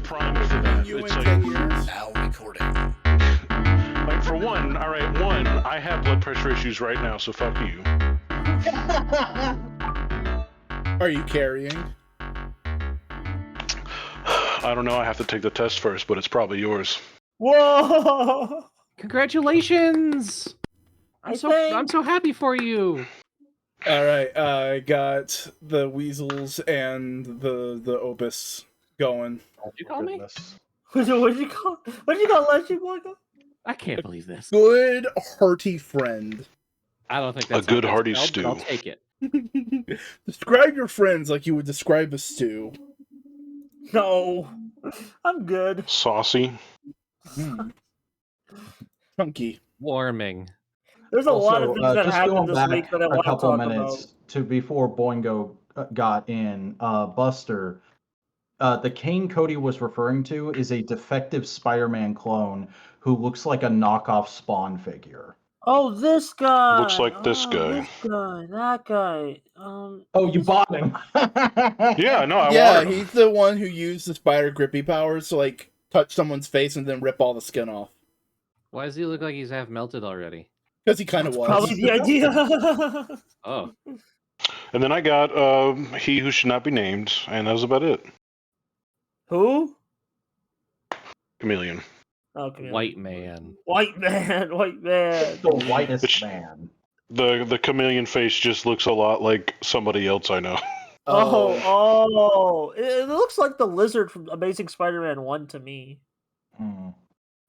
primed for that. You in It's 10 like, years. Now recording. like for one, all right, one, I have blood pressure issues right now, so fuck you. Are you carrying? I don't know. I have to take the test first, but it's probably yours. Whoa! Congratulations! I'm so happy for you. All right, I got the weasels and the opus going. What'd you call me? What'd you call Leshii? I can't believe this. Good hearty friend. I don't think that's A good how hearty it's spelled, but stew. I'll take it. Describe your friends like you would describe a stew. No, I'm good. Saucy. Chunky. Warming. There's a lot of things that just happened going this back week that I a want to couple talk minutes about. to before Boingo got in. Buster, the Kane Cody was referring to is a defective Spider-Man clone who looks like a knockoff Spawn figure. Oh, this guy. Looks like this guy. This guy. That guy. Oh, you bought him? Yeah, no, I Yeah, wanted him. he's the one who used the spider grippy powers to like touch someone's face and then rip all the skin off. Why does he look like he's half melted already? Because he kind of was. Probably the idea. Oh. And then I got He Who Should Not Be Named, and that was about it. Who? Chameleon. Okay. White man. White man. White man. The whitest Which- man. The chameleon face just looks a lot like somebody else I know. Oh. It looks like the lizard from Amazing Spider-Man 1 to me. Mm.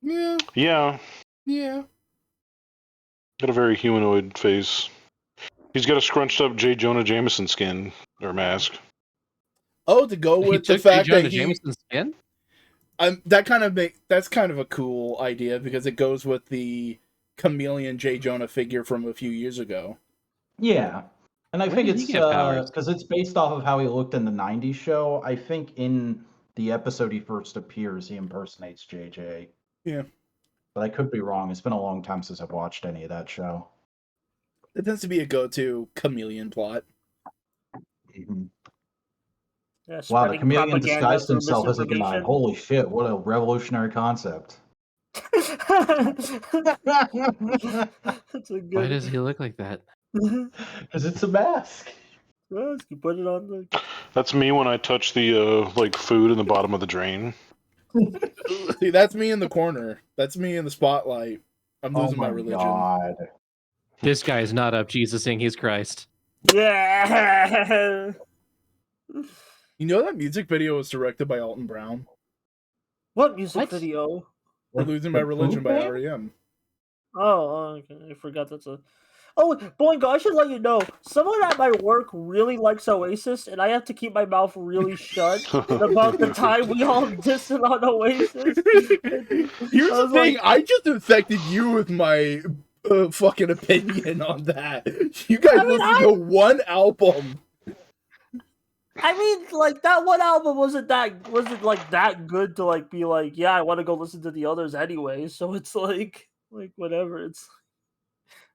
Yeah, Yeah, yeah. got a very humanoid face. He's got a scrunched up J. Jonah Jameson skin or mask. Oh, to go He with the took fact Jonah that he, Jameson's skin? that's kind of a cool idea because it goes with the chameleon J. Jonah figure from a few years ago. Yeah. And I When think did he it's get powers? because it's based off of how he looked in the 90s show. I think in the episode he first appears, he impersonates JJ. Yeah. But I could be wrong. It's been a long time since I've watched any of that show. It tends to be a go-to chameleon plot. Mm-hmm. Yeah, Wow, the spreading chameleon propaganda disguised for himself as a guy. misinformation. Holy shit, what a revolutionary concept. That's a good. Why does he look like that? Because it's a mask. You put it on the. That's me when I touch the like food in the bottom of the drain. See, that's me in the corner. That's me in the spotlight. I'm losing my religion. God. This guy is not up Jesus-ing his Christ. Yeah. You know that music video was directed by Alton Brown? What music What? video? We're losing my religion by Food Man? REM. Oh, okay. I forgot that's a. Oh, Boingo, I should let you know. Someone at my work really likes Oasis, and I have to keep my mouth really shut about the time we all dissed on Oasis. Here's I the was thing, like- I just infected you with my fucking opinion on that. You guys I mean, listened to one album. I mean, like that one album wasn't like that good to like be like, yeah, I want to go listen to the others anyway. So it's like whatever. It's.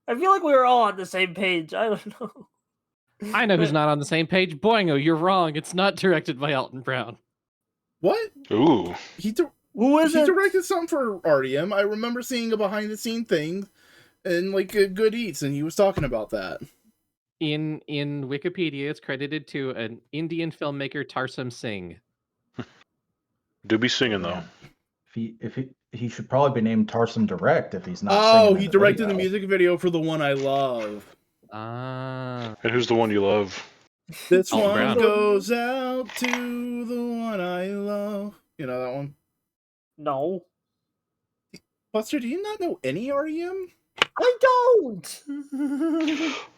I feel like we were all on the same page. I don't know. I know who's not on the same page. Boingo, you're wrong. It's not directed by Alton Brown. What? Ooh. Who is He it? directed something for REM. I remember seeing a behind-the-scene thing in like Good Eats, and he was talking about that. In Wikipedia, it's credited to an Indian filmmaker, Tarsum Singh. Do be singing though. If he should probably be named Tarsum Direct if he's not. Oh, singing in he the directed the video. music video for The One I Love. Ah. And who's the one you love? This Alton one Brown. goes out to the one I love. You know that one? No, Buster, do you not know any REM? I don't.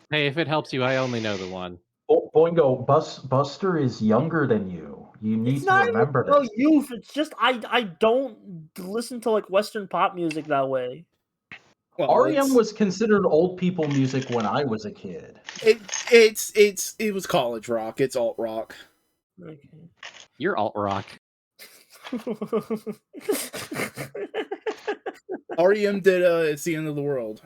Hey, if it helps you, I only know the one. Boingo, Buster is younger than you. You need It's to not remember even this. youth. It's just I don't listen to like Western pop music that way. Well, REM was considered old people music when I was a kid. it was college rock. It's alt rock. Okay. You're alt rock. REM did It's the End of the World.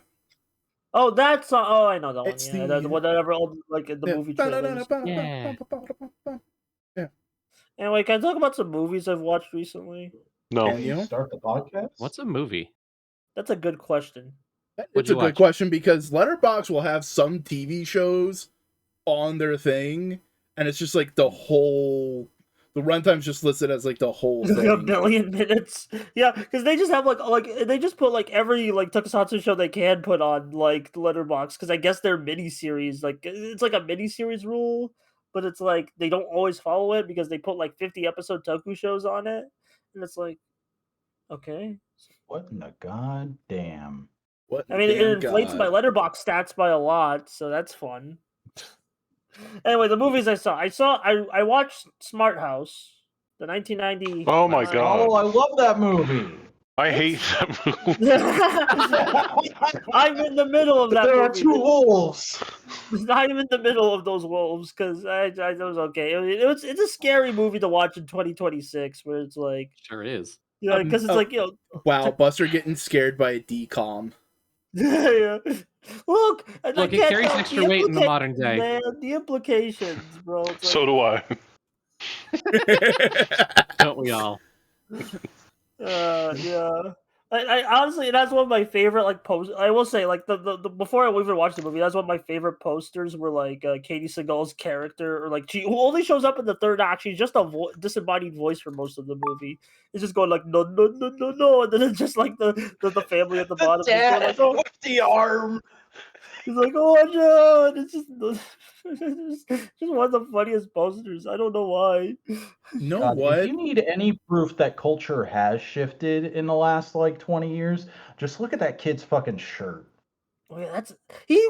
Oh, that's I know that one. It's Yeah, the- that's whatever. Like in the movie trailers. Yeah. Yeah. Anyway, can I talk about some movies I've watched recently? No. Can you? Start the podcast. What's a movie? That's a good question. What'd It's you a good watch? question because Letterboxd will have some TV shows on their thing, and it's just like the runtime's just listed as like the whole Like a thing. billion minutes. Yeah, because they just have like they just put like every like tokusatsu show they can put on like the Letterboxd, because I guess they're miniseries. Like it's like a miniseries rule, but it's like they don't always follow it because they put like 50-episode toku shows on it, and it's like, okay. What in the goddamn? What? I mean, it damn inflates my God. Letterboxd stats by a lot, so that's fun. Anyway, the movies I watched Smart House, the 1990. Oh my Nice. god. Oh, I love that movie. I hate that movie. I'm in the middle of that There are movie. two wolves. I'm in the middle of those wolves because I was okay. It's a scary movie to watch in 2026, where it's like, Sure is. you know, because it's like, you know, Wow, Buster getting scared by a decom. yeah. Look, I Look, it can't carries help extra weight in the modern day. Man, the implications, bro. It's So do I. Don't we all? Yeah. I honestly, that's one of my favorite like posts. I will say, like the before I even watched the movie, that's one of my favorite posters. Were like Katie Seagal's character, or like she who only shows up in the third act. She's just a disembodied voice for most of the movie. It's just going like no no no no no, and then it's just like the family at the bottom. just going, like, oh, with the arm. he's like, oh no, and it's just one of the funniest posters. I don't know why. No, God, what? if you need any proof that culture has shifted in the last like 20 years, just look at that kid's fucking shirt. Oh yeah, that's he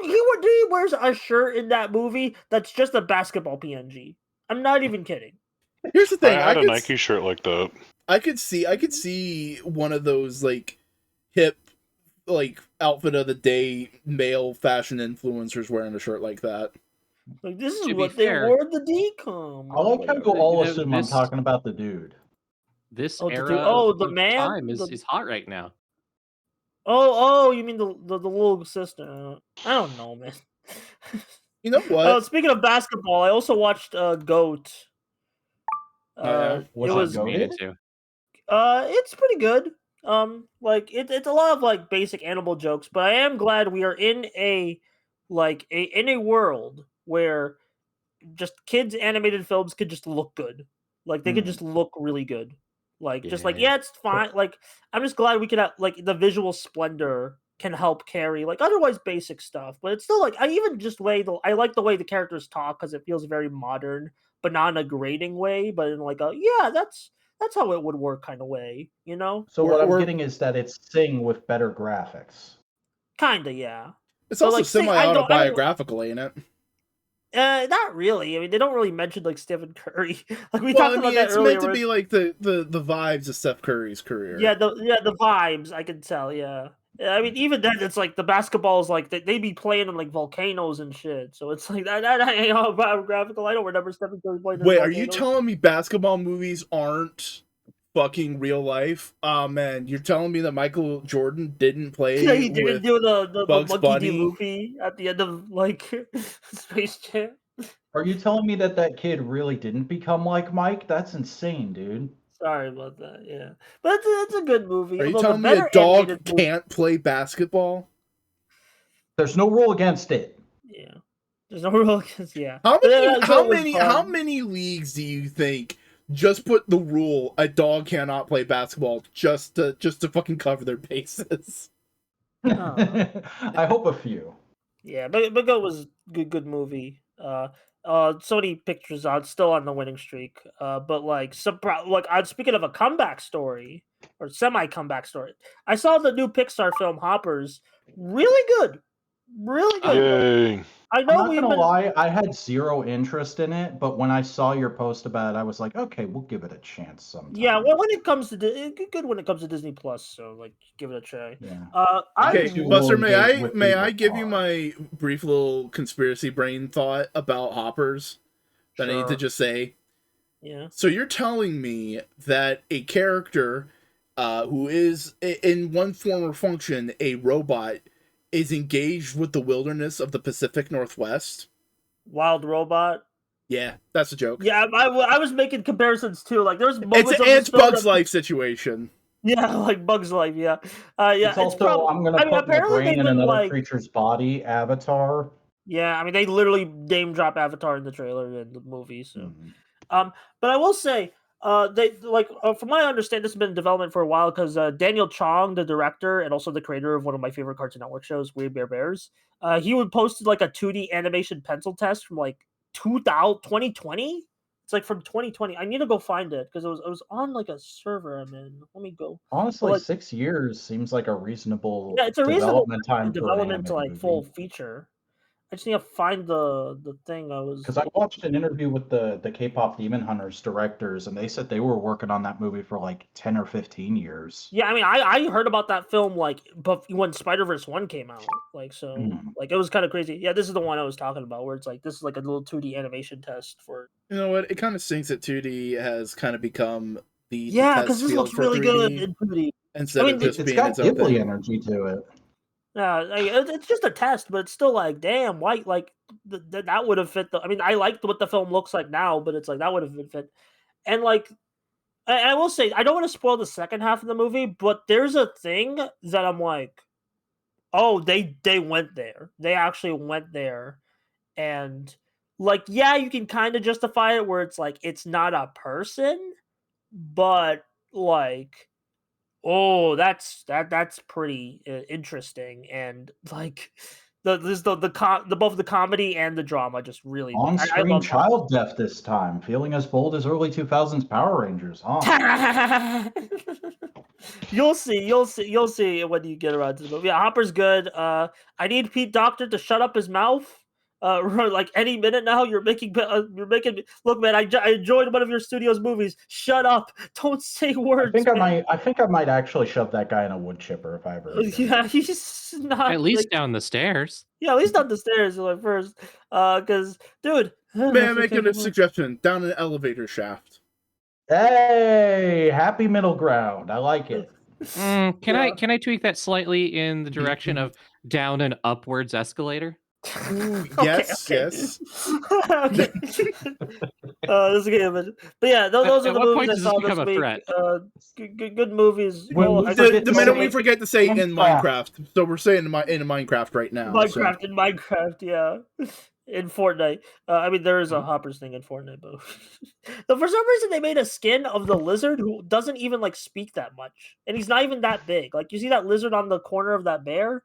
wears a shirt in that movie that's just a basketball PNG. I'm not even kidding. Here's the I thing. had a could Nike shirt like that. I could see one of those like hip like outfit of the day male fashion influencers wearing a shirt like that. Like this is To be what they fair- wore at the decom. I like how you all You know, assume I'm this- talking about the dude. This Oh, the era dude- oh, the of man? time is The- hot right now. Oh, you mean the little sister? I don't know, man. You know what? Oh, speaking of basketball, I also watched Goat. yeah? Was it it was Goat? Me too. it's pretty good. Like it's a lot of like basic animal jokes, but I am glad we are in a world where just kids animated films could just look good. Like they could just look really good. Like just like, Yeah. yeah, it's fine. Like I'm just glad we could have like the visual splendor can help carry like otherwise basic stuff, but it's still like I like the way the characters talk because it feels very modern, but not in a grating way, but in like a that's how it would work kind of way, you know? So what I'm Or- getting is that it's Sing with better graphics. Kinda, yeah. It's but, also like, see, I don't- semi-autobiographical, ain't it? Not really. I mean, they don't really mention like Stephen Curry. Like we Well, talked I about mean, that it's earlier. meant to where- be like the vibes of Steph Curry's career. Yeah, the vibes I can tell. Yeah, I mean, even then, it's like the basketballs like they be playing in like volcanoes and shit. So it's like that ain't autobiographical. I don't remember Stephen Curry playing. in Wait, are you volcanoes. telling me basketball movies aren't fucking real life? Oh man, you're telling me that Michael Jordan didn't play Yeah, he didn't with do the Bugs Monkey Bunny? D. Luffy at the end of like Space Jam. Are you telling me that kid really didn't become like Mike? That's insane, dude. Sorry about that. Yeah, but it's a good movie. Are you although the telling me a better dog animated movie- can't play basketball? There's no rule against it. Yeah, there's no rule against. Yeah. How But many that how was many fun. how many leagues do you think just put the rule a dog cannot play basketball just to fucking cover their bases? I hope a few. Yeah, but Goat was good movie. Sony Pictures on still on the winning streak. But like speaking of a comeback story or semi comeback story, I saw the new Pixar film Hoppers. Really good, really good. Yay. I I'm know not we've gonna been. lie, I had zero interest in it, but when I saw your post about it, I was like, okay, we'll give it a chance sometime. Yeah, well, when it comes to good when it comes to Disney Plus, so like give it a try. Yeah. Okay, too Buster, will may engage I with may people I give you are. my brief little conspiracy brain thought about Hoppers that I need to Sure. just say? Yeah. So you're telling me that a character who is in one form or function a robot is engaged with the wilderness of the Pacific Northwest? Wild Robot. Yeah, that's a joke. Yeah, I was making comparisons too. Like there's moments of It's this film Bug's Life situation. Yeah, like Bug's Life. Yeah, yeah. It's also probably. I'm gonna I mean, put my apparently brain they've in been another like. creature's body. Avatar. Yeah, I mean, they literally name drop Avatar in the trailer and the movie. So, but I will say, they like from my understanding, this has been in development for a while because Daniel Chong, the director and also the creator of one of my favorite Cartoon Network shows, Weird Bear Bears, he would posted like a 2D animation pencil test from like 2020. It's like from 2020. I need to go find it because it was on like a server I'm in. Let me go. Honestly, like, 6 years seems like a reasonable Yeah, it's a reasonable development time for an development to anime like movie. full feature. I just need to find the thing I was. Because I watched an interview with the K-pop Demon Hunters directors, and they said they were working on that movie for like 10 or 15 years. Yeah, I mean, I heard about that film like, but when Spider-Verse 1 came out, like like it was kind of crazy. Yeah, this is the one I was talking about, where it's like this is like a little 2D animation test for. You know what? It kind of stinks that 2D has kind of become the Yeah, test because this field looks for really 3D good in 2D. instead of just It's being got its own Ghibli thing. energy to it. Yeah, like, it's just a test, but it's still like, damn, why? Like that would have fit. I mean, I liked what the film looks like now, but it's like that would have been fit. And like, I will say, I don't want to spoil the second half of the movie, but there's a thing that I'm like, oh, they went there. They actually went there, and like, yeah, you can kind of justify it where it's like it's not a person, but like, oh, that's pretty interesting, and like the both the comedy and the drama just really I On-screen love child death this time, feeling as bold as early 2000s Power Rangers, huh? You'll see when you get around to the movie. Yeah, Hopper's good. I need Pete Docter to shut up his mouth. Like any minute now, you're making look, man. I enjoyed one of your studio's movies. Shut up! Don't say words. I think I might actually shove that guy in a wood chipper if I ever. Yeah, he's not At least down the stairs. Yeah, at least not the stairs like first. Because dude, May I make a suggestion? Down an elevator shaft. Hey, happy middle ground. I like it. Can I tweak that slightly in the direction of down an upwards escalator? Yes. Okay. This is good, but yeah, those are the movies I saw this week. Good movies. The minute we forget to say in Minecraft, so we're saying in Minecraft right now. Minecraft, yeah. In Fortnite. I mean, there is a Hoppers thing in Fortnite, but so for some reason they made a skin of the lizard who doesn't even like speak that much, and he's not even that big. Like you see that lizard on the corner of that bear,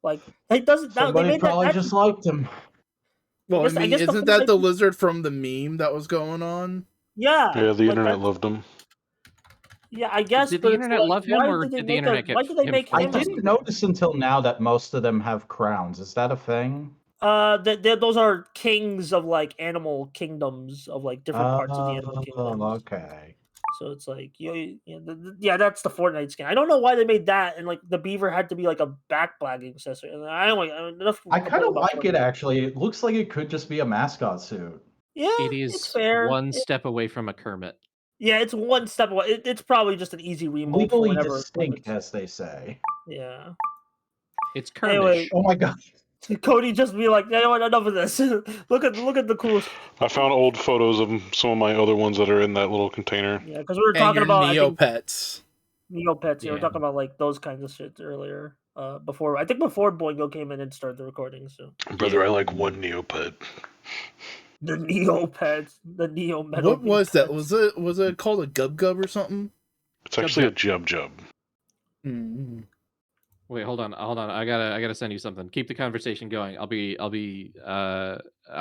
like he doesn't. Somebody probably just liked him. Well, I guess isn't that the lizard from the meme that was going on? Yeah. Yeah, the internet loved him. Yeah, I guess. Did the internet love him, or did the internet get him? I didn't notice until now that most of them have crowns. Is that a thing? Those are kings of like animal kingdoms of like different parts of the animal kingdom. Okay. So it's like yeah, that's the Fortnite skin. I don't know why they made that, and like the beaver had to be like a backblagging accessory. And I kind of like it actually. It looks like it could just be a mascot suit. Yeah, it is it's fair. One step away from a Kermit. Yeah, it's one step away. It's probably just an easy remold. Legally distinct, as they say. Yeah. It's Kermit. Anyway, oh my god. Cody just be like, "Yeah, enough of this. look at the cool." I found old photos of some of my other ones that are in that little container. Yeah, because we were talking about Neopets. Neopets. Yeah, we were talking about like those kinds of shit earlier. Before Boingo came in and started the recording. So, brother, I like one Neopet. The Neopets, the Neo Metal. What was that? Was it called a Gub Gub or something? It's actually a Jub Jub. Mm-hmm. Wait, hold on. I gotta send you something. Keep the conversation going. I'm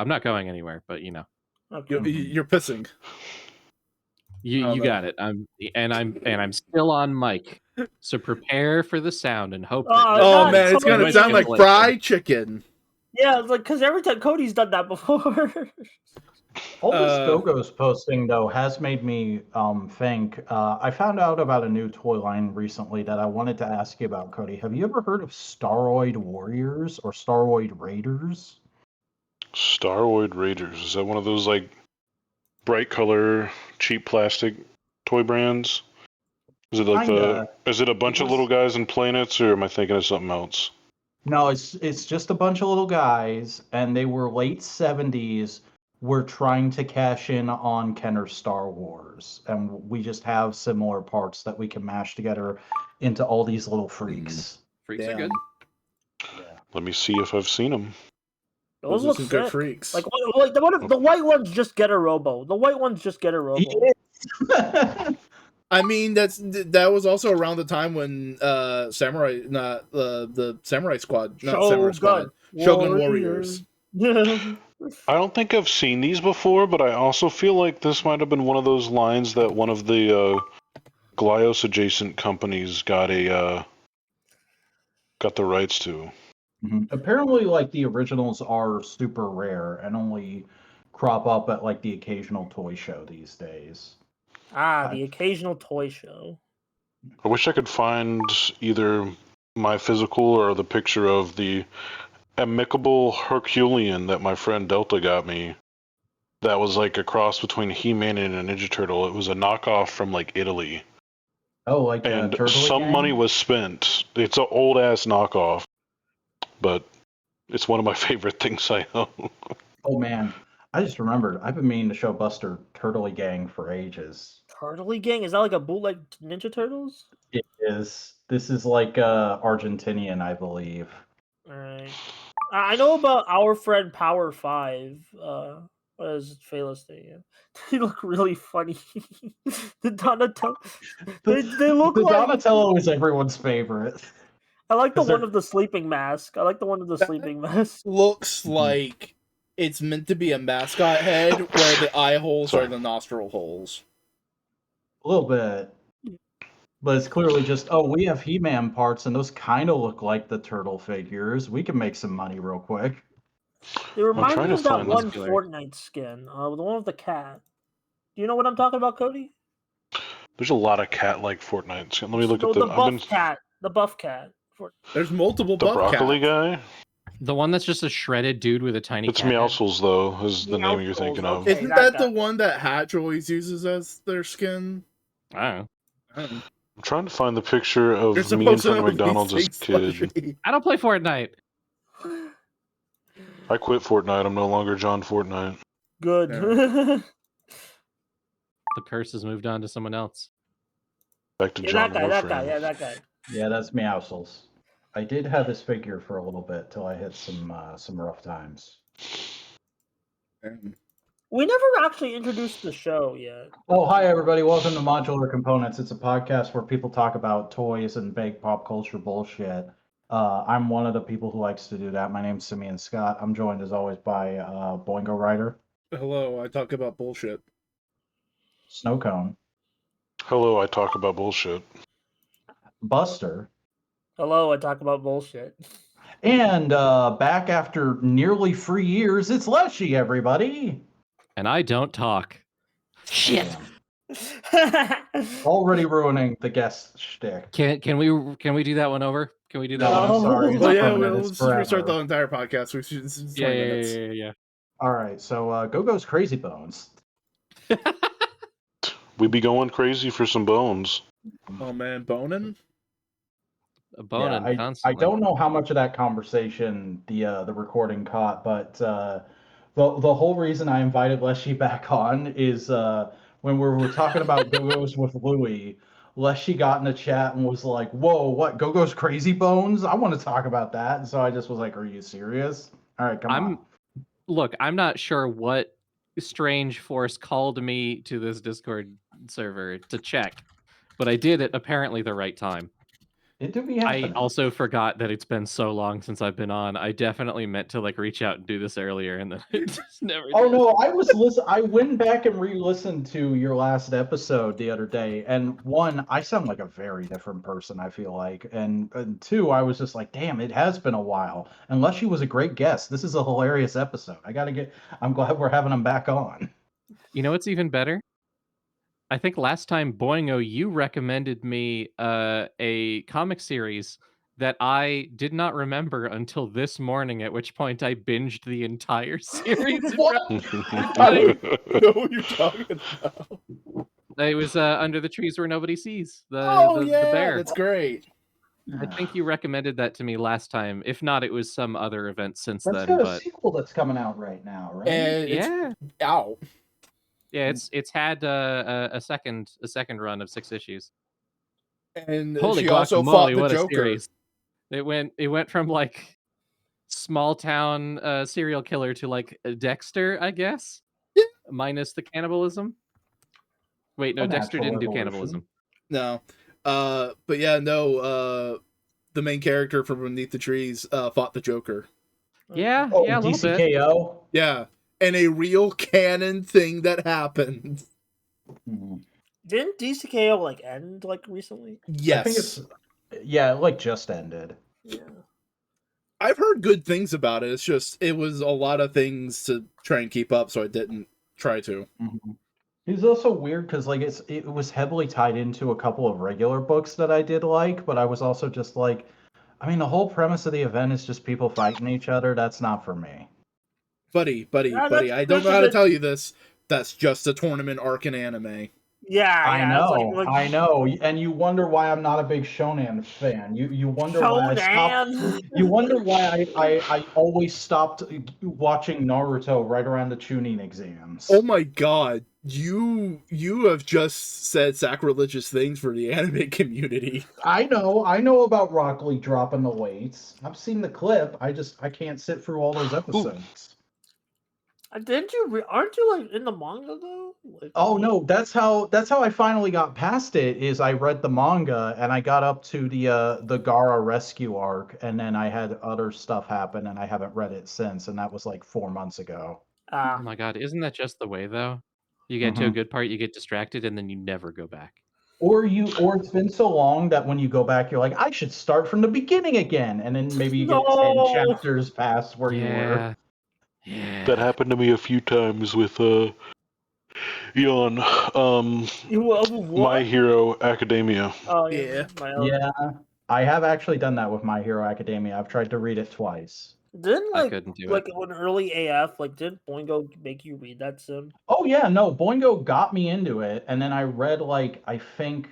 not going anywhere, but you know. Okay. You're pissing. You got it. I'm still on mic. So prepare for the sound and hope. Oh man, it's gonna sound like fried chicken. Yeah, it's like because every time Cody's done that before. All this Gogos posting though has made me think. I found out about a new toy line recently that I wanted to ask you about, Cody. Have you ever heard of Staroid Warriors or Staroid Raiders? Staroid Raiders, is that one of those like bright color, cheap plastic toy brands? Is it like is it a bunch of little guys in planets, or am I thinking of something else? No, it's just a bunch of little guys, and they were late 70s we're trying to cash in on Kenner's Star Wars, and we just have similar parts that we can mash together into all these little freaks. Freaks are Damn. good. Yeah. Let me see if I've seen them. Those Those are look some good sick. freaks. Like the white ones just get a Robo. The white ones just get a Robo. I mean, that was also around the time when Samurai, not the Samurai Squad, not Samurai Squad, Shogun Warriors. I don't think I've seen these before, but I also feel like this might have been one of those lines that one of the Glyos adjacent companies got the rights to. Apparently, like the originals are super rare and only crop up at like the occasional toy show these days. The occasional toy show. I wish I could find either my physical or the picture of the amicable Herculean that my friend Delta got me. That was like a cross between He-Man and a Ninja Turtle. It was a knockoff from like Italy. Oh, like And Turtle some Gang? money was spent. It's an old ass knockoff, but it's one of my favorite things I own. Oh man, I just remembered. I've been meaning to show Buster Turtle Gang for ages. Turtle Gang? Is that like a bootleg Ninja Turtles? It is. This is like Argentinian, I believe. Alright. I know about our friend Power 5. What is it? Phalos thing? Yeah. They look really funny. The Donatello. They look The like. Donatello is everyone's favorite. I like the 'cause one they're- of the sleeping mask. I like the one of the sleeping mask. Looks like it's meant to be a mascot head where the eye holes are the nostril holes. A little bit. But it's clearly just, oh, we have He-Man parts, and those kind of look like the turtle figures. We can make some money real quick. They remind trying me to of that find one muscular. Fortnite skin. The one with the cat. Do you know what I'm talking about, Cody? There's a lot of cat-like Fortnite. Let me look No, at the. the buff cat. The buff cat. There's multiple The buff broccoli cats. guy. The one that's just a shredded dude with a tiny It's cat head? Meowscles though. Is the name you're Meowscles, thinking of? okay. Isn't that that the guy. one that Hatch always uses as their skin? I don't know. I'm trying to find the picture of You're me in supposed to front of know these McDonald's as a things, kid. Leshy. I don't play Fortnite. I quit Fortnite. I'm no longer John Fortnite. Good. Yeah. The curse has moved on to someone else. Back to Yeah, John that Warframe. guy. Yeah, that guy. Yeah, that's Meowscles. I did have his figure for a little bit till I hit some rough times. We never actually introduced the show yet. Oh, hi everybody! Welcome to Modular Components. It's a podcast where people talk about toys and vague pop culture bullshit. I'm one of the people who likes to do that. My name's Simeon Scott. I'm joined as always by Boingo Rider, Hello, I talk about bullshit. Snowcone, Hello, I talk about bullshit. Buster, Hello, I talk about bullshit. and back after nearly 3 years, it's Leshii, everybody. And I don't talk. Shit. Already ruining the guest shtick. Can we do that one over? Can we do that No, one? I'm sorry. It's Well, yeah, permanent. we'll It's just restart the forever. entire podcast. We should, it's 20 Yeah, minutes. yeah. All right, so Gogos Crazy Bones. We be going crazy for some bones. Oh man, boning? A bone I constantly. don't know how much of that conversation the recording caught, but the whole reason I invited Leshii back on is when we were talking about Gogos with Louie, Leshii got in a chat and was like, "Whoa, what Gogos Crazy Bones? I want to talk about that." And so I just was like, "Are you serious? All right, come on." Look, I'm not sure what strange force called me to this Discord server to check, but I did at apparently the right time. It do be I happening. also forgot that it's been so long since I've been on. I definitely meant to reach out and do this earlier, and then it just never Oh did. no, I went back and re-listened to your last episode the other day, and one, I sound like a very different person, I feel like, and two, I was just like, damn, it has been a while. And Leshii was a great guest. This is a hilarious episode. I'm glad we're having him back on. You know what's even better? I think last time, Boingo, you recommended me a comic series that I did not remember until this morning, at which point I binged the entire series. What? I don't know what you're talking about. It was Under the Trees Where Nobody Sees. The Oh the yeah, bear. that's great. I think you recommended that to me last time. If not, it was some other event since That's then. got a But sequel that's coming out right now, right? And it's yeah, out. yeah, it's had a second run of 6 issues. And Holy she also fought guacamole! the What a Joker. series! It went from like small town serial killer to like Dexter, I guess, Yeah. minus the cannibalism. Wait, no, A Dexter natural didn't do evolution. cannibalism. No. But yeah, no, the main character from Beneath the Trees fought the Joker. Yeah, Oh, yeah, a little bit. DCKO? Yeah. And a real canon thing that happened. Mhm. Didn't DCKO like end like recently? Yes. I think it's it like just ended. Yeah. I've heard good things about it. It's just it was a lot of things to try and keep up, so I didn't try to. Mm-hmm. It's also weird because like it was heavily tied into a couple of regular books that I did like, but I was also just like, I mean, the whole premise of the event is just people fighting each other. That's not for me. Buddy, Yeah, I don't know how to tell you this. That's just a tournament arc in anime. Yeah, I yeah. know, It's like, I know, and you wonder why I'm not a big shonen fan. You wonder why I stopped. Shonen. You wonder why I always stopped watching Naruto right around the Chunin exams. Oh my god, you have just said sacrilegious things for the anime community. I know about Rock Lee dropping the weights. I've seen the clip. I can't sit through all those episodes. Didn't you? Aren't you like in the manga though? Like, Oh no, that's how I finally got past it. Is I read the manga and I got up to the Gaara rescue arc, and then I had other stuff happen, and I haven't read it since, and that was like 4 months ago. Oh my god, isn't that just the way though? You get to a good part, you get distracted, and then you never go back. Or it's been so long that when you go back, you're like, I should start from the beginning again, and then maybe you get 10 chapters past where you were. Yeah. That happened to me a few times with My Hero Academia. Oh Yeah. Yeah, I have actually done that with My Hero Academia. I've tried to read it twice. Didn't I couldn't do it. when early AF didn't Boingo make you read that sim? Oh yeah, no, Boingo got me into it, and then I read I think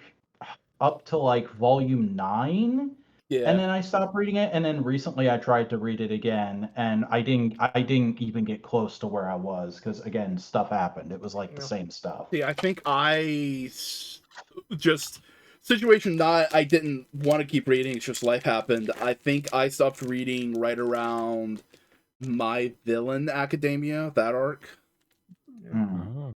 up to volume 9. Yeah. And then I stopped reading it, and then recently I tried to read it again, and I didn't even get close to where I was because again stuff happened. It was the same stuff. See, I think I just situation not I didn't want to keep reading. It's just life happened. I think I stopped reading right around My Villain Academia, that arc. Mm.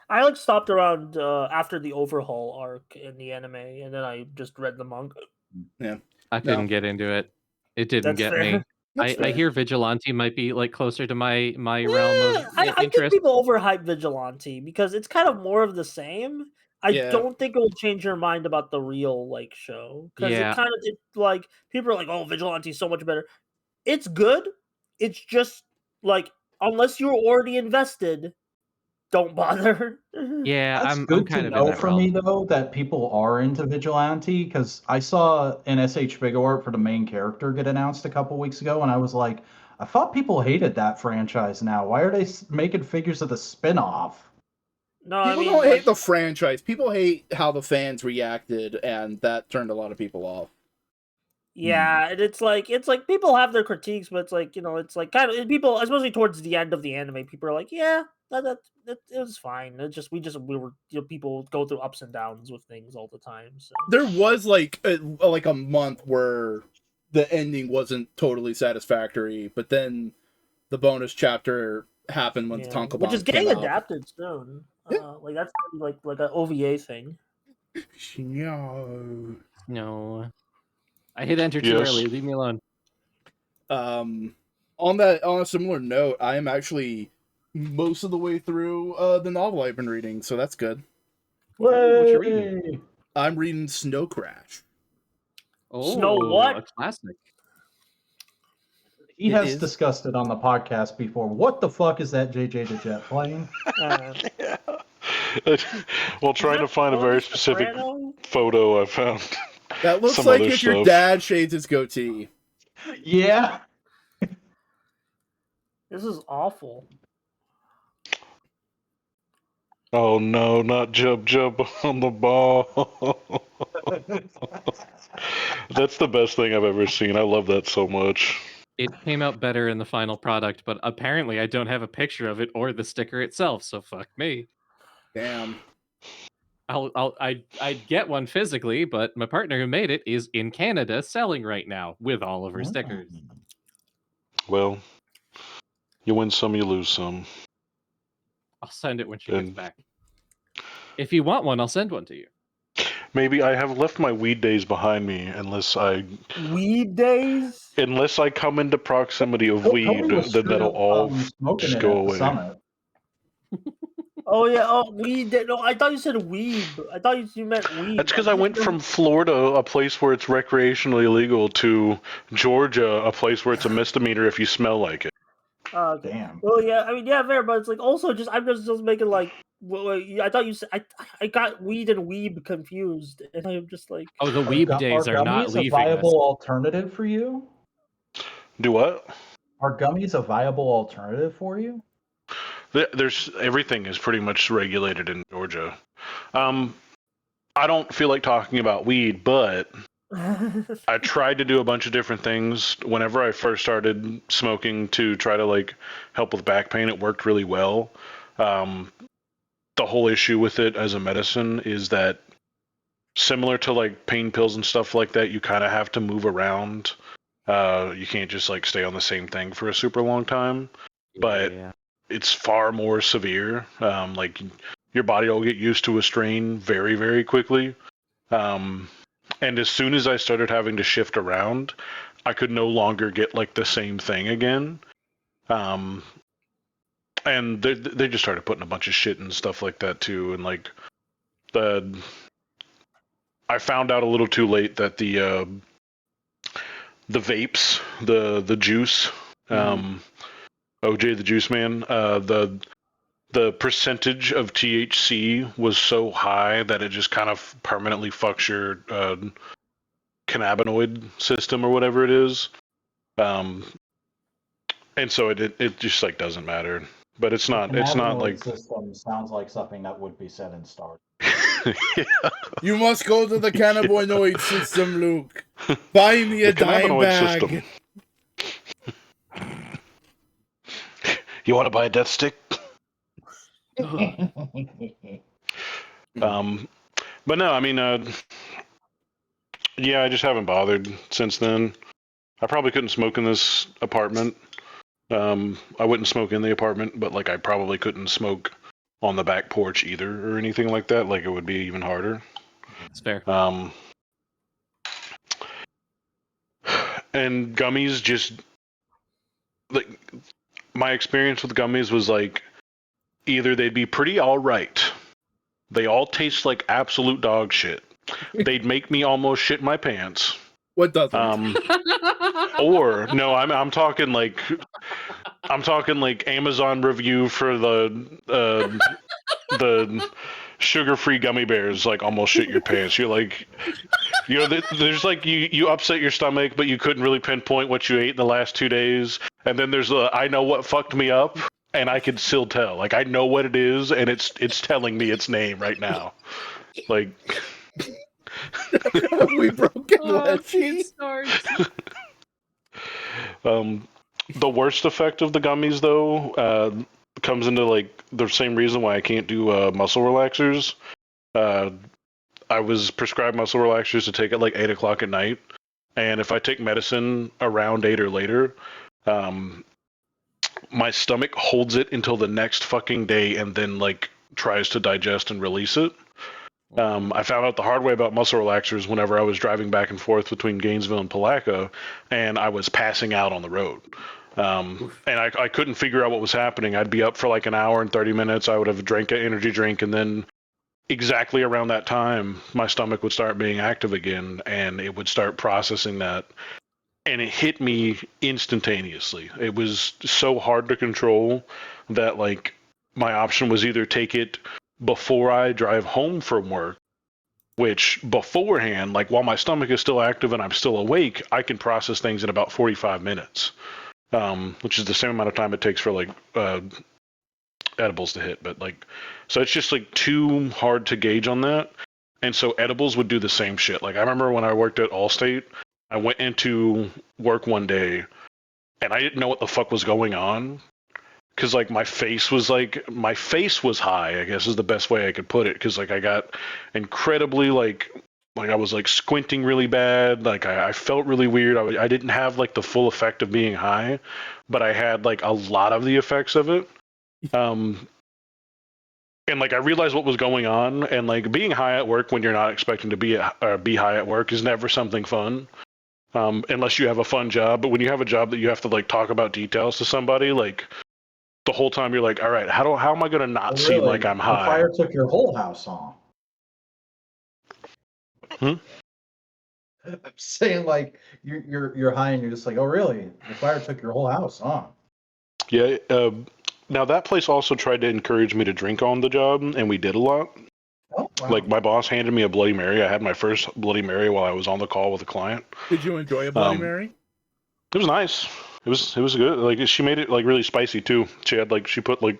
I stopped around after the Overhaul arc in the anime, and then I just read the manga. Yeah, I couldn't get into it. It didn't That's get fair. me. I hear Vigilante might be closer to my realm of I think interest. people overhype Vigilante because it's kind of more of the same. I don't think it will change your mind about the real show because it kind of people are like, oh, Vigilante is so much better. It's good. It's just unless you're already invested, don't bother. Yeah, That's I'm good kind to of know in that for realm. me though that people are into Vigilante because I saw an SH figure art for the main character get announced a couple weeks ago, and I was like, I thought people hated that franchise. Now, why are they making figures of the spinoff? No, people don't hate the franchise. People hate how the fans reacted, and that turned a lot of people off. Yeah, and it's like people have their critiques, but it's kind of people, especially towards the end of the anime, people are like, yeah, that it was fine. We were people go through ups and downs with things all the time. So there was a month where the ending wasn't totally satisfactory, but then the bonus chapter happened when the Tonkabon which is getting came out. adapted soon. Yeah. That's like an OVA thing. No. I hit enter too early. Leave me alone. On a similar note, I am actually most of the way through the novel I've been reading, so that's good. What you reading? I'm reading Snow Crash. Snow what? A classic. He has discussed it on the podcast before. What the fuck is that JJ the Jet playing? Well, trying to find a very specific photo I found. That looks like if your dad shaved his goatee. Yeah. This is awful. Oh no, not jump on the ball. That's the best thing I've ever seen. I love that so much. It came out better in the final product, but apparently I don't have a picture of it or the sticker itself, so fuck me. Damn. I'd get one physically, but my partner who made it is in Canada selling right now with all of her stickers. Well, you win some, you lose some. I'll send it when she And gets back. If you want one, I'll send one to you. maybe I have left my weed days behind me unless I come into proximity of weed, Cody was then that'll all smoking just it go at the away. summit. Oh yeah, weed. No, I thought you said weeb. I thought you meant weed. That's because I went from Florida, a place where it's recreationally illegal, to Georgia, a place where it's a misdemeanor if you smell like it. Okay. Damn. Well, yeah, I mean, yeah, fair, but it's like also just I'm just making like. Well, I thought you said I got weed and weeb confused, and I'm just like. Oh, the weeb days are not gummies leaving a viable us. alternative for you? Do what? Are gummies a viable alternative for you? There's everything is pretty much regulated in Georgia. I don't feel like talking about weed, but I tried to do a bunch of different things whenever I first started smoking to try to like help with back pain. It worked really well. The whole issue with it as a medicine is that similar to like pain pills and stuff like that, you kind of have to move around. You can't just like stay on the same thing for a super long time. But it's far more severe. Like your body will get used to a strain very, very quickly. And as soon as I started having to shift around, I could no longer get like the same thing again. And they just started putting a bunch of shit and stuff like that too. And like I found out a little too late that the vapes, the juice, OJ the Juice Man, the percentage of THC was so high that it just kind of permanently fucks your cannabinoid system or whatever it is. And so it just like doesn't matter. But it's not like system sounds like something that would be said in Star. Yeah. You must go to the cannabinoid system, Luke. Buy me a dime bag. System. You want to buy a death stick? But no, I mean, yeah, I just haven't bothered since then. I probably couldn't smoke in this apartment. I wouldn't smoke in the apartment, but like I probably couldn't smoke on the back porch either or anything like that. Like it would be even harder. It's fair. And gummies just like my experience with gummies was like either they'd be pretty all right. They all taste like absolute dog shit. They'd make me almost shit my pants. What doesn't? Or no, I'm talking like Amazon review for the sugar-free gummy bears, like almost shit your pants. You're like, you know, there's like you upset your stomach, but you couldn't really pinpoint what you ate in the last 2 days. And then there's I know what fucked me up, and I can still tell. Like I know what it is, and it's telling me its name right now. Like. We broke it, Leshii. The worst effect of the gummies, though, comes into like the same reason why I can't do muscle relaxers. I was prescribed muscle relaxers to take at like 8 o'clock at night, and if I take medicine around 8 or later, my stomach holds it until the next fucking day, and then like tries to digest and release it. I found out the hard way about muscle relaxers whenever I was driving back and forth between Gainesville and Palaca, and I was passing out on the road. And I couldn't figure out what was happening. I'd be up for like an hour and 30 minutes. I would have drank an energy drink, and then exactly around that time, my stomach would start being active again, and it would start processing that. And it hit me instantaneously. It was so hard to control that like my option was either take it before I drive home from work, which beforehand, like while my stomach is still active and I'm still awake, I can process things in about 45 minutes, which is the same amount of time it takes for like edibles to hit, but like, so it's just like too hard to gauge on that. And so edibles would do the same shit. Like I remember when I worked at Allstate, I went into work one day and I didn't know what the fuck was going on. Cause like my face was high, I guess is the best way I could put it. Cause like I got incredibly like I was like squinting really bad. Like I felt really weird. I didn't have like the full effect of being high, but I had like a lot of the effects of it. And like I realized what was going on, and like being high at work when you're not expecting to be high at work is never something fun. Unless you have a fun job. But when you have a job that you have to like talk about details to somebody, like the whole time you're like, all right, how am I gonna not seem like I'm high? The fire took your whole house on. I'm saying like you're high and you're just like, oh really? The fire took your whole house on. Yeah. Now that place also tried to encourage me to drink on the job, and we did a lot. Oh, wow. Like my boss handed me a Bloody Mary. I had my first Bloody Mary while I was on the call with a client. Did you enjoy a Bloody Mary? It was nice. It was good. Like she made it like really spicy too. She put like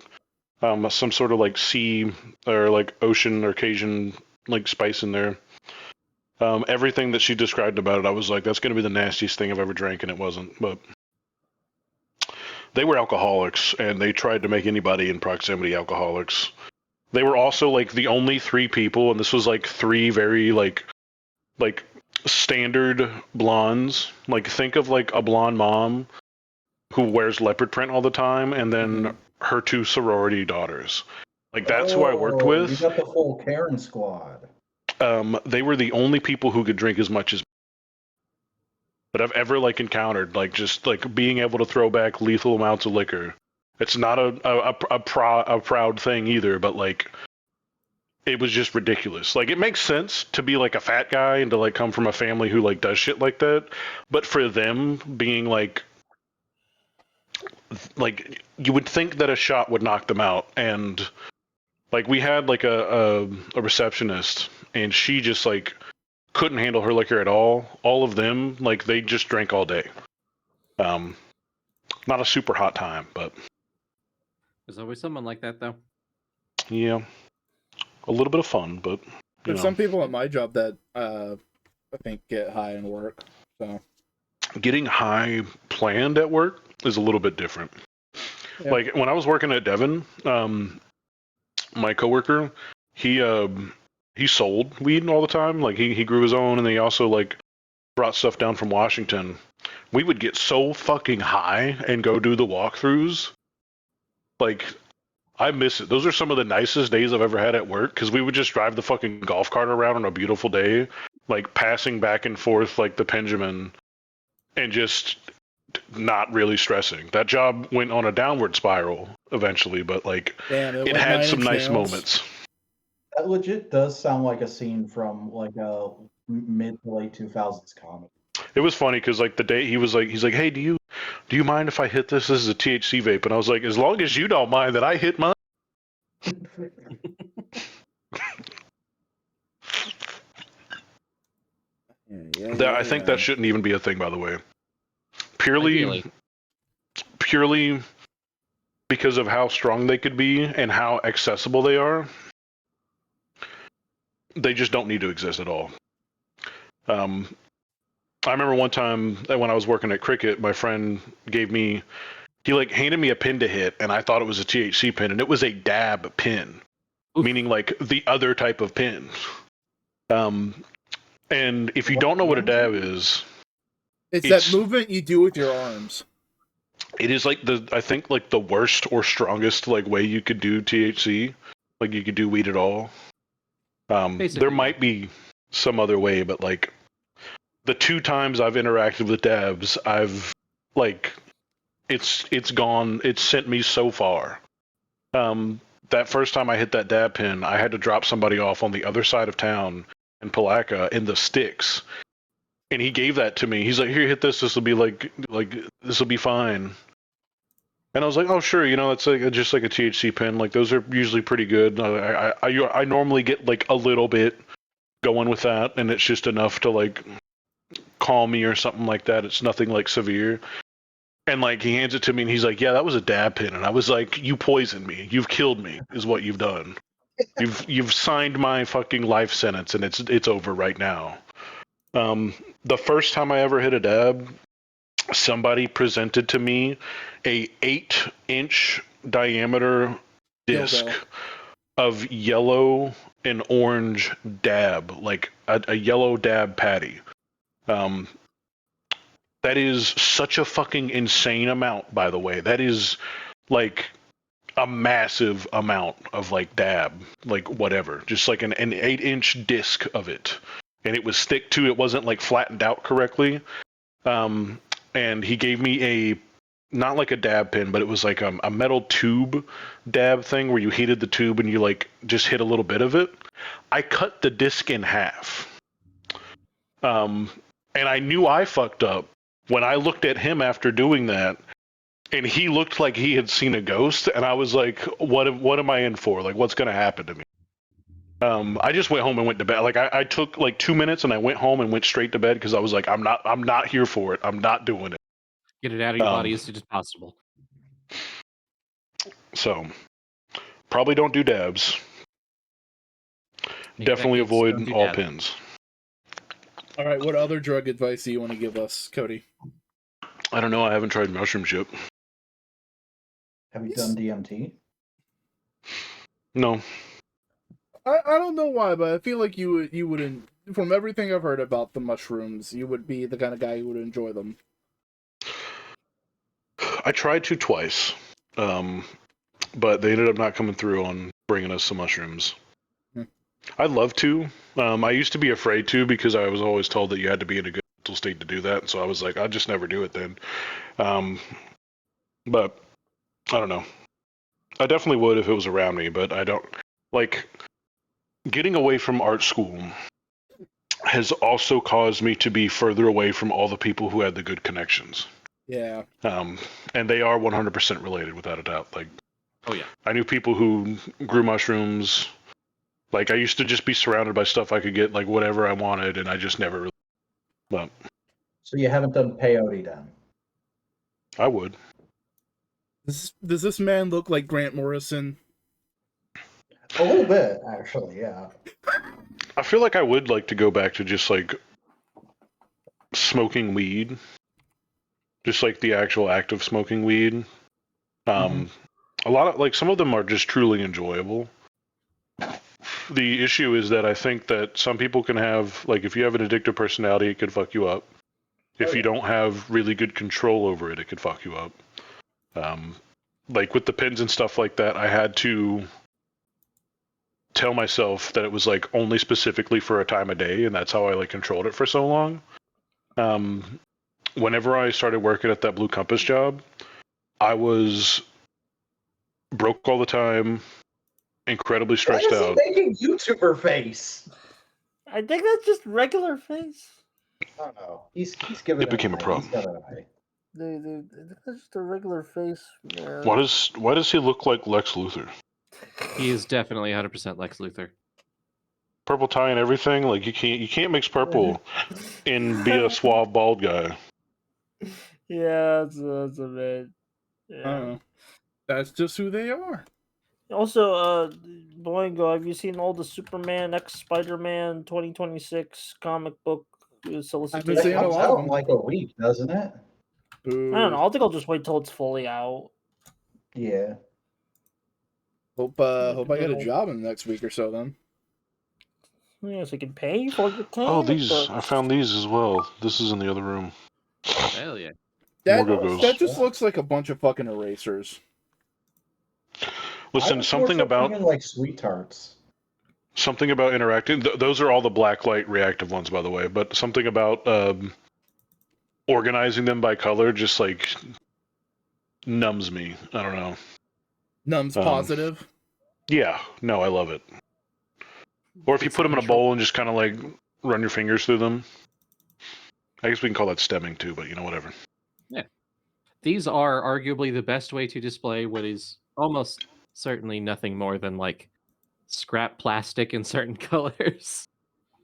some sort of like sea or like ocean or Cajun like spice in there. Everything that she described about it, I was like, that's gonna be the nastiest thing I've ever drank, and it wasn't. But they were alcoholics, and they tried to make anybody in proximity alcoholics. They were also like the only 3 people, and this was like 3 very like standard blondes. Like think of like a blonde mom who wears leopard print all the time, and then her 2 sorority daughters. Like that's who I worked with. You got the full Karen squad. They were the only people who could drink as much as that I've ever like encountered. Like just like being able to throw back lethal amounts of liquor. It's not a proud thing either, but like it was just ridiculous. Like it makes sense to be like a fat guy and to like come from a family who like does shit like that, but for them being like you would think that a shot would knock them out. And like we had like a receptionist, and she just like couldn't handle her liquor at all. All of them, like they just drank all day. Not a super hot time, but there's always someone like that though. Yeah, a little bit of fun, but there's some people at my job that I think get high and work. So getting high planned at work is a little bit different. Yeah. Like when I was working at Devon, my coworker, he sold weed all the time. Like he grew his own, and he also like brought stuff down from Washington. We would get so fucking high and go do the walkthroughs. Like I miss it. Those are some of the nicest days I've ever had at work, because we would just drive the fucking golf cart around on a beautiful day, like passing back and forth like the Pendulum, and just not really stressing. That job went on a downward spiral eventually, but like it had some nice moments. That legit does sound like a scene from like a mid to late 2000s comedy. It was funny because like the day he's like, hey, do you mind if I hit this? This is a THC vape, and I was like, as long as you don't mind that I hit mine. I think that shouldn't even be a thing, by the way. Purely because of how strong they could be and how accessible they are. They just don't need to exist at all. I remember one time that when I was working at Cricket, my friend he like handed me a pin to hit, and I thought it was a THC pin, and it was a dab pin, meaning like the other type of pin. And if you don't know what a dab is, it's that movement you do with your arms. It is like I think like the worst or strongest like way you could do THC, like you could do weed at all. There might be some other way, but like the 2 times I've interacted with dabs, I've like it's sent me so far. That first time I hit that dab pin, I had to drop somebody off on the other side of town in Palaca in the sticks, and he gave that to me. He's like, here, hit this. This will be like this will be fine. And I was like, oh sure, it's like just like a THC pin. Like those are usually pretty good. I normally get like a little bit going with that, and it's just enough to like calm me or something like that. It's nothing like severe. And like he hands it to me and he's like, "Yeah, that was a dab pen." And I was like, "You poisoned me. You've killed me. Is what you've done. You've signed my fucking life sentence, and it's over right now." The first time I ever hit a dab, somebody presented to me a 8-inch diameter disc of yellow and orange dab, like a yellow dab patty. That is such a fucking insane amount, by the way. That is like a massive amount of like dab, like whatever, just like an 8-inch disc of it, and it was thick too. It wasn't like flattened out correctly. And he gave me a, not like a dab pen, but it was like a metal tube dab thing where you heated the tube and you like just hit a little bit of it. I cut the disc in half. And I knew I fucked up when I looked at him after doing that, and he looked like he had seen a ghost, and I was like, what am I in for? Like, what's going to happen to me? I just went home and went to bed. Like, I took like 2 minutes and I went home and went straight to bed because I was like, I'm not here for it. I'm not doing it. Get it out of your body as soon as possible. So, probably don't do dabs. Definitely avoid all pins. All right, what other drug advice do you want to give us, Cody? I don't know. I haven't tried mushrooms yet. Have you done DMT? No. I don't know why, but I feel like you wouldn't. From everything I've heard about the mushrooms, you would be the kind of guy who would enjoy them. I tried to twice, but they ended up not coming through on bringing us some mushrooms. I'd love to. I used to be afraid to because I was always told that you had to be in a good mental state to do that, so I was like, I'd just never do it then. But I don't know. I definitely would if it was around me, but I don't. Like, getting away from art school has also caused me to be further away from all the people who had the good connections. Yeah. And they are 100% related, without a doubt. Like, oh yeah, I knew people who grew mushrooms. Like, I used to just be surrounded by stuff I could get, like, whatever I wanted, and I just never really... But so you haven't done peyote then? I would. Does this man look like Grant Morrison? A little bit, actually, yeah. I feel like I would like to go back to just, like, smoking weed. Just, like, the actual act of smoking weed. A lot of, like, some of them are just truly enjoyable. The issue is that I think that some people can have, like, if you have an addictive personality, it could fuck you up. If you don't have really good control over it, it could fuck you up. Like, with the pins and stuff like that, I had to tell myself that it was, like, only specifically for a time of day, and that's how I, like, controlled it for so long. Whenever I started working at that Blue Compass job, I was broke all the time, incredibly stressed out. Why is he making YouTuber face? I think that's just regular face. I don't know. He's giving It became a problem. He's got an eye. Dude, that's just a regular face, man. Why does he look like Lex Luthor? he is definitely 100% Lex Luthor. Purple tie and everything. Like, you can't mix purple and be a suave bald guy. Yeah, that's a bit. Yeah. That's just who they are. Also, Boingo, have you seen all the Superman x Spider-Man 2026 comic book solicitations? seen It a comes lot of out them. in like a week, doesn't it? I don't know. I think I'll just wait till it's fully out. Yeah. Hope I get a job in the next week or so then. Yeah, so you can pay for your comic Oh, these. books. I found these as well. This is in the other room. Hell yeah. More Gogos. That just looks like a bunch of fucking erasers. Listen, something about like sweet tarts. Something about interacting. Those are all the blacklight reactive ones, by the way. But something about organizing them by color just like numbs me. I don't know. Numbs positive. Yeah, no, I love it. Or if you put them in a bowl and just kind of like run your fingers through them. I guess we can call that stemming too, but whatever. Yeah. These are arguably the best way to display what is almost certainly nothing more than like scrap plastic in certain colors.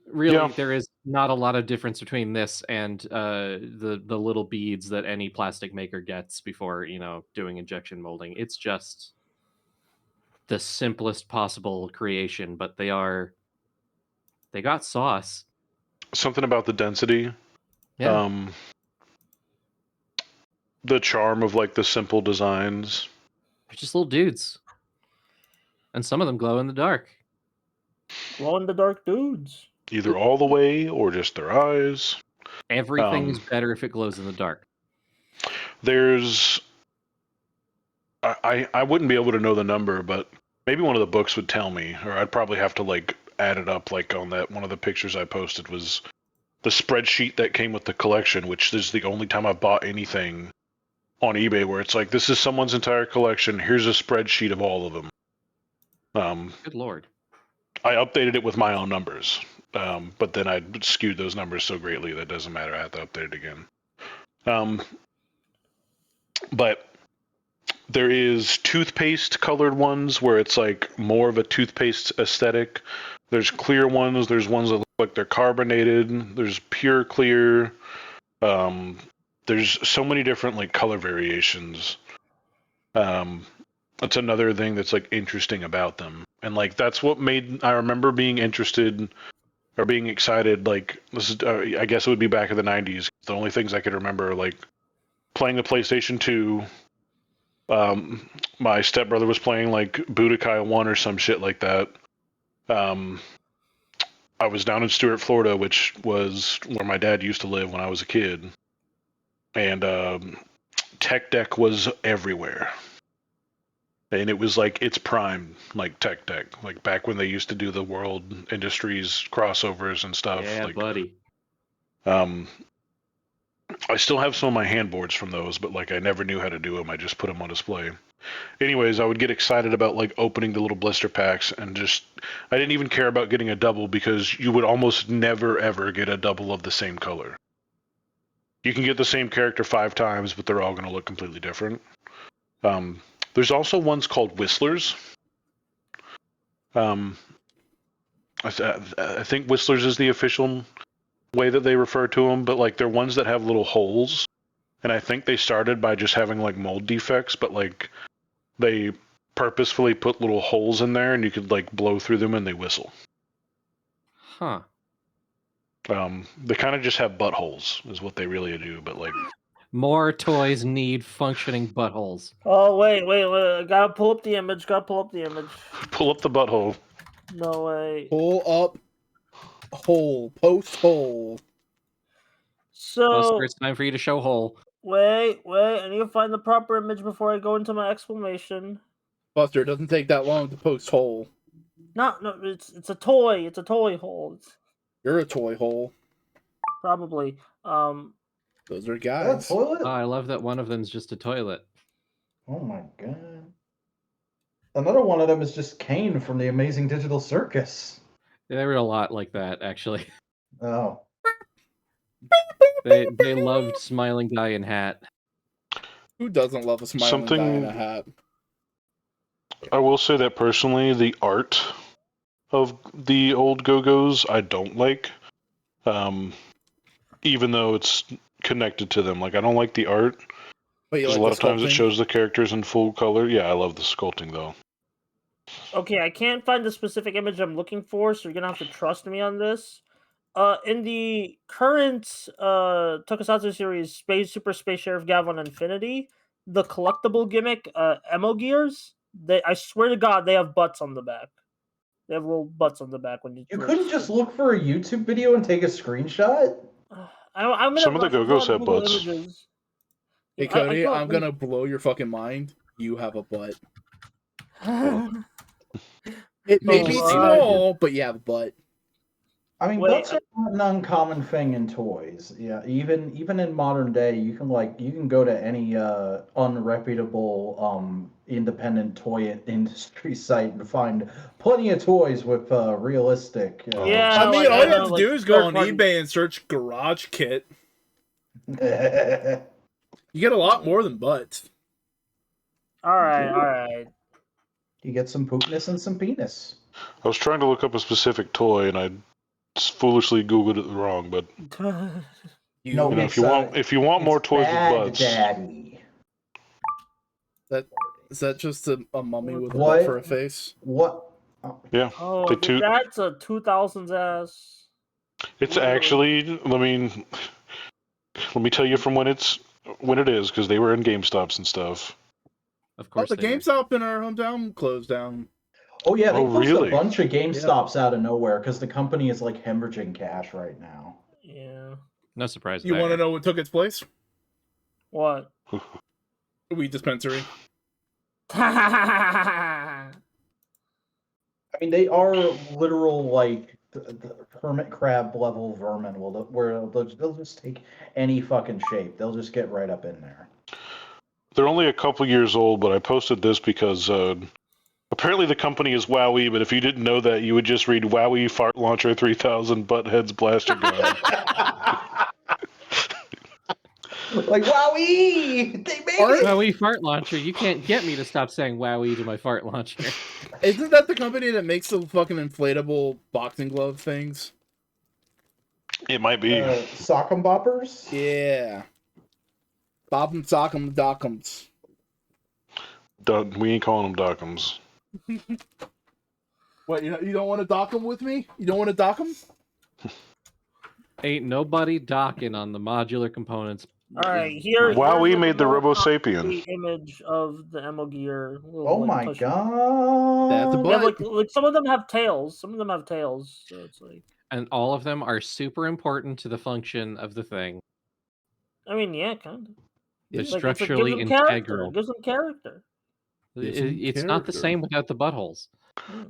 Really, Yeah. there is not a lot of difference between this and the little beads that any plastic maker gets before, doing injection molding. It's just the simplest possible creation, but they got sauce. Something about the density. Yeah. The charm of like the simple designs. They're just little dudes. And some of them glow in the dark. Glow in the dark dudes. Either all the way or just their eyes. Everything is better if it glows in the dark. There's I wouldn't be able to know the number, but maybe one of the books would tell me, or I'd probably have to like add it up like on that one of the pictures I posted was the spreadsheet that came with the collection, which is the only time I've bought anything on eBay where it's like, this is someone's entire collection, here's a spreadsheet of all of them. Good lord. I updated it with my own numbers, but then I skewed those numbers so greatly that it doesn't matter, I have to update it again. But there is toothpaste colored ones where it's like more of a toothpaste aesthetic. There's clear ones, there's ones that look like they're carbonated, there's pure clear. There's so many different like color variations. That's another thing that's like interesting about them. And like that's what made I remember being interested or being excited. Like this is, I guess it would be back in the 90s. The only things I could remember are like playing the PlayStation 2. My stepbrother was playing like Budokai 1 or some shit like that. I was down in Stuart, Florida, which was where my dad used to live when I was a kid. And Tech Deck was everywhere. And it was like its prime, like Tech Deck, like back when they used to do the World Industries crossovers and stuff. Yeah, like, buddy. I still have some of my handboards from those, but like I never knew how to do them. I just put them on display. Anyways, I would get excited about like opening the little blister packs and just I didn't even care about getting a double because you would almost never ever get a double of the same color. You can get the same character 5 times, but they're all going to look completely different. There's also ones called Whistlers. I think Whistlers is the official way that they refer to them, but like they're ones that have little holes. And I think they started by just having like mold defects, but like they purposefully put little holes in there and you could like blow through them and they whistle. Huh. They kind of just have buttholes is what they really do, but like more toys need functioning buttholes. Oh wait, I gotta pull up the image. Pull up the butthole. No way. Pull up hole. Post hole. So Buster, it's time for you to show hole. wait, I need to find the proper image before I go into my explanation. Buster, it doesn't take that long to post hole. No, it's a toy. It's a toy hole. You're a toy hole. Probably. Those are guys. toilet? Oh, I love that one of them's just a toilet. Oh my god. Another one of them is just Kane from the Amazing Digital Circus. They were a lot like that, actually. Oh. They loved Smiling Guy in Hat. Who doesn't love a smiling guy in a hat? I will say that personally, the art of the old Gogos I don't like. Even though it's connected to them. Like I don't like the art. Because a lot of times it shows the characters in full color. Yeah, I love the sculpting though. Okay, I can't find the specific image I'm looking for, so you're gonna have to trust me on this. In the current Tokusatsu series, Super Space Sheriff Gav on Infinity, the collectible gimmick, Emo Gears, I swear to God, they have butts on the back. They have little butts on the back when you. You couldn't just look for a YouTube video and take a screenshot? Some of the Gogos have butts. Images. Hey Cody, I'm gonna blow your fucking mind. You have a butt. It may be small, but you have a butt. I mean, butts are not an uncommon thing in toys. Yeah, even in modern day, you can go to any unreputable independent toy industry site and find plenty of toys with realistic. Yeah, I mean, all you have to do is go on third-party- eBay and search Garage Kit. You get a lot more than butts. All right. You get some poopness and some penis. I was trying to look up a specific toy and I foolishly googled it wrong, but No, you know, it's, if you want more it's toys with Bad butts, Daddy. Is that just a mummy with a What? butt for a face? What? Oh, yeah, Oh, they toot. that's a 2000s ass. It's Literally. actually, let me tell you from when it is, because they were in GameStops and stuff. Of Oh, course, the they were. GameStop in our hometown closed down. Oh yeah, they Oh, closed really? a bunch of GameStops out of nowhere because the company is like hemorrhaging cash right now. Yeah. No surprise You there. want to know what took its place? What? Weed dispensary. I mean, they are literal like the hermit crab level vermin. Where they'll just take any fucking shape. They'll just get right up in there. They're only a couple years old, but I posted this because apparently the company is Wowie, but if you didn't know that, you would just read Wowie Fart Launcher 3000 Buttheads Blaster Gun. Like wowie, they made it. Wowie fart launcher. You can't get me to stop saying wowie to my fart launcher. Isn't that the company that makes the fucking inflatable boxing glove things? It might be. Sock 'em boppers. Yeah. Bob 'em, sock 'em, dock 'ems. We ain't calling them Dockums. What, you don't want to dock them with me? You don't want to dock them? Ain't nobody docking on the modular components. All right, here. Wowie here's made the more Rebo concrete Sapien. image of the Emo Gear. Oh my god. That's a Yeah, butt. like some of them have tails. Some of them have tails. So it's like, And all of them are super important to the function of the thing. I mean, yeah, kind of. They're Yeah. Like, structurally it gives them character. integral. It gives them character. Gives them It's not the character. same without the buttholes. Yeah.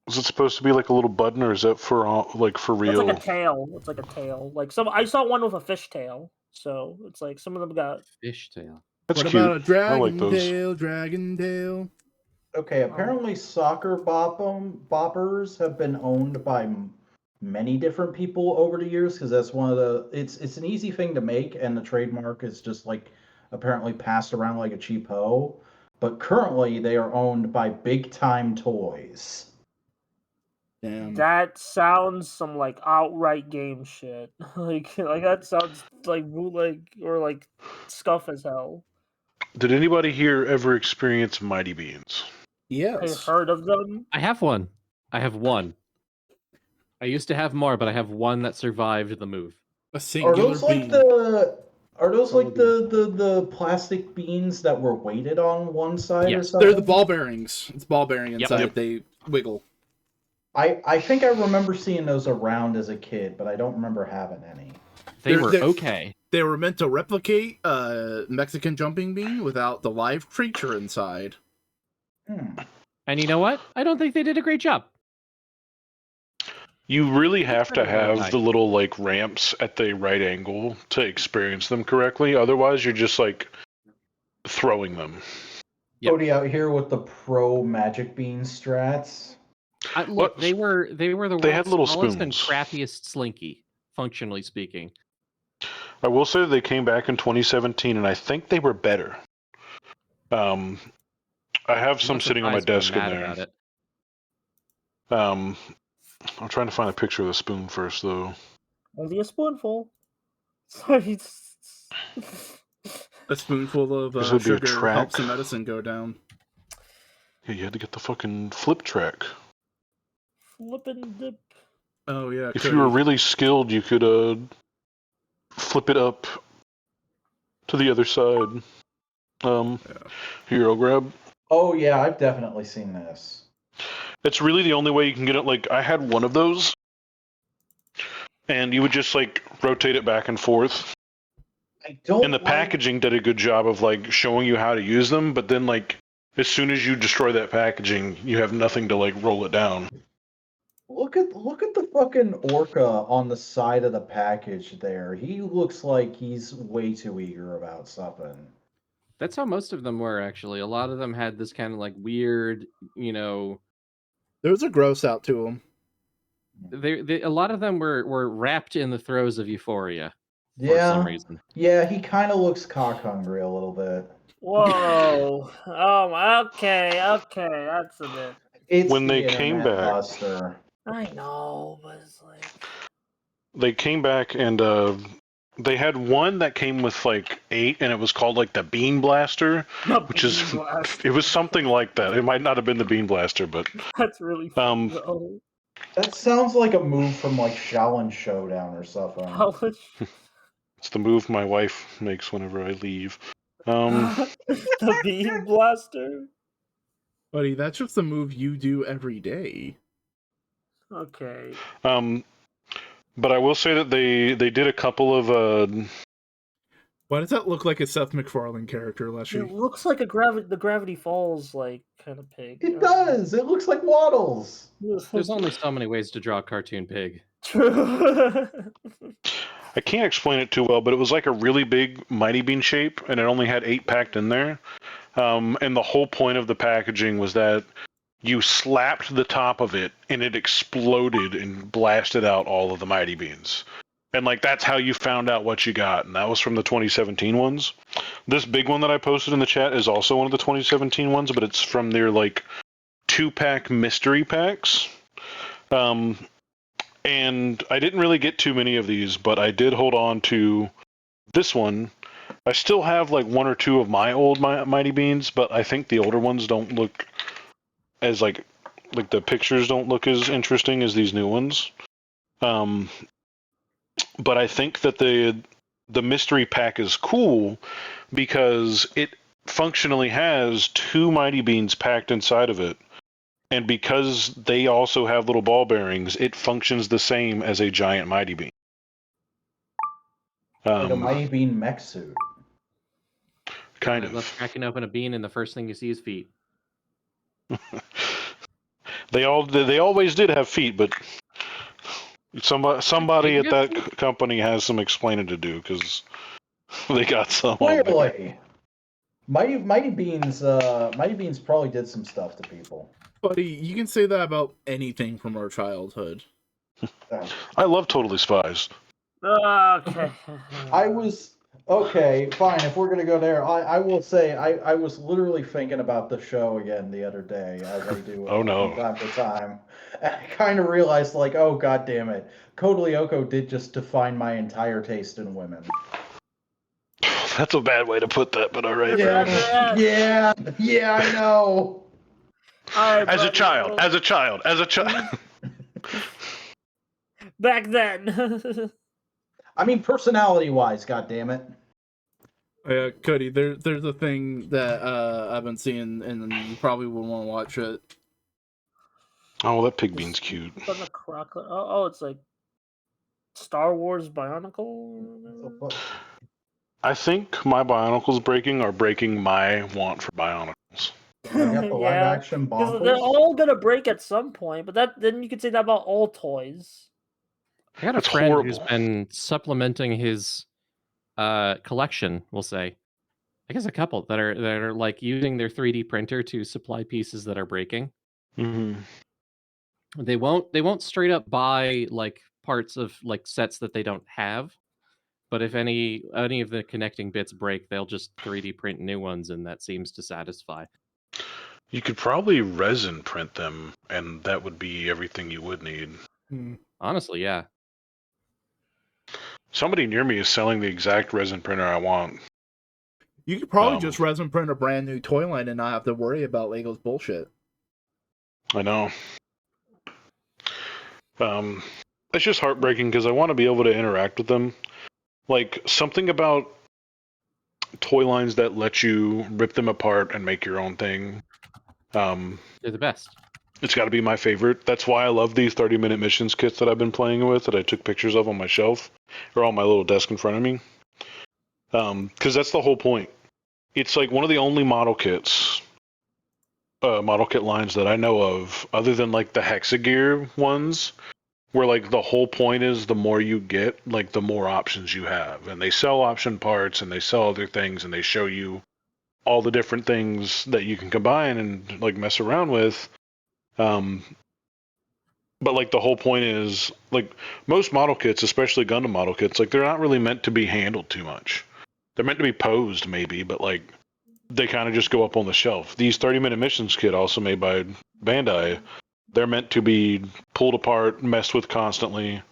Is it supposed to be like a little button, or is that for for It's real? like a tail. It's like a tail. Like I saw one with a fish tail. So it's like some of them got. Fishtail. That's What cute. about a dragon those. tail? Dragon tail. Okay, apparently soccer boppers have been owned by many different people over the years because that's one of the. It's an easy thing to make, and the trademark is just like apparently passed around like a cheap hoe. But currently, they are owned by Big Time Toys. Damn. That sounds some like outright game shit. like that sounds like bootleg or like scuff as hell. Did anybody here ever experience Mighty Beans? I Yes. heard of them. I have one. I have one. I used to have more, but I have one that survived the move. A Are singular those like bean. the plastic beans that were weighted on one side or Yes. something? They're the ball bearings. It's ball bearing inside. Yep. They wiggle. I think I remember seeing those around as a kid, but I don't remember having any. They They're- were they're- okay. They were meant to replicate a Mexican jumping bean without the live creature inside. And you know what? I don't think they did a great job. You really have to have Nice. the little like ramps at the right angle to experience them correctly. Otherwise, you're just like throwing them. Yep. Cody out here with the pro Magic Bean strats. Look, What? they were the world's They had little smallest and spoons. crappiest slinky, functionally speaking. I will say they came back in 2017, and I think they were better. I have I'm some not sitting on my surprised desk when in I'm mad there. about it. I'm trying to find a picture of the spoon first, though. Only a spoonful. Sorry. A spoonful of This would be a sugar track. helps the medicine go down. Yeah, you had to get the fucking flip track. Flippin' dip. Oh yeah. If Cody. you were really skilled, you could flip it up to the other side. Here, I'll grab. Oh yeah, I've definitely seen this. It's really the only way you can get it. Like, I had one of those, and you would just like rotate it back and forth. I don't. And the packaging did a good job of like showing you how to use them, but then like as soon as you destroy that packaging, you have nothing to like roll it down. Look at the fucking orca on the side of the package there. He looks like he's way too eager about something. That's how most of them were, actually. A lot of them had this kind of like weird, There's a gross out to them. a lot of them were wrapped in the throes of euphoria for Yeah, some reason. yeah, he kind of looks cock hungry a little bit. Whoa. Okay, that's a bit. It's When the they came internet, back- Buster. I know, but it's like. they came back and they had one that came with like 8, and it was called like the Bean Blaster, which is it was something like that. It might not have been the Bean Blaster, but That's really funny, though. That sounds like a move from like Shaolin Showdown or something. It's the move my wife makes whenever I leave. The Bean Blaster? Buddy, that's just a move you do every day. Okay. But I will say that they did a couple of Why does that look like a Seth MacFarlane character, Leshii? It looks like the Gravity Falls like kind of pig. It does. It looks like Waddles. There's only so many ways to draw a cartoon pig. True. I can't explain it too well, but it was like a really big Mighty Bean shape, and it only had 8 packed in there. And the whole point of the packaging was that you slapped the top of it, and it exploded and blasted out all of the Mighty Beans. And like that's how you found out what you got, and that was from the 2017 ones. This big one that I posted in the chat is also one of the 2017 ones, but it's from their like 2-pack mystery packs. And I didn't really get too many of these, but I did hold on to this one. I still have like 1 or 2 of my old Mighty Beans, but I think the older ones don't look as like the pictures don't look as interesting as these new ones. But I think that the mystery pack is cool because it functionally has 2 Mighty Beans packed inside of it. And because they also have little ball bearings, it functions the same as a giant Mighty Bean. Like a Mighty Bean mech suit. Kind of. Love cracking open a bean and the first thing you see is feet. They always did have feet, but somebody at that company has some explaining to do because they got some. Clearly, Mighty Beans probably did some stuff to people. Buddy, you can say that about anything from our childhood. I love Totally Spies. Okay. Okay, fine. If we're gonna go there, I will say I was literally thinking about the show again the other day, as I do Oh, no. from time to time. And I kind of realized, like, oh god damn it, Code Lyoko did just define my entire taste in women. That's a bad way to put that, but all right. Yeah, I know. As a child. Back then. I mean, personality-wise, god damn it. Cody, there's a thing that I've been seeing, and you probably would want to watch it. Oh, that pig bean's cute. Oh, it's like Star Wars Bionicle? I think my Bionicles are breaking my want for Bionicles. The live action bonkers. They're all gonna break at some point, but then you could say that about all toys. I got a friend who's been supplementing his collection, we'll say. I guess a couple that are like using their 3D printer to supply pieces that are breaking. Mm-hmm. They won't straight up buy like parts of like sets that they don't have, but if any of the connecting bits break, they'll just 3D print new ones, and that seems to satisfy. You could probably resin print them, and that would be everything you would need. Honestly, yeah. Somebody near me is selling the exact resin printer I want. You could probably just resin print a brand new toy line and not have to worry about Lego's bullshit. I know. It's just heartbreaking because I want to be able to interact with them. Like, something about toy lines that let you rip them apart and make your own thing. They're the best. It's got to be my favorite. That's why I love these 30-minute missions kits that I've been playing with, that I took pictures of on my shelf, or on my little desk in front of me. Because that's the whole point. It's like one of the only model kit lines that I know of, other than like the Hexagear ones, where like the whole point is the more you get, like the more options you have. And they sell option parts and they sell other things and they show you all the different things that you can combine and like mess around with. But like the whole point is, like most model kits, especially Gundam model kits, like they're not really meant to be handled too much. They're meant to be posed maybe, but like they kind of just go up on the shelf. These 30-minute missions kit, also made by Bandai, they're meant to be pulled apart, messed with constantly.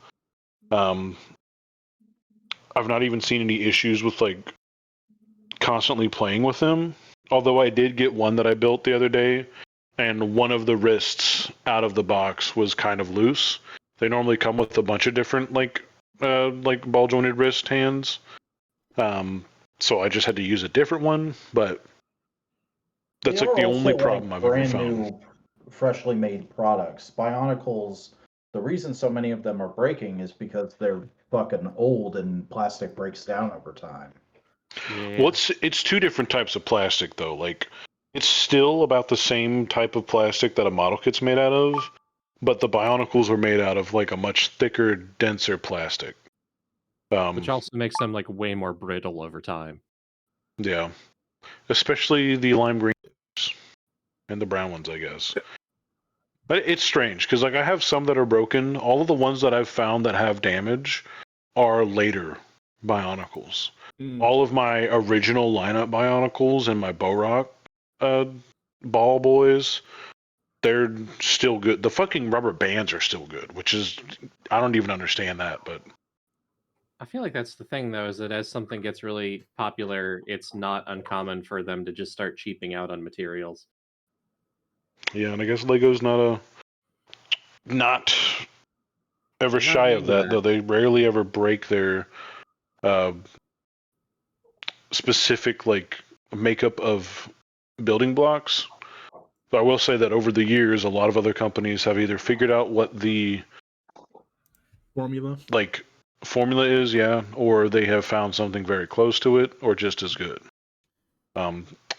I've not even seen any issues with like constantly playing with them. Although I did get one that I built the other day, and one of the wrists out of the box was kind of loose. They normally come with a bunch of different like ball jointed wrist hands. So I just had to use a different one, but that's like the only problem I've ever found. New, freshly made products. Bionicles, the reason so many of them are breaking is because they're fucking old and plastic breaks down over time. Yeah. Well, it's two different types of plastic though. Like it's still about the same type of plastic that a model kit's made out of, but the Bionicles were made out of like a much thicker, denser plastic. Which also makes them like way more brittle over time. Yeah, especially the lime green and the brown ones, I guess. But it's strange because like I have some that are broken. All of the ones that I've found that have damage are later Bionicles. All of my original lineup Bionicles and my Bow ball boys, they're still good. The fucking rubber bands are still good, which is I don't even understand that, but I feel like that's the thing though, is that as something gets really popular, it's not uncommon for them to just start cheaping out on materials. yeah, and I guess Lego's not ever shy of that, though they rarely ever break their specific like makeup of building blocks. But I will say that over the years, a lot of other companies have either figured out what the formula is, yeah, or they have found something very close to it, or just as good.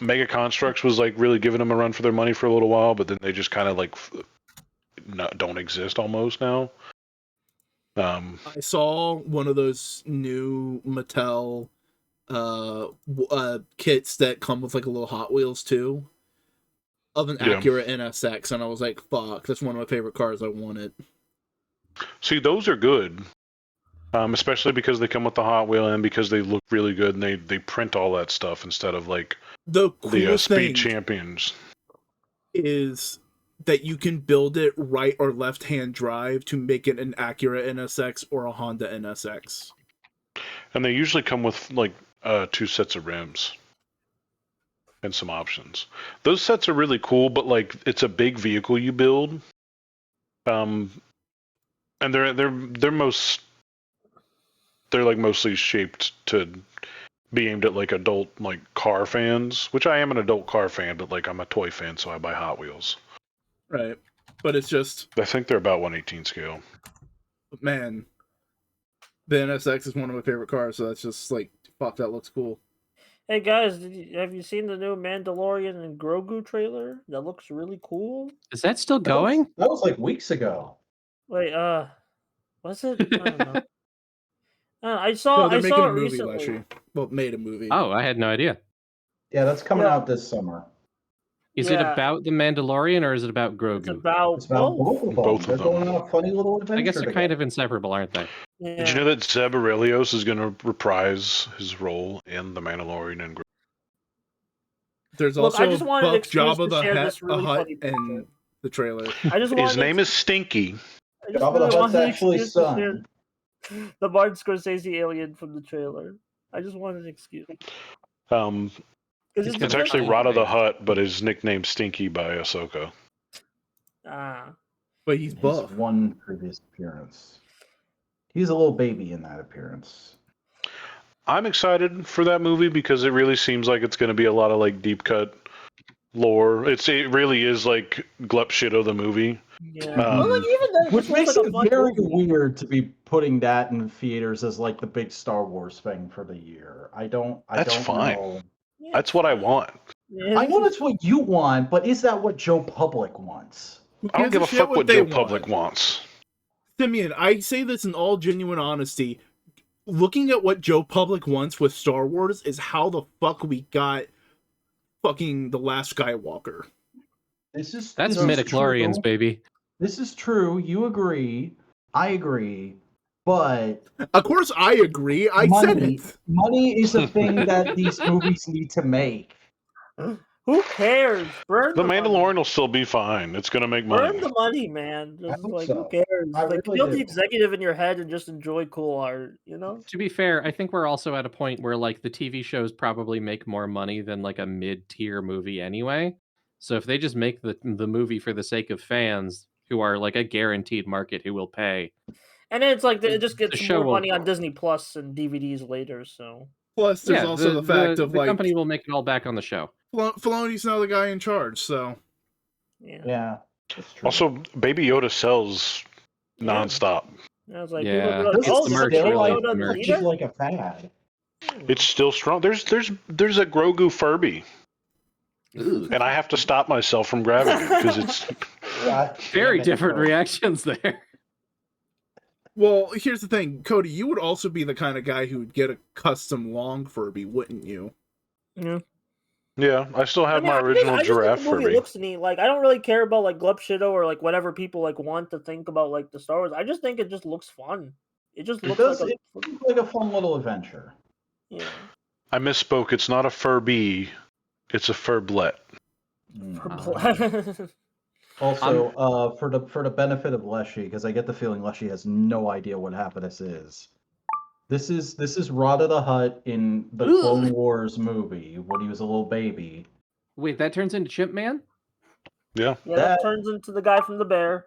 Mega Constructs was like really giving them a run for their money for a little while, but then they just kind of like don't exist almost now. I saw one of those new Mattel kits that come with like a little Hot Wheels too of an Acura NSX, and I was like, fuck, that's one of my favorite cars. I want it. See, those are good. Especially because they come with the Hot Wheel and because they look really good and they print all that stuff instead of like the Speed Champions. Is that you can build it right or left hand drive to make it an Acura NSX or a Honda NSX. And they usually come with like 2 sets of rims and some options. Those sets are really cool, but like it's a big vehicle you build. And they're like mostly shaped to be aimed at like adult like car fans, which I am an adult car fan, but like I'm a toy fan, so I buy Hot Wheels. Right. But it's just, I think they're about 1/18 scale. Man, the NSX is one of my favorite cars, so that's just like, fuck, that looks cool. Hey guys, have you seen the new Mandalorian and Grogu trailer? That looks really cool. Is that still going? That was like weeks ago. Wait, was it? I don't know. I saw. No, they're I making saw a it movie, recently. Leshii. Well, made a movie. Oh, I had no idea. Yeah, that's coming out this summer. Is it about the Mandalorian or is it about Grogu? It's about both of them. Both They're of them. going on a funny little adventure. I guess they're together. kind of inseparable, aren't they? Yeah. Did you know that Zeb Aurelios is going to reprise his role in The Mandalorian and Grogu? There's Look, also I just wanted an Buck excuse Jabba to share this the really Hutt funny in the trailer. I just His name is Stinky. I just Jabba the really Hutt's wanted an actually excuse to share son. the Martin Scorsese alien from the trailer. I just wanted an excuse. It's actually Rada the Hutt, but his nickname's Stinky by Ahsoka. But he's buff. His one previous appearance. He's a little baby in that appearance. I'm excited for that movie because it really seems like it's going to be a lot of like deep cut lore. It really is like Glup Shido the movie. Yeah. Well, like, even then, Which makes like it very weird to be putting that in theaters as like the big Star Wars thing for the year. That's fine. Know. Yeah, that's what I want. Yeah. I know that's what you want, but is that what Joe Public wants? I don't give a fuck what Joe Public wants. Simeon, I say this in all genuine honesty. Looking at what Joe Public wants with Star Wars is how the fuck we got fucking The Last Skywalker. That's midichlorians, baby. This is true. You agree. I agree. But of course I agree. I said it. Money is a thing that these movies need to make. Who cares? Burn The the money. Mandalorian will still be fine. It's gonna make money. Burn the money, man. I Just hope like so. who cares? I Like really kill the do. executive in your head and just enjoy cool art, you know? To be fair, I think we're also at a point where like the TV shows probably make more money than like a mid-tier movie anyway. So if they just make the movie for the sake of fans who are like a guaranteed market who will pay, And then it's like it just the gets show more will- money on Disney Plus and DVDs later, so Plus, there's also the fact of the like company will make it all back on the show. Filoni's now the guy in charge, so yeah. That's true. Also, Baby Yoda sells Yeah. nonstop. I was like, Yeah. people be like, It's oh, the there's merch, a Baby really. Yoda The merch. It's leader? like a fad. It's still strong. There's a Grogu Furby, Ooh. and I have to stop myself from grabbing it because it's God Very damn it, different Cody. reactions there. Well, here's the thing, Cody, you would also be the kind of guy who would get a custom long Furby, wouldn't you? Yeah. yeah. I still have my original I just giraffe think the movie Furby. looks neat. Like, I don't really care about like Glub Shido or like whatever people like want to think about like the Star Wars. I just think it just looks fun. It just It looks does. like It looks like a fun little adventure. yeah. I misspoke. It's not a Furby. It's a Furblet. Also, for the benefit of Leshii, because I get the feeling Leshii has no idea what Happiness is. This is Rada the Hutt in the Ugh. Clone Wars movie when he was a little baby. Wait, that turns into Chimp Man? Yeah. Yeah, That- that turns into the guy from the bear.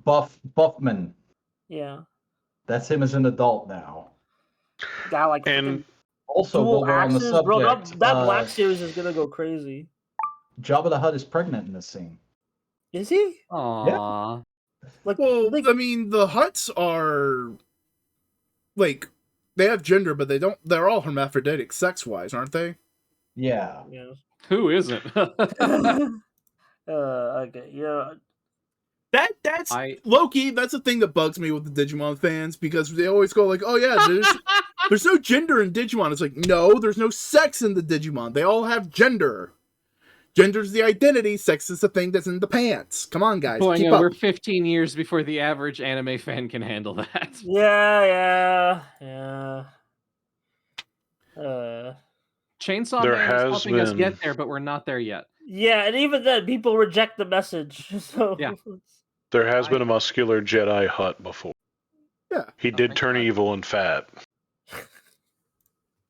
Buffman. Yeah. That's him as an adult now. Guy like And Also, dual while we're on the axes, bro. subject, That Black series is gonna go crazy. Jabba the Hutt is pregnant in this scene. Is he? Aww. Like, Well, like I mean, the Hutts are like they have gender, but they don't. They're all hermaphroditic, sex-wise, aren't they? Yeah. yeah. Who isn't? Okay, yeah. That's I- Loki. That's the thing that bugs me with the Digimon fans because they always go like, "Oh yeah, there's no gender in Digimon." It's like, no, there's no sex in the Digimon. They all have gender. Gender's the identity. Sex is the thing that's in the pants. Come on, guys, keep up. We're 15 years before the average anime fan can handle that. Yeah. Chainsaw There Man is has helping us been- get there, but we're not there yet. Yeah, and even then, people reject the message. So Yeah. there has been a muscular Jedi Hutt before. Yeah. He Oh, did thank turn God. evil and fat.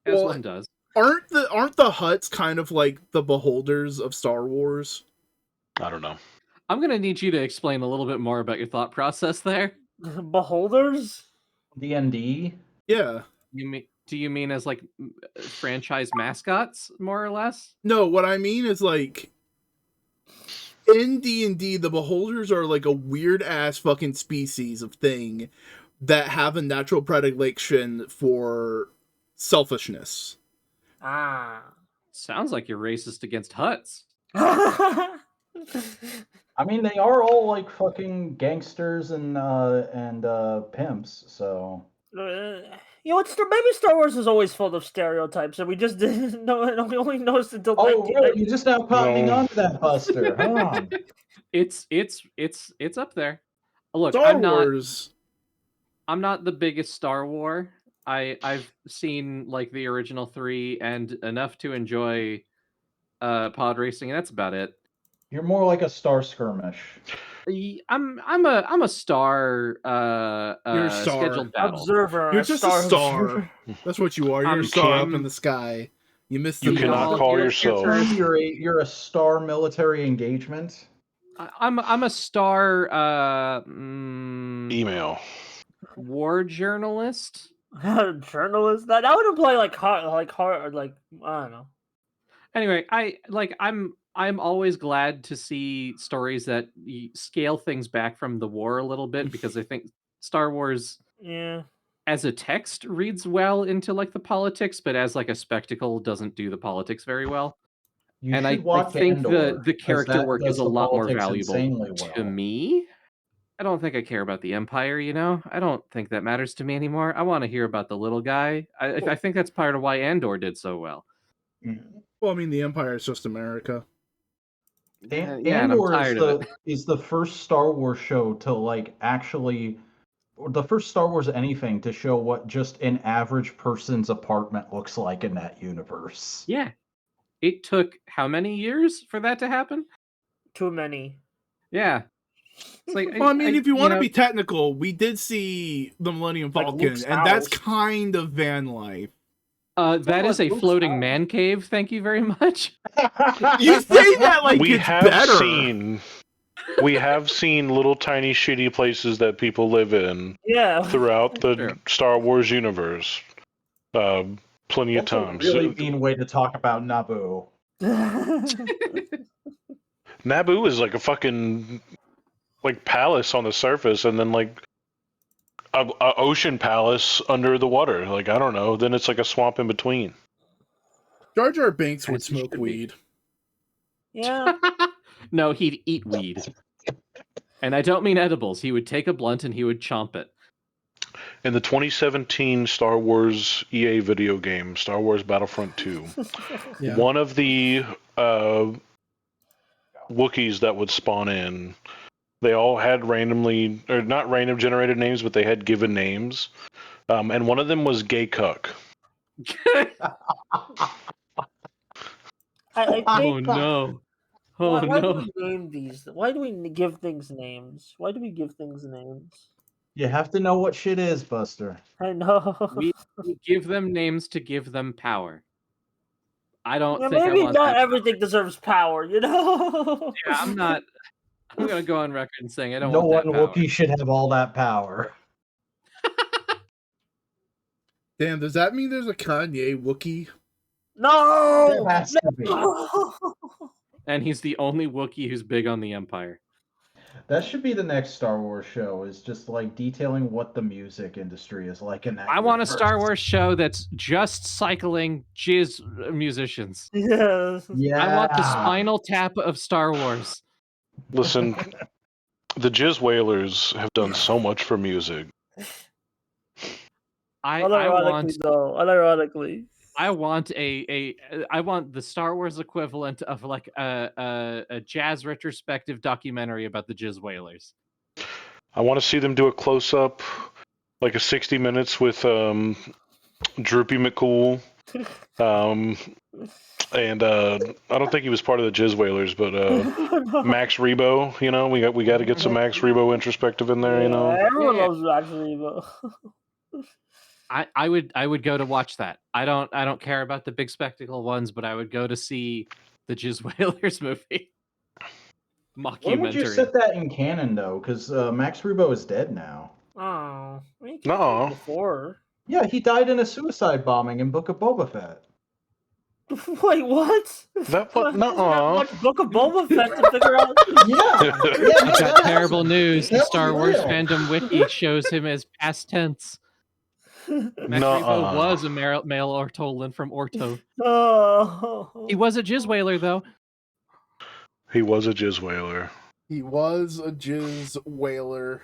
As Well, one does. Aren't the Hutts kind of like the beholders of Star Wars? I don't know. I'm gonna need you to explain a little bit more about your thought process there. Beholders. D&D. Yeah. Do you mean as like franchise mascots, more or less? No, what I mean is like in D&D, the beholders are like a weird ass fucking species of thing that have a natural predilection for selfishness. Ah. Sounds like you're racist against Hutts. I mean, they are all like fucking gangsters and pimps. So You know, maybe Star Wars is always full of stereotypes, and we just didn't know. And we only noticed until. oh, really? You just now cottoning No. on to that, Buster? Huh? It's up there. Look, Star I'm not Wars. the biggest Star Wars. I've seen like the original 3 and enough to enjoy pod racing, and that's about it. You're more like a Star Skirmish. I'm a star You're a star. scheduled battle. Observer. You're just a star. That's what you are. You're I'm a star up Kim. in the sky. You missed You the cannot memo. call you're- yourself. You're a Star military engagement. I'm a star Email. war journalist. Journalist. That would imply like hard, like I don't know. Anyway, I'm always glad to see stories that scale things back from the war a little bit because I think Star Wars Yeah. as a text reads well into like the politics, but as like a spectacle doesn't do the politics very well. You And should I watch think Andor, the 'cause character that work does is a the lot more politics valuable insanely to well. me. I don't think I care about the Empire, you know? I don't think that matters to me anymore. I want to hear about the little guy. I think that's part of why Andor did so well. Well, I mean, the Empire is just America. And Yeah, and I'm Andor tired of it. is the first Star Wars show to like actually, or the first Star Wars anything to show what just an average person's apartment looks like in that universe. Yeah. It took how many years for that to happen? Too many. Yeah. It's like, Well, I mean, if you want to know, be technical, we did see the Millennium Like Falcon, Luke's and that's house. kind of van life. that is a Luke's floating house. man cave. Thank you very much. You say that like we it's have better. seen little tiny shitty places that people live in Yeah. throughout the Sure. Star Wars universe. Plenty That's of a times. really mean way to talk about Naboo. Naboo is like a fucking like palace on the surface, and then like a ocean palace under the water. Like I don't know. Then it's like a swamp in between. Jar Jar Binks would As he smoke should be. weed. Yeah. No, he'd eat weed. And I don't mean edibles. He would take a blunt and he would chomp it. In the 2017 Star Wars EA video game, Star Wars Battlefront 2, Yeah. one of the Wookiees that would spawn in, they all had randomly, or not random generated names, but they had given names. And one of them was Gay Cuck. I Oh think. no. Oh Why do no. we name these? Why do we give things names? Why do we give things names? You have to know what shit is, Buster. I know. We give them names to give them power. I don't Yeah, think I maybe want not that. everything deserves power, you know? Yeah, I'm not. I'm gonna go on record and saying I don't No want one that power. Wookiee should have all that power. Damn, does that mean there's a Kanye Wookiee? No! There has to be. And he's the only Wookiee who's big on the Empire. That should be the next Star Wars show, is just like detailing what the music industry is like in that I want a universe. Star Wars show that's just cycling jizz musicians. Yes. Yeah. I want the Spinal Tap of Star Wars. Listen, the Jizz Whalers have done so much for music. Unironically. I want I want the Star Wars equivalent of like a jazz retrospective documentary about the Jizz Whalers. I want to see them do a close up, like a 60 minutes with Droopy McCool. And I don't think he was part of the Jizz Whalers, but Max Rebo. You know, we got to get some Max Rebo introspective in there. You know, everyone Yeah. loves Max Rebo. I would go to watch that. I don't care about the big spectacle ones, but I would go to see the Jizz Whalers movie. When would you Mockumentary. set that in canon, though? Because Max Rebo is dead now. Oh, we can't No. do it before. Yeah, he died in a suicide bombing in Book of Boba Fett. Wait, what? That what? Gotta Nuh-uh. watch Book of Boba Fett to figure out. Yeah. I've got terrible news. The That was Star Wars real. fandom wiki shows him as past tense. Max Nuh-uh. Rebo was a male Ortolan from Orto. Oh. He was a Jizz Whaler, though. He was a Jizz Whaler. He was a Jizz Whaler.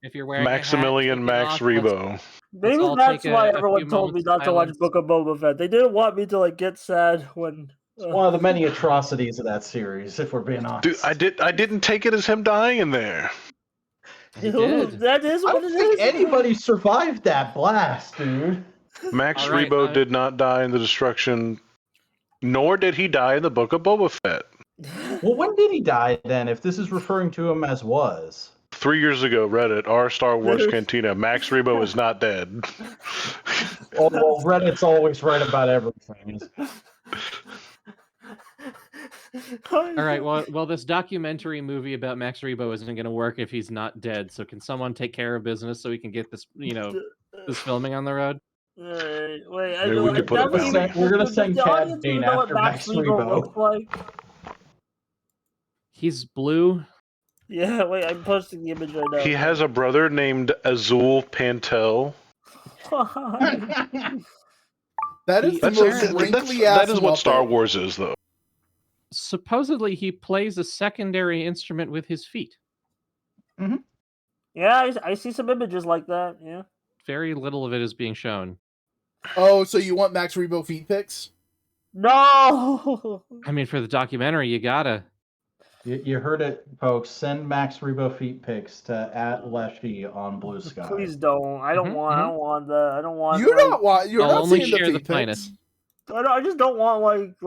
If you're wearing Maximilian a hat, Max take it off. Rebo. Maybe all that's take why a everyone few told me moments not of to watch silence. Book of Boba Fett. They didn't want me to like get sad when. It's one of the many atrocities of that series, if we're being honest. Dude, I didn't take it as him dying in there. He did. That is I what don't it think is. anybody survived that blast, dude. Max All right, Rebo did not die in the destruction, nor did he die in the Book of Boba Fett. Well, when did he die then, if this is referring to him as was? 3 years ago, Reddit, our Star Wars Cantina, Max Rebo is not dead. Oh, well, Reddit's always right about everything. All right, well, this documentary movie about Max Rebo isn't going to work if he's not dead. So can someone take care of business so we can get this, this filming on the road? Wait, Maybe we could put a bounty. We're gonna send the Cad audience Bane even know what after Max Max Rebo Rebo. looks like. He's blue. Yeah, wait, I'm posting the image right now. He has a brother named Azul Pantel. That is the That's- most that's- wrinkly ass. That is what Star Muppet. Wars is, though. Supposedly, he plays a secondary instrument with his feet. Yeah, I see some images like that. Yeah. Very little of it is being shown. Oh, so you want Max Rebo feet pics? No. I mean, for the documentary, you gotta. You heard it, folks. Send Max Rebo feet pics to @Leshii on Bluesky. Please don't. I don't Mhm, want. I don't want that. I don't want. You're like- not. You're I'll not only seeing the share the feet finest. pics. I just don't want like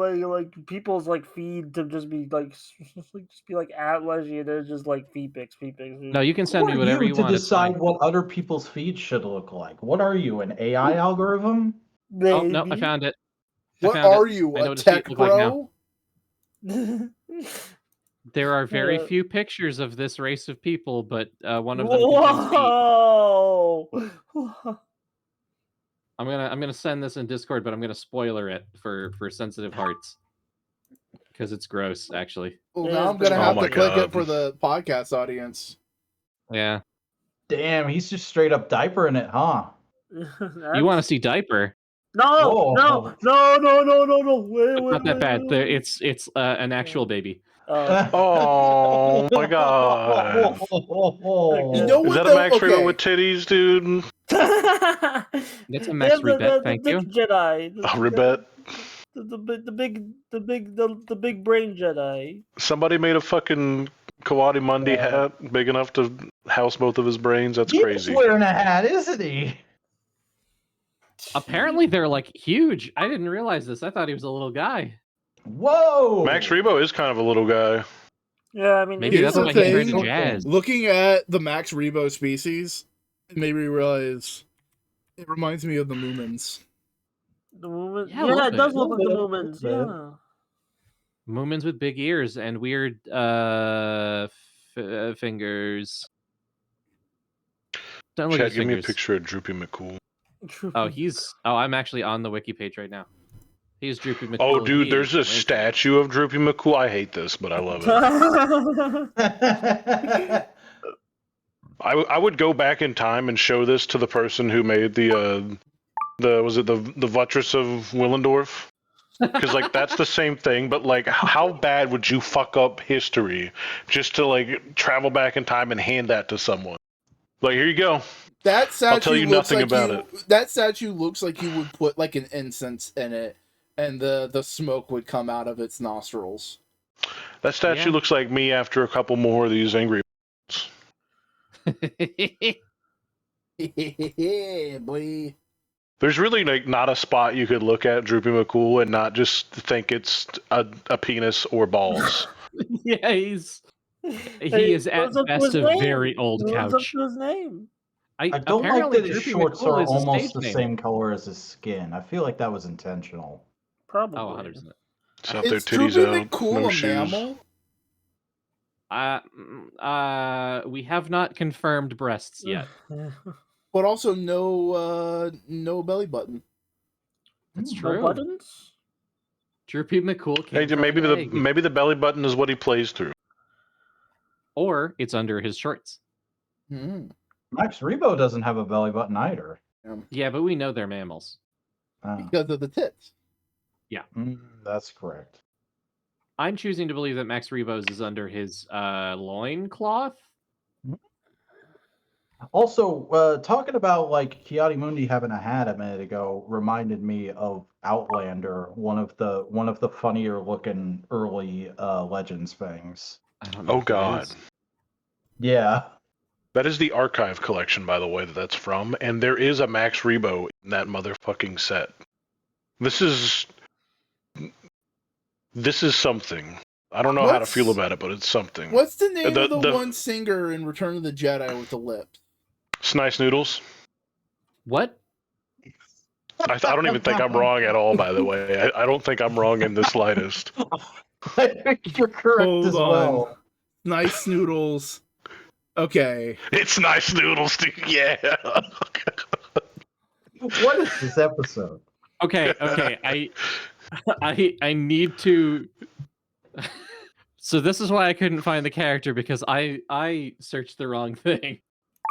people's like feed to just be like just be like at Leshii and then just like feed pics. No, you can send Who me are whatever you you to want. It's fine. decide what other people's feeds should look like? What are you, an AI algorithm? Oh no, I found it. What are you, a tech bro? There are very Yeah. few pictures of this race of people, but one of them contains feet. Whoa! I'm gonna send this in Discord, but I'm gonna spoiler it for sensitive hearts because it's gross, actually. Well, It now is I'm gonna pretty have Oh to my click it God. for the podcast audience. Yeah. Damn, he's just straight up diapering it, huh? You want to see diaper? No, Whoa. no. Wait. It's not that bad. It's an actual baby. Oh my God. You know Is what that a though? Max Rebo Okay. with titties, dude? That's a Max Rebet, thank you. Dick Jedi. A Rebet? The big brain Jedi. Somebody made a fucking Kawadi Mundi hat big enough to house both of his brains? That's He's crazy. wearing a hat, isn't he? Apparently they're like huge. I didn't realize this. I thought he was a little guy. Whoa! Max Rebo is kind of a little guy. Yeah, I mean, Maybe Here's that's the why he tried thing. to jazz. Looking at the Max Rebo species, it made me realize it reminds me of the Moomins. the movement. Yeah, a Yeah, little it does bit. look like the Little movements. bit. Yeah. Moomins with big ears and weird fingers. Don't look at Chat, his give me a fingers. picture of Droopy McCool. Oh, I'm actually on the wiki page right now. He's Droopy McCool. Oh, dude, He there's a is winky. statue of Droopy McCool. I hate this, but I love it. I would go back in time and show this to the person who made the Buttress of Willendorf, because like that's the same thing. But like, how bad would you fuck up history just to like travel back in time and hand that to someone? Like, here you go. That statue I'll tell you looks nothing like about you, it. That statue looks like you would put like an incense in it, and the smoke would come out of its nostrils. That statue looks like me after a couple more of these angry. Yeah, boy. There's really like not a spot you could look at Droopy McCool and not just think it's a penis or balls. Yeah, he is at lives up to best his a name. very old He lives up couch. to his name. I don't like apparently that his Droopy shorts McCool are is a almost stage the name. same color as his skin. I feel like that was intentional. Probably. Oh, 100%. It's out there, Is titties Droopy out, McCool no a shoes. mammal? We have not confirmed breasts yet. But also no belly button. That's No true. buttons? Droopy McCool came Hey, from maybe an egg. maybe the belly button is what he plays through. Or it's under his shorts. Hmm. Max Rebo doesn't have a belly button either. Yeah, but we know they're mammals. Because of the tits. That's correct. I'm choosing to believe that Max Rebo's is under his loincloth. Also, talking about like Kiadi Mundi having a hat a minute ago reminded me of Outlander, one of the funnier looking early Legends things. I don't know. Oh what that God, is. Yeah. that is the archive collection, by the way, that's from, and there is a Max Rebo in that motherfucking set. This is something. I don't know how to feel about it, but it's something. What's the name of the the one singer in Return of the Jedi with the lips? Snice Noodles. What? I don't even think I'm wrong at all, by the way. I don't think I'm wrong in the slightest. I think you're correct Hold as on. well. Nice Noodles. Okay. It's Nice Noodles, dude. Yeah. What is this episode? Okay. I need to. So this is why I couldn't find the character, because I searched the wrong thing.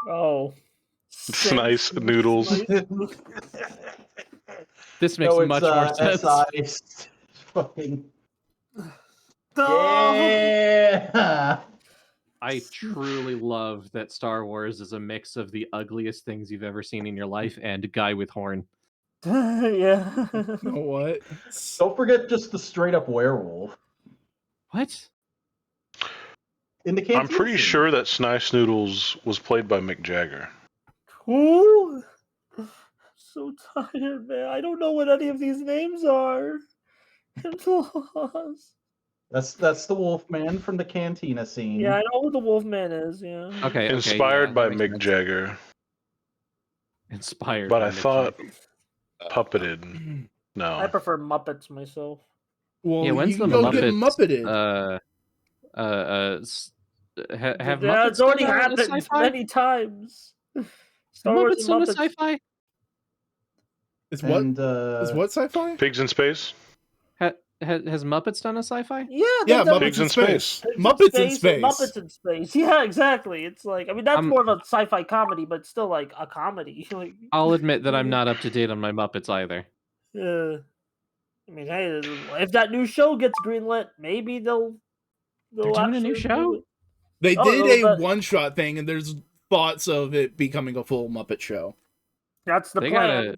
Oh. Snice Noodles. This makes much more sense. SI fucking No! yeah. I truly love that Star Wars is a mix of the ugliest things you've ever seen in your life and guy with horn. Yeah. You know what? Don't forget just the straight up werewolf. What? In the I'm canteen pretty scene. sure that Snice Noodles was played by Mick Jagger. Who? so tired, man. I don't know what any of these names are. I'm lost. That's the Wolfman from the Cantina scene. Yeah, I know who the Wolfman is. Yeah. Okay. Inspired yeah, by that makes Mick sense. Jagger, Inspired but by I Mick thought Jagger. puppeted. No. I prefer Muppets myself. Well, Yeah, when's you the can go get Muppets? Muppeted. Have Yeah, Muppets it's already done a happened sci-fi? many times. Star Have Wars Muppets and done a Muppets. sci-fi? Is what? And Is what sci-fi? Pigs in Space? Has Muppets done a sci-fi? Yeah, Yeah, they've done Pigs in Space. Muppets in space. Muppets in space. Yeah, exactly. It's like, I mean, that's I'm- more of a sci-fi comedy, but still like a comedy. Like, I'll admit that I'm not up to date on my Muppets either. I mean, hey, if that new show gets greenlit, maybe they'll They're doing a new actually show? do it. They Oh, did no, a but- one-shot thing, and there's thoughts of it becoming a full Muppet show. That's the They plan.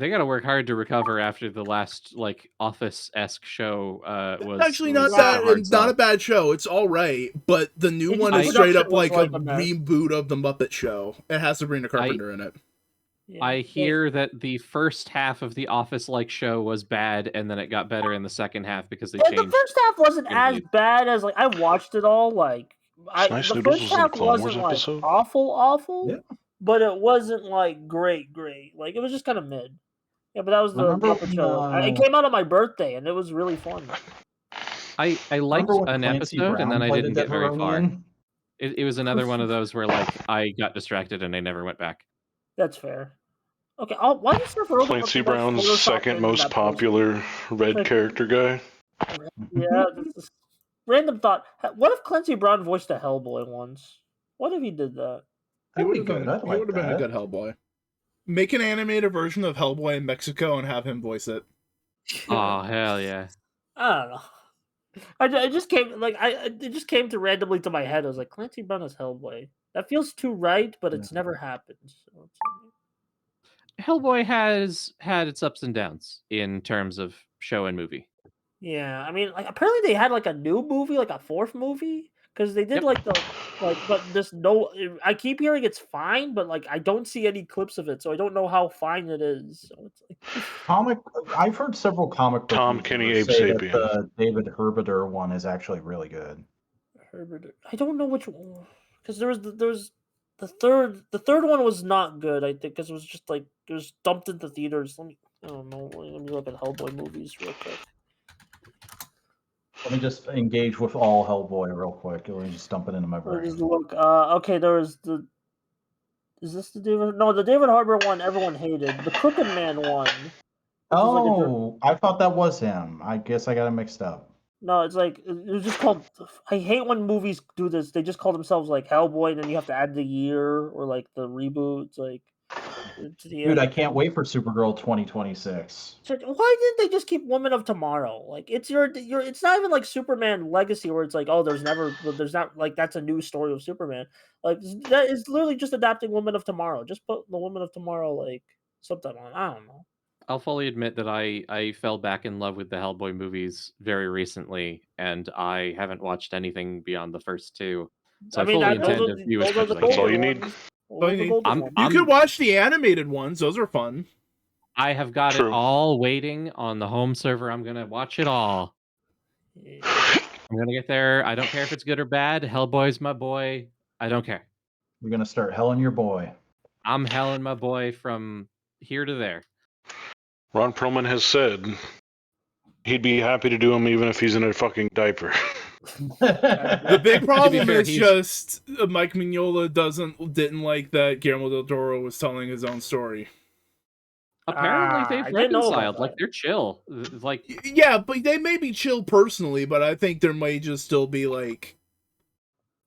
gotta work hard to recover after the last like Office-esque show was Actually, not was bad. a hard It's not sell. a bad show. It's all right, but the new It's one just is the straight production up was like a like a mess. reboot of the Muppet Show. It has Sabrina Carpenter in it. Yeah. I hear that the first half of the Office-like show was bad, and then it got better in the second half because they Yeah, the changed. first half wasn't as interviews. bad as like I watched it all. Like Nice the Noodles first was in a half Clone Wars wasn't like episode? awful, Yeah. but it wasn't like great. Like it was just kind of mid. Yeah, but that was the Remember Muppet when, Show. It came out on my birthday, and it was really fun. I liked remember when an Clancy episode, Brown and then I played didn't a get very far. Deveronian? It was another one of those where like I got distracted and I never went back. That's fair. Okay, why do you still for Clancy Brown's second most popular red Like- character guy. Yeah, this is random thought. What if Clancy Brown voiced a Hellboy once? What if he did that? He That'd would be have good. been, I'd he like would have been a that. good Hellboy. Make an animated version of Hellboy in Mexico and have him voice it. Oh hell yeah! I don't know. I just came like it just came to randomly to my head. I was like, Clancy Brown is Hellboy. That feels too right, but it's never happened. So Hellboy has had its ups and downs in terms of show and movie. yeah, I mean, like apparently they had like a new movie, like a fourth movie, because they did Yep. but there's no. I keep hearing it's fine, but like I don't see any clips of it, so I don't know how fine it is. So it's like, I've heard several comic book Tom reviewers Kenny, Abe say that Sapien. the David Herbiter one is actually really good. Herbert. I don't know which one because there was the third one was not good. I think because it was just like it was dumped into theaters. I don't know. Let me look at Hellboy movies real quick. Let me just engage with all Hellboy real quick. Let me just dump it into my Let me just brain. look. Okay, there was the. Is this the David? No, the David Harbour one. Everyone hated the Crooked Man one. Oh, I thought that was him. I guess I got it mixed up. No, it's like it was just called. I hate when movies do this. They just call themselves like Hellboy, and then you have to add the year or like the reboot. It's like, Dude, I can't wait for Supergirl 2026. So why didn't they just keep Woman of Tomorrow? Like it's your. It's not even like Superman Legacy, where it's like, oh, there's not like that's a new story of Superman. Like that is literally just adapting Woman of Tomorrow. Just put the Woman of Tomorrow like something on. I don't know. I'll fully admit that I fell back in love with the Hellboy movies very recently, and I haven't watched anything beyond the first two. So I fully intend to view as much as I That's all can. you need. You could watch the animated ones; those are fun. I have got it all waiting on the home server. I'm gonna watch it all. I'm gonna get there. I don't care if it's good or bad. Hellboy's my boy. I don't care. You're gonna start helling your boy. I'm helling my boy from here to there. Ron Perlman has said he'd be happy to do him even if he's in a fucking diaper. The big problem fair, is just Mike Mignola didn't like that Guillermo del Toro was telling his own story. Apparently I they've didn't know about reconciled. Like that. they're chill. Like Yeah, but they may be chill personally, but I think there may just still be like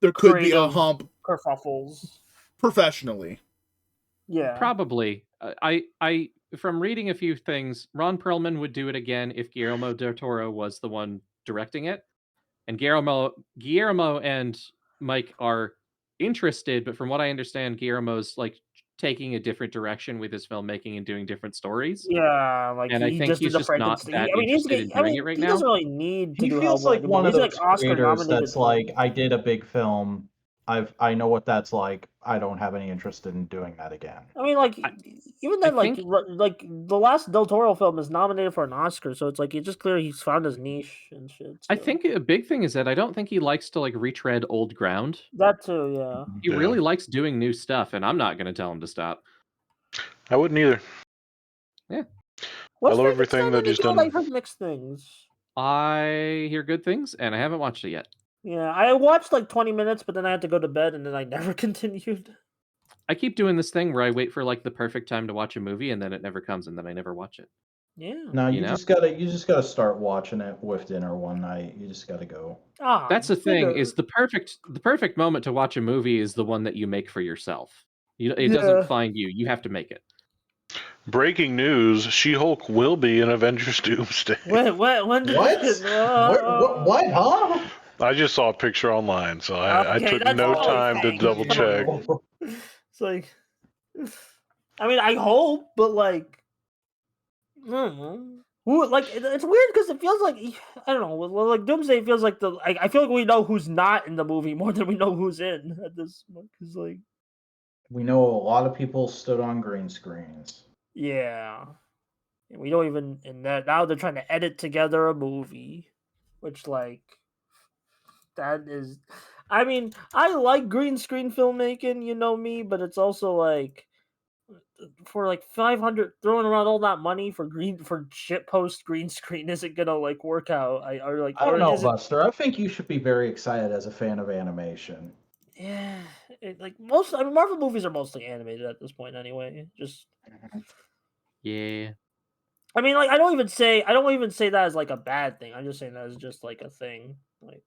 there could be a Creative hump kerfuffles. professionally. Yeah. probably. I from reading a few things, Ron Perlman would do it again if Guillermo del Toro was the one directing it. And Guillermo and Mike are interested, but from what I understand, Guillermo's like taking a different direction with his filmmaking and doing different stories. Yeah, like And I he think just he's did the just not Frankenstein. that I mean, interested in doing it right he now. doesn't really need to He do feels Hellboy like anymore. one of He's those like Oscar creators nominated. that's like, I did a big film. I know what that's like. I don't have any interest in doing that again. I mean, like even then, think- like the last Del Toro film is nominated for an Oscar, so it's like it's just clear he's found his niche and shit. I so. think a big thing is that I don't think he likes to like retread old ground. That too, yeah. He really likes doing new stuff, and I'm not going to tell him to stop. I wouldn't either. Yeah. I love everything that he's done. I heard mixed things. I hear good things, and I haven't watched it yet. Yeah, I watched like 20 minutes, but then I had to go to bed, and then I never continued. I keep doing this thing where I wait for like the perfect time to watch a movie, and then it never comes, and then I never watch it. Yeah. No, You you know? just gotta start watching it with dinner one night. You just gotta go. Ah, That's the thing. dinner. Is the perfect moment to watch a movie is the one that you make for yourself. It Yeah. doesn't find you. You have to make it. Breaking news: She-Hulk will be in Avengers Doomsday. When did What? this get... What? Huh? I just saw a picture online, so I Okay, took that's no all time to fake. double check. It's like, I mean, I hope, but like, I don't know. It's weird because it feels like I don't know. Like Doomsday feels like I feel like we know who's not in the movie more than we know who's in at this point. Because like, We know a lot of people stood on green screens. yeah, and we don't even. And that now they're trying to edit together a movie, which like that is. I mean, I like green screen filmmaking, you know me, but it's also like for like 500 throwing around all that money for shit post green screen isn't gonna like work out. I don't know, Buster. I think you should be very excited as a fan of animation. Yeah, like most. I mean, Marvel movies are mostly animated at this point, anyway. Just Yeah. I mean, like I don't even say that as like a bad thing. I'm just saying that as just like a thing. Like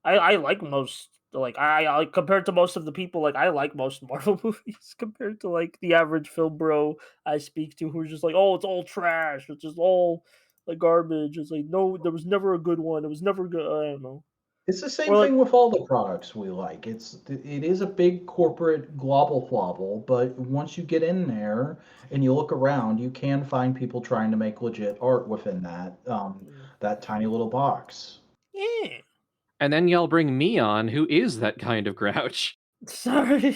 I like most. Like I compared to most of the people, like I like most Marvel movies compared to like the average film bro I speak to, who's just like, oh, it's all trash. It's just all like garbage. It's like no, there was never a good one. It was never good. I don't know. It's the same thing with all the products we like. It is a big corporate global flobble, but once you get in there and you look around, you can find people trying to make legit art within that tiny little box. Yeah. And then y'all bring me on, who is that kind of grouch. Sorry.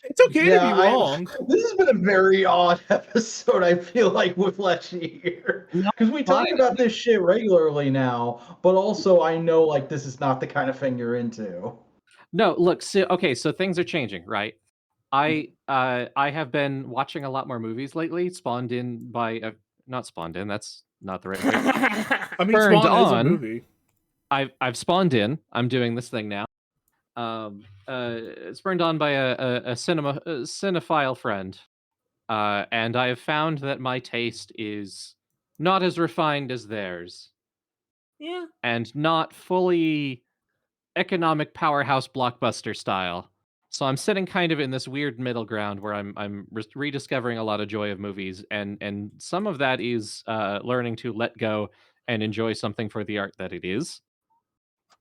It's okay to be wrong. This has been a very odd episode, I feel like, with Leshii here. Because we talk about this shit regularly now, but also I know like this is not the kind of thing you're into. No, look, so things are changing, right? I have been watching a lot more movies lately, spawned in by not spawned in, that's not the right way. I mean, Burned Spawn is a on. movie. I've spawned in. I'm doing this thing now. It's burned on by a cinephile friend, and I have found that my taste is not as refined as theirs. Yeah. And not fully economic powerhouse blockbuster style. So I'm sitting kind of in this weird middle ground where I'm rediscovering a lot of joy of movies, and some of that is learning to let go and enjoy something for the art that it is.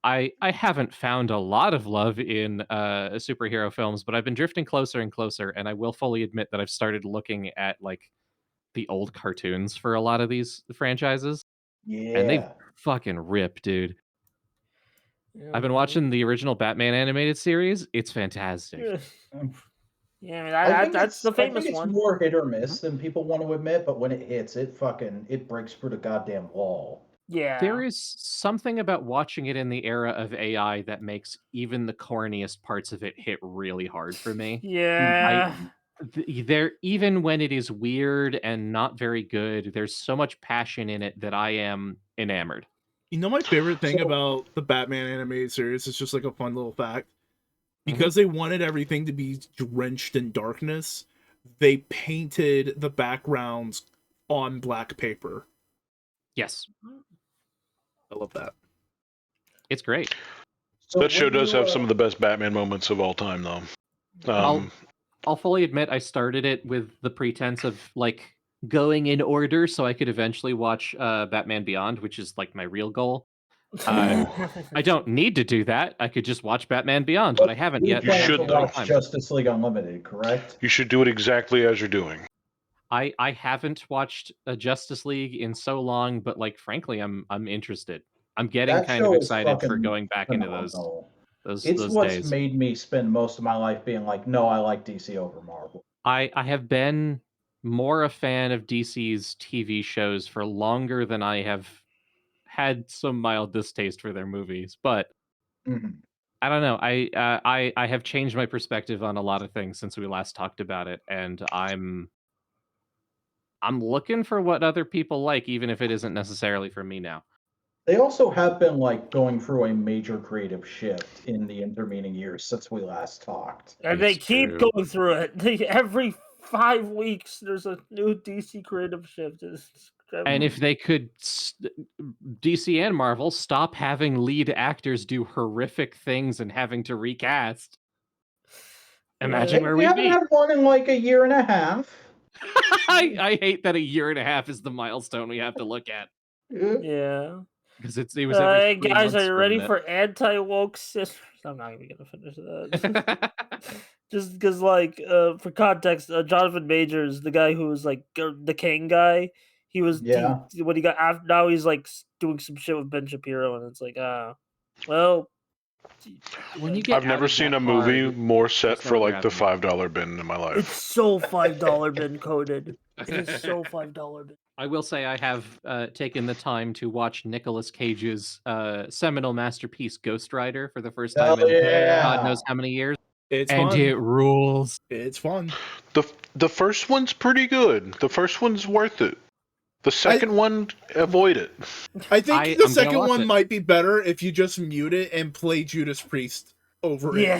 I haven't found a lot of love in superhero films, but I've been drifting closer and closer, and I will fully admit that I've started looking at like the old cartoons for a lot of these franchises. Yeah. And they fucking rip, dude. Yeah, I've been watching the original Batman animated series. It's fantastic. Yeah, that's the famous I think it's one. more hit or miss than people want to admit, but when it hits, it breaks through the goddamn wall. Yeah. There is something about watching it in the era of AI that makes even the corniest parts of it hit really hard for me. Yeah. There, even when it is weird and not very good, there's so much passion in it that I am enamored. You know, my favorite thing about the Batman animated series is just like a fun little fact. Because they wanted everything to be drenched in darkness, they painted the backgrounds on black paper. Yes. I love that. It's great. So That show when does you, have some of the best Batman moments of all time, though. I'll fully admit I started it with the pretense of like going in order so I could eventually watch Batman Beyond, which is like my real goal. I don't need to do that. I could just watch Batman Beyond, but I haven't yet. You should watch Justice League Unlimited, correct? You should do it exactly as you're doing. I haven't watched a Justice League in so long, but like frankly, I'm interested. I'm getting That kind of show is excited for fucking going back into phenomenal. those It's what's days. made me spend most of my life being like, no, I like DC over Marvel. I have been more a fan of DC's TV shows for longer than I have had some mild distaste for their movies, but Mhm. I don't know. I have changed my perspective on a lot of things since we last talked about it, and I'm looking for what other people like, even if it isn't necessarily for me now. They also have been like going through a major creative shift in the intervening years since we last talked. And they It's keep true. going through it. Every 5 weeks, there's a new DC creative shift. And if they could, DC and Marvel, stop having lead actors do horrific things and having to recast, imagine where We we'd haven't be. had one in like a year and a half. I hate that a year and a half is the milestone we have to look at, Yeah. because it was every Hey 3 guys, are months you for a ready minute. for anti-woke sisters? I'm not even gonna finish that. Just because, like, for context, Jonathan Majors, the guy who was like the Kang guy, he was when he got after. Now he's like doing some shit with Ben Shapiro, and it's like, well. When you get I've never seen a movie more set for like the $5 bin in my life. It's so $5 bin coded. It is so $5 bin. I will say I have taken the time to watch Nicolas Cage's seminal masterpiece Ghost Rider for the first time in God knows how many years. It's and fun. It rules. It's fun. The first one's pretty good. The first one's worth it. The second one, avoid it. I think the second one might be better if you just mute it and play Judas Priest over it.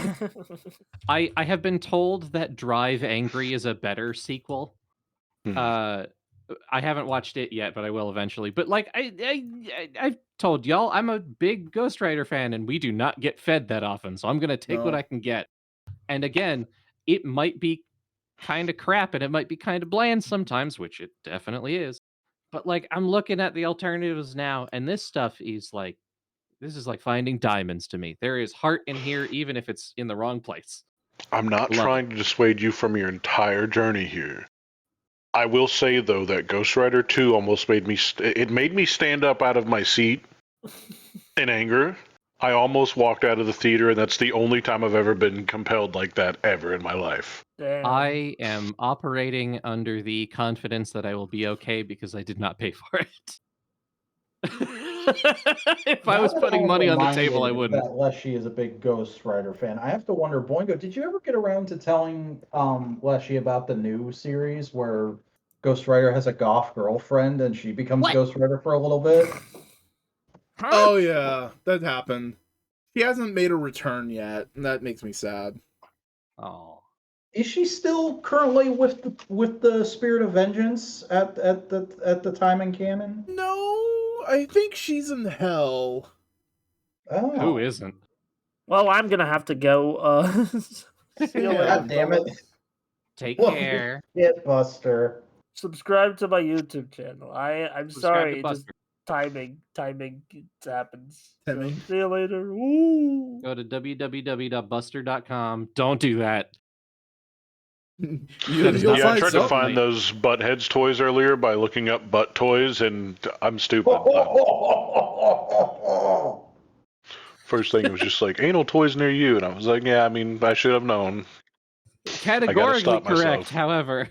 I have been told that Drive Angry is a better sequel. I haven't watched it yet, but I will eventually. But like I've told y'all, I'm a big Ghost Rider fan, and we do not get fed that often. So I'm gonna take what I can get. And again, it might be kind of crap, and it might be kind of bland sometimes, which it definitely is. But like I'm looking at the alternatives now, and this stuff is like, this is like finding diamonds to me. There is heart in here, even if it's in the wrong place. I'm not trying to dissuade you from your entire journey here. I will say though that Ghost Rider 2 almost made me made me stand up out of my seat in anger. I almost walked out of the theater, and that's the only time I've ever been compelled like that ever in my life. Damn. I am operating under the confidence that I will be okay because I did not pay for it. If I was putting money on the table, I wouldn't. That Leshii is a big Ghost Rider fan. I have to wonder, Boingo, did you ever get around to telling Leshii about the new series where Ghost Rider has a goth girlfriend and she becomes Ghost Rider for a little bit? Oh yeah, that happened. She hasn't made a return yet, and that makes me sad. Oh. Is she still currently with the Spirit of Vengeance at the time in canon? No, I think she's in hell. Oh. Who isn't? Well, I'm gonna have to go. See you later, God damn it! Take care. Shit, Buster. Subscribe to my YouTube channel. I'm sorry, just timing happens. So, see you later. Woo. Go to www.buster.com. Don't do that. I tried to find those Buttheads toys earlier by looking up butt toys, and I'm stupid. First thing, it was just like, anal toys near you, and I was like, yeah, I mean, I should have known. Categorically correct, however.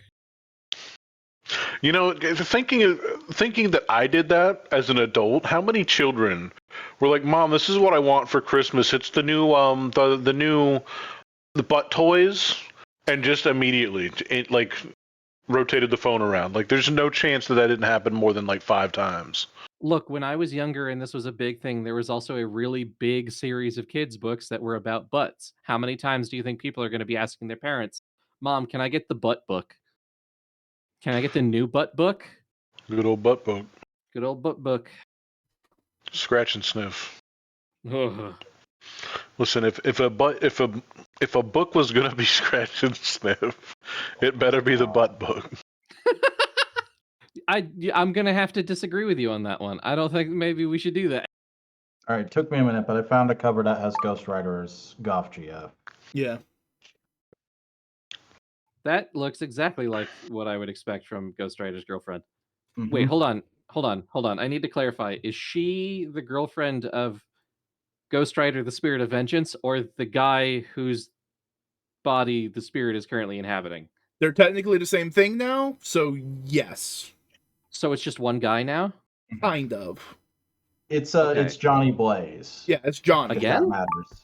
You know, thinking that I did that as an adult, how many children were like, Mom, this is what I want for Christmas. It's the new the butt toys, and just immediately it like rotated the phone around. Like, there's no chance that didn't happen more than like 5 times. Look, when I was younger and this was a big thing, there was also a really big series of kids' books that were about butts. How many times do you think people are going to be asking their parents, Mom, can I get the butt book? Can I get the new butt book? Good old butt book. Good old butt book. Scratch and sniff. Ugh. Listen, if a book was gonna be scratch and sniff, it better be the butt book. I'm gonna have to disagree with you on that one. I don't think maybe we should do that. All right, took me a minute, but I found a cover that has Ghost Rider's Goth GF. Yeah. That looks exactly like what I would expect from Ghost Rider's girlfriend. Mm-hmm. Wait, hold on. I need to clarify. Is she the girlfriend of Ghost Rider, the Spirit of Vengeance, or the guy whose body the spirit is currently inhabiting? They're technically the same thing now, so yes. So it's just one guy now? Kind of. It's Johnny Blaze. Yeah, it's Johnny. If Again? that matters.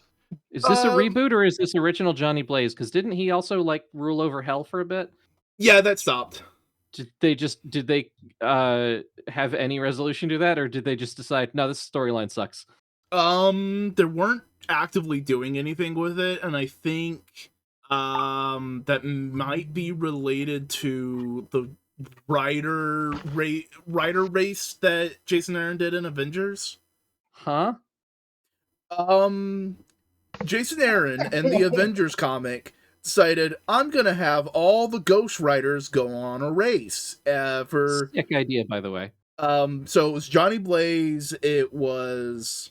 Is this a reboot or is this original Johnny Blaze? Because didn't he also like rule over hell for a bit? Yeah, that stopped. Did they have any resolution to that, or did they just decide no, this storyline sucks? They weren't actively doing anything with it, and I think that might be related to the writer race that Jason Aaron did in Avengers. Huh? Jason Aaron and the Avengers comic decided, I'm gonna have all the Ghost Riders go on a race for Sick idea, by the way. so it was Johnny Blaze, it was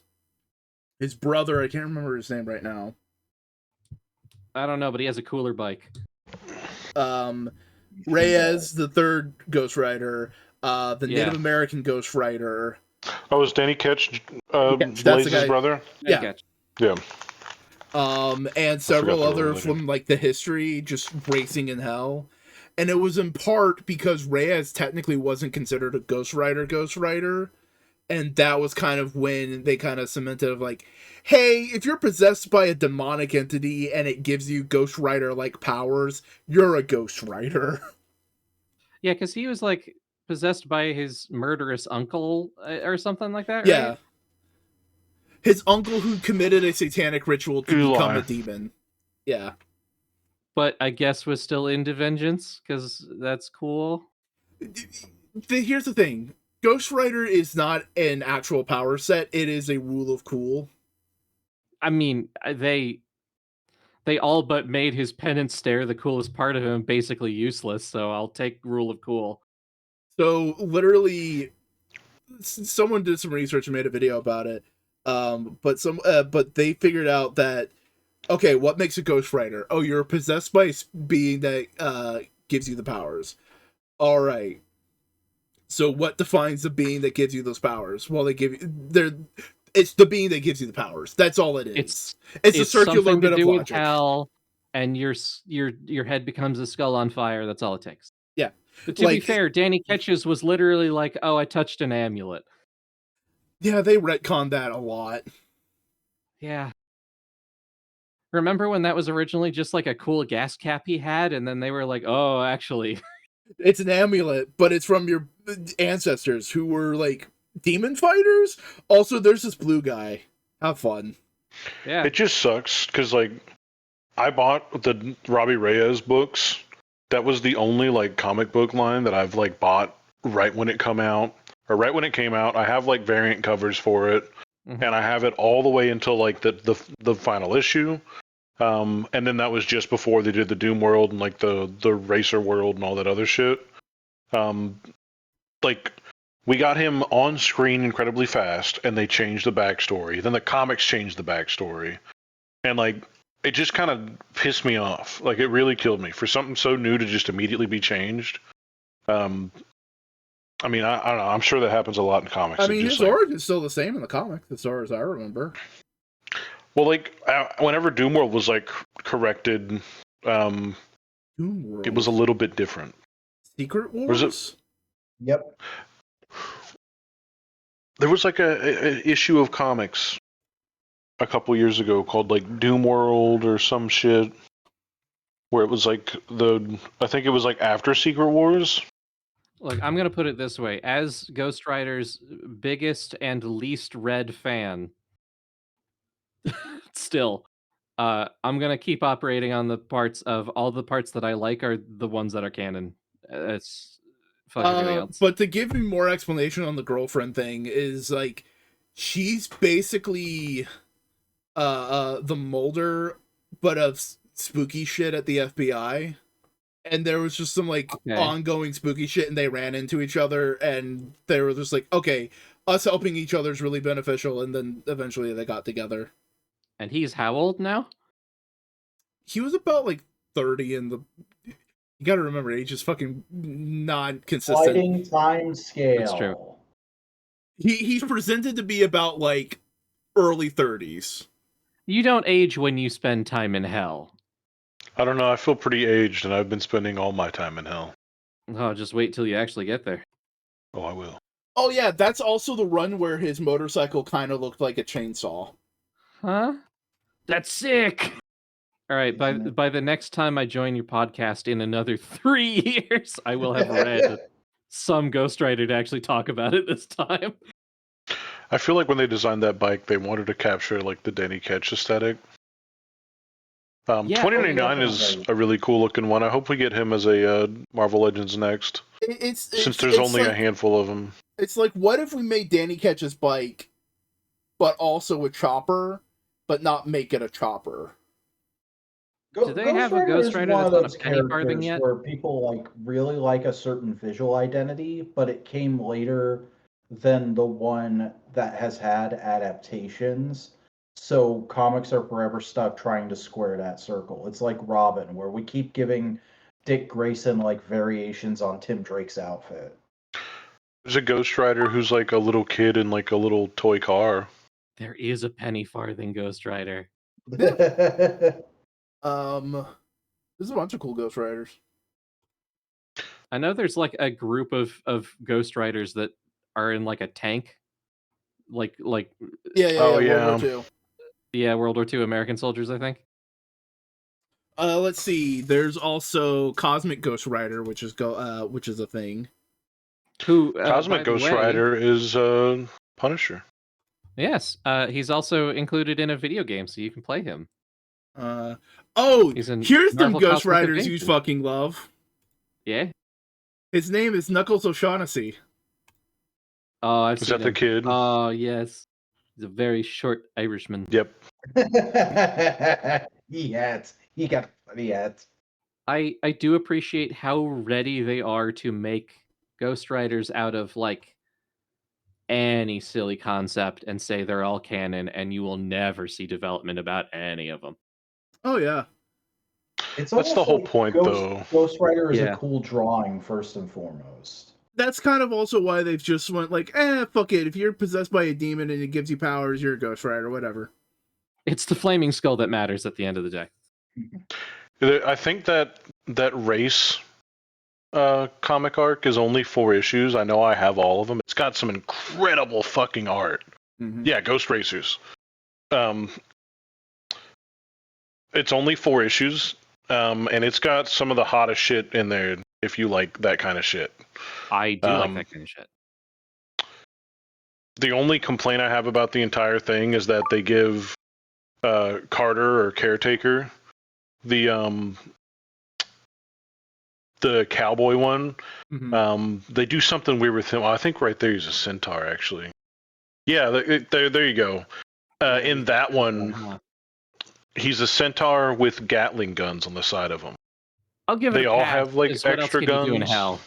his brother, I can't remember his name right now. I don't know, but he has a cooler bike. Reyes, the third Ghost Rider, the Native American Ghost Rider. Oh, was Danny Ketch that's Blaze's brother? Yeah. Yeah. And several other from like the history, just racing in hell. And it was in part because Reyes technically wasn't considered a Ghost Rider. And that was kind of when they kind of cemented of like, hey, if you're possessed by a demonic entity and it gives you Ghost Rider-like powers, you're a Ghost Rider. Yeah, because he was like possessed by his murderous uncle or something like that, right? Yeah. His uncle who committed a satanic ritual to become a demon. Yeah. But I guess was still into vengeance, because that's cool. Here's the thing. Ghost Rider is not an actual power set. It is a rule of cool. I mean, they all but made his penance stare, the coolest part of him, basically useless, so I'll take rule of cool. So, literally, someone did some research and made a video about it. But they figured out that, okay, what makes a Ghost Rider? Oh, you're possessed by a being that gives you the powers. All right. So what defines the being that gives you those powers? Well, it's the being that gives you the powers. That's all it is. It's a circular bit of logic. Hell, and your head becomes a skull on fire. That's all it takes. Yeah. But to be fair, Danny Ketch's was literally like, oh, I touched an amulet. Yeah, they retconned that a lot. Yeah. Remember when that was originally just like a cool gas cap he had, and then they were like, oh, actually... It's an amulet, but it's from your ancestors who were, like, demon fighters? Also, there's this blue guy. Have fun. Yeah. It just sucks, because, like, I bought the Robbie Reyes books. That was the only, like, comic book line that I've, like, bought right when it came out. I have, like, variant covers for it, and I have it all the way until, like, the final issue. And then that was just before they did the Doom World and like the Racer World and all that other shit. Like we got him on screen incredibly fast, and they changed the backstory. Then the comics changed the backstory, and like it just kind of pissed me off. Like it really killed me for something so new to just immediately be changed. I mean, I don't know. I'm sure that happens a lot in comics. I mean, his origin's still the same in the comic, as far as I remember. Well, like, whenever Doom World was, like, corrected, Doom World. It was a little bit different. Secret Wars? Was it? Yep. There was, like, a issue of comics a couple years ago called, like, Doom World or some shit, where it was, like, I think it was, like, after Secret Wars. Look, I'm going to put it this way. As Ghost Rider's biggest and least read fan... Still, I'm gonna keep operating on the parts of all the parts that I like are the ones that are canon. It's fuck everything else. But to give me more explanation on the girlfriend thing is like, she's basically the Mulder, but of spooky shit at the FBI. And there was just some like ongoing spooky shit, and they ran into each other, and they were just like, okay, us helping each other is really beneficial, and then eventually they got together. And he's how old now? He was about like 30 in the... You gotta remember, age is fucking not consistent. Sliding time scale. That's true. He's presented to be about like early 30s. You don't age when you spend time in hell. I don't know. I feel pretty aged, and I've been spending all my time in hell. Oh, just wait till you actually get there. Oh, I will. Oh yeah, that's also the run where his motorcycle kind of looked like a chainsaw. Huh? That's sick. All right, by the next time I join your podcast in another 3 years, I will have read some Ghostwriter to actually talk about it this time. I feel like when they designed that bike, they wanted to capture like the Danny Ketch aesthetic. Yeah, 2099 is a really cool looking one. I hope we get him as a Marvel Legends next. Since there's only a handful of them. It's like, what if we made Danny Ketch's bike, but also a chopper, but not make it a chopper? Do they have a Ghost Rider that's on a penny farthing yet? Where people like really like a certain visual identity, but it came later than the one that has had adaptations. So comics are forever stuck trying to square that circle. It's like Robin, where we keep giving Dick Grayson like variations on Tim Drake's outfit. There's a Ghost Rider who's like a little kid in like a little toy car. There is a penny farthing Ghost Rider. There's a bunch of cool Ghost Riders. I know there's like a group of Ghost Riders that are in like a tank. Like World War II. Yeah, World War II American soldiers, I think. Let's see. There's also Cosmic Ghost Rider, which is a thing. Who Cosmic Ghost Rider is Punisher. Yes, he's also included in a video game, so you can play him. Here's some Ghost Riders you fucking love. Yeah. His name is Knuckles O'Shaughnessy. Oh, I've seen him. Is that the kid? Oh, yes. He's a very short Irishman. Yep. He got funny hats. I do appreciate how ready they are to make Ghost Riders out of like any silly concept and say they're all canon, and you will never see development about any of them. Oh yeah. That's the whole point, though. Ghost Rider is a cool drawing, first and foremost. That's kind of also why they've just went like, fuck it. If you're possessed by a demon and it gives you powers, you're a Ghost Rider, whatever. It's the flaming skull that matters at the end of the day. I think that race comic arc is only 4 issues. I know I have all of them. It's got some incredible fucking art. Mm-hmm. Yeah, Ghost Racers. It's only 4 issues, and it's got some of the hottest shit in there if you like that kind of shit. I do like that kind of shit. The only complaint I have about the entire thing is that they give Carter or Caretaker the cowboy one. Mm-hmm. They do something weird with him. I think right there he's a centaur, actually. Yeah, there you go. In that one, he's a centaur with Gatling guns on the side of him. I'll give it. They all have like extra guns. In hell?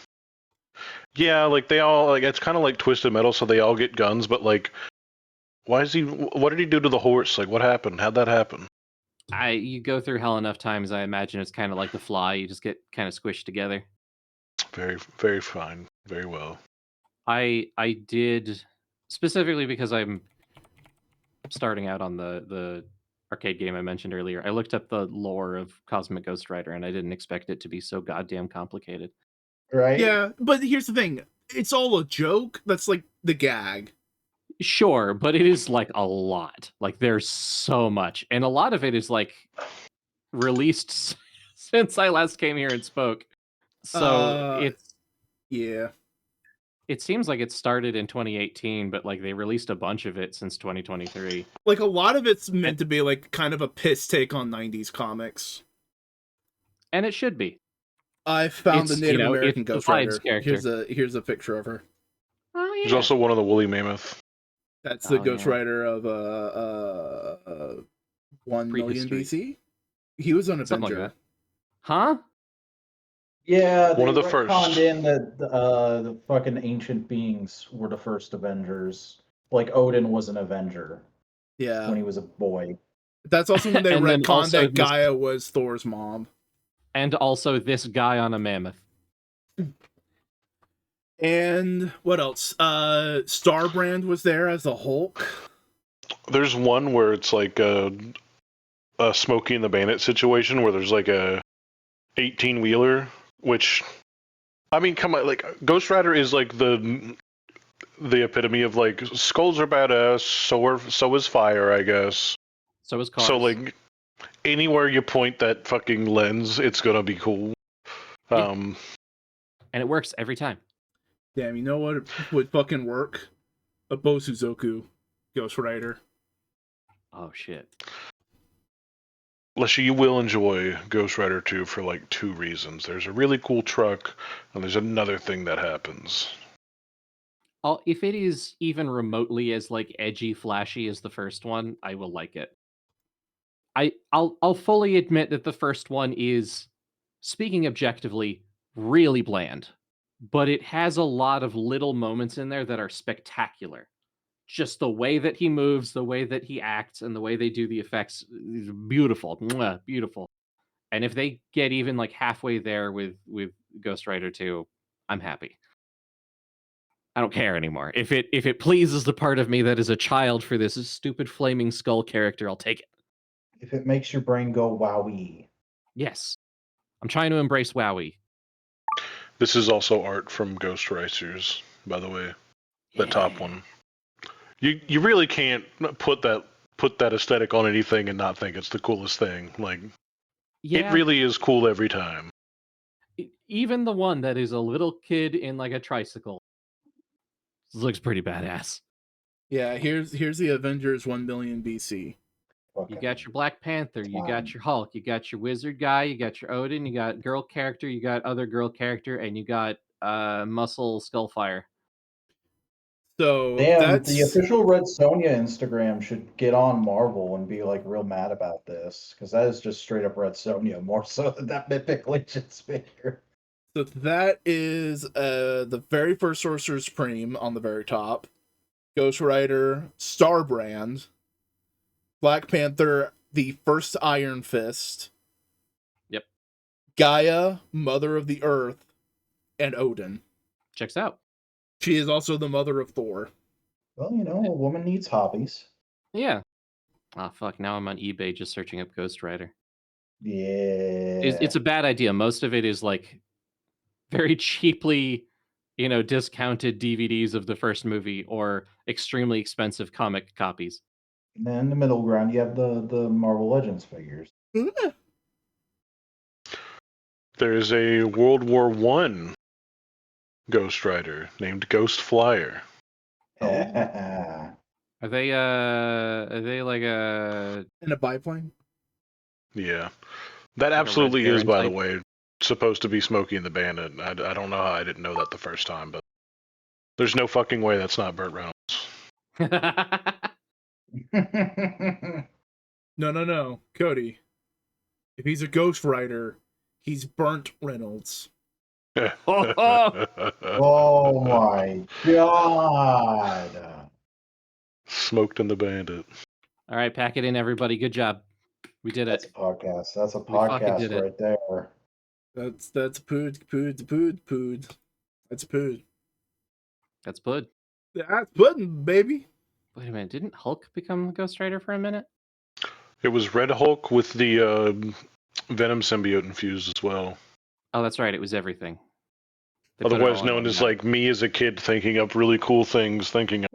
Yeah, like they all like it's kind of like Twisted Metal, so they all get guns. But like, what did he do to the horse? Like, what happened? How'd that happen? You go through hell enough times, I imagine it's kind of like the Fly. You just get kind of squished together. Very, very fine. Very well. I did, specifically because I'm starting out on the arcade game I mentioned earlier. I looked up the lore of Cosmic Ghost Rider, and I didn't expect it to be so goddamn complicated. Right? Yeah, but here's the thing. It's all a joke. That's like the gag. Sure, but it is like a lot. Like there's so much, and a lot of it is like released since I last came here and spoke. So it seems like it started in 2018, but like they released a bunch of it since 2023. Like a lot of it's meant to be like kind of a piss take on 90s comics, and it should be. I found the Native American Ghost Rider. Here's a picture of her. Oh yeah. There's also one of the Woolly Mammoth. That's the Ghost Rider of 1 million BC. He was an Avenger. Like huh? Yeah, one of the first. In that the fucking ancient beings were the first Avengers. Like Odin was an Avenger. Yeah, when he was a boy. That's also when they retconned that Gaia was Thor's mom. And also this guy on a mammoth. And what else? Starbrand was there as the Hulk. There's one where it's like a Smokey and the Bandit situation where there's like a 18-wheeler, which, I mean, come on, like Ghost Rider is like the epitome of like skulls are badass, so is fire, I guess. So is cars. So like anywhere you point that fucking lens, it's gonna be cool. And it works every time. Damn, you know what would fucking work? A Bosuzoku Ghost Rider. Oh shit. Leshii, you will enjoy Ghost Rider 2 for like 2 reasons. There's a really cool truck, and there's another thing that happens. If it is even remotely as like edgy, flashy as the first one, I will like it. I'll fully admit that the first one is, speaking objectively, really bland, but it has a lot of little moments in there that are spectacular. Just the way that he moves, the way that he acts, and the way they do the effects is beautiful. Mwah, beautiful. And if they get even like halfway there with Ghost Rider 2, I'm happy. I don't care anymore. If it pleases the part of me that is a child for this stupid flaming skull character, I'll take it. If it makes your brain go wowie. Yes. I'm trying to embrace WoWie. This is also art from Ghost Riders, by the way. The top one. You really can't put that aesthetic on anything and not think it's the coolest thing. Like, Yeah. it really is cool every time. Even the one that is a little kid in like a tricycle looks pretty badass. Yeah, here's the Avengers 1 million BC. You got your Black Panther, you got your Hulk, you got your wizard guy, you got your Odin, you got girl character, you got other girl character, and you got Muscle Skullfire. So damn, the official Red Sonja Instagram should get on Marvel and be like real mad about this, because that is just straight up Red Sonja, more so than that Mythic Legends figure. So that is the very first Sorcerer Supreme on the very top. Ghost Rider, Starbrand, Black Panther, the first Iron Fist. Yep. Gaia, Mother of the Earth, and Odin. Checks out. She is also the mother of Thor. Well, you know, a woman needs hobbies. Yeah. Ah, fuck. Now I'm on eBay just searching up Ghost Rider. Yeah. It's a bad idea. Most of it is like very cheaply, discounted DVDs of the first movie or extremely expensive comic copies. And then in the middle ground, you have the Marvel Legends figures. There's a World War I Ghost Rider named Ghost Flyer. Are they like a In a biplane? Yeah. That Like a absolutely Red is, Baron by the type? way, supposed to be Smokey and the Bandit. I don't know how I didn't know that the first time, but there's no fucking way that's not Burt Reynolds. No. Cody. If he's a Ghost Rider, he's Burnt Reynolds. Oh my god. Smoked and the Bandit. All right, pack it in, everybody. Good job. We did That's a it. podcast. That's a We fucking podcast did it. right there. That's pood. That's pood. That's Bud. That's pudding, baby. Wait a minute. Didn't Hulk become the Ghost Rider for a minute? It was Red Hulk with the Venom symbiote infused as well. Oh, that's right. It was everything. They put it Otherwise all in known one as guy. like me as a kid thinking up really cool things, thinking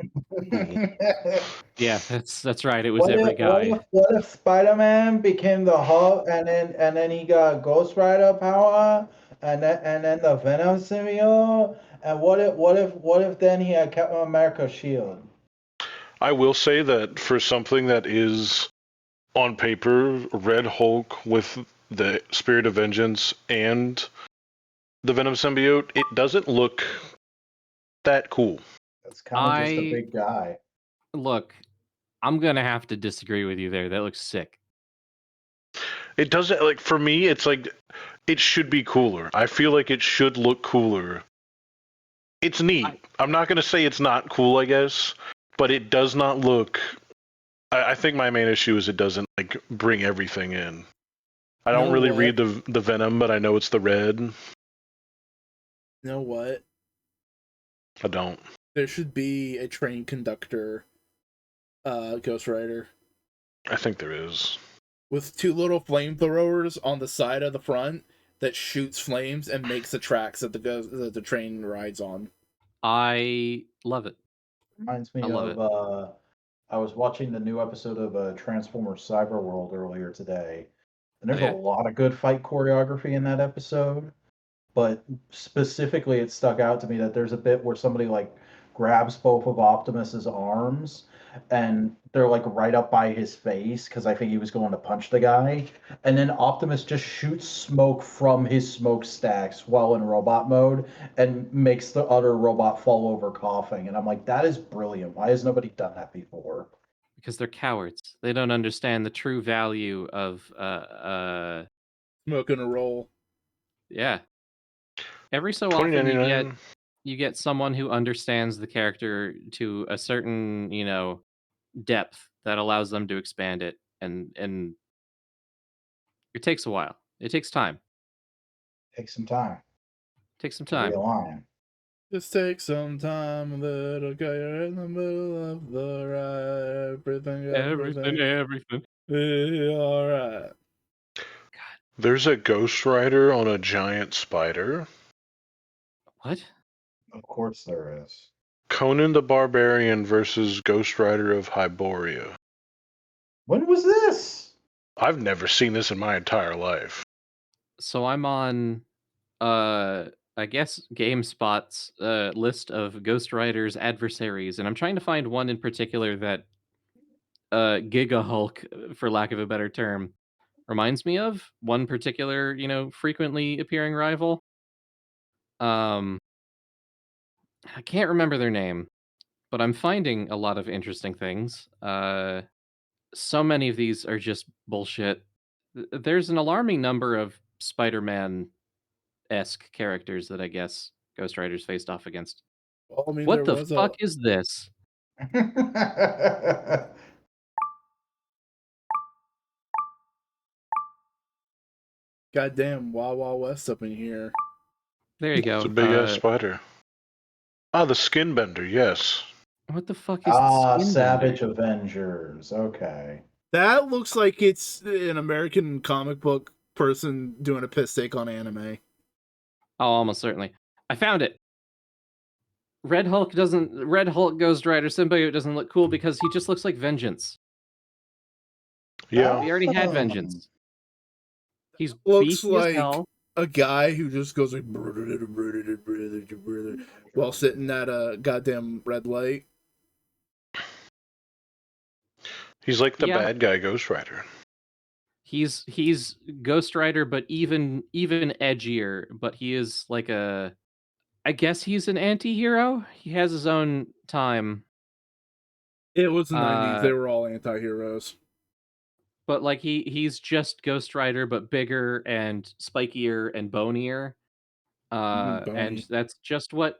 Yeah, that's right. It was every guy. What if Spider-Man became the Hulk and then he got Ghost Rider power and then the Venom symbiote, and what if then he had Captain America's shield? I will say that for something that is on paper Red Hulk with the Spirit of Vengeance and the Venom symbiote, it doesn't look that cool. It's kind of just a big guy. Look, I'm gonna have to disagree with you there. That looks sick. It doesn't, like, for me, it's like it should be cooler. I feel like it should look cooler. It's neat. I'm not gonna say it's not cool, I guess, but it does not look. I think my main issue is it doesn't like bring everything in. I don't really read the Venom, but I know it's the red. You know what? I don't. There should be a train conductor Ghost Rider. I think there is. With 2 little flamethrowers on the side of the front, that shoots flames and makes the tracks that the train rides on. I love it. Reminds me I love of I was watching the new episode of Transformers Cyberworld earlier today, and there's yeah? a lot of good fight choreography in that episode. But specifically, it stuck out to me that there's a bit where somebody like grabs both of Optimus's arms, and they're like right up by his face because I think he was going to punch the guy, and then Optimus just shoots smoke from his smokestacks while in robot mode and makes the other robot fall over coughing. And I'm like, that is brilliant. Why has nobody done that before? Because they're cowards. They don't understand the true value of Smoking a roll. yeah. Every so often $20.99. you get someone who understands the character to a certain, depth that allows them to expand it, and it takes a while. It takes time. Take some time It takes some to time. realign. Just take some time, a little guy, you're in the middle of the ride. Everything. Be alright. There's a Ghost Rider on a giant spider. What? Of course there is. Conan the Barbarian versus Ghost Rider of Hyboria. When was this? I've never seen this in my entire life. So I'm on I guess GameSpot's list of Ghost Rider's adversaries, and I'm trying to find one in particular that Giga Hulk, for lack of a better term, reminds me of. One particular, frequently appearing rival. I can't remember their name, but I'm finding a lot of interesting things. So many of these are just bullshit. There's an alarming number of Spider-Man-esque characters that I guess Ghost Rider's faced off against. Well, I mean, What there the was fuck is this? goddamn Wild Wild West up in here. There you go. It's a big ass spider. Ah, the Skin Bender, yes. What the fuck is the Skin Savage Bender? Avengers. Okay. That looks like it's an American comic book person doing a piss take on anime. Oh, almost certainly. I found it. Red Hulk Ghost Rider symbiote doesn't look cool because he just looks like Vengeance. Yeah. We already had Vengeance. He's Looks beefy as like hell. a guy who just goes like while sitting at a goddamn red light. He's like the Yeah. bad guy Ghost Rider. He's Ghost Rider, but even edgier. But he is like I guess he's an anti-hero. He has his own time. It was the 90s. They were all anti-heroes. But like he's just Ghost Rider, but bigger and spikier and bonier. Bony. And that's just what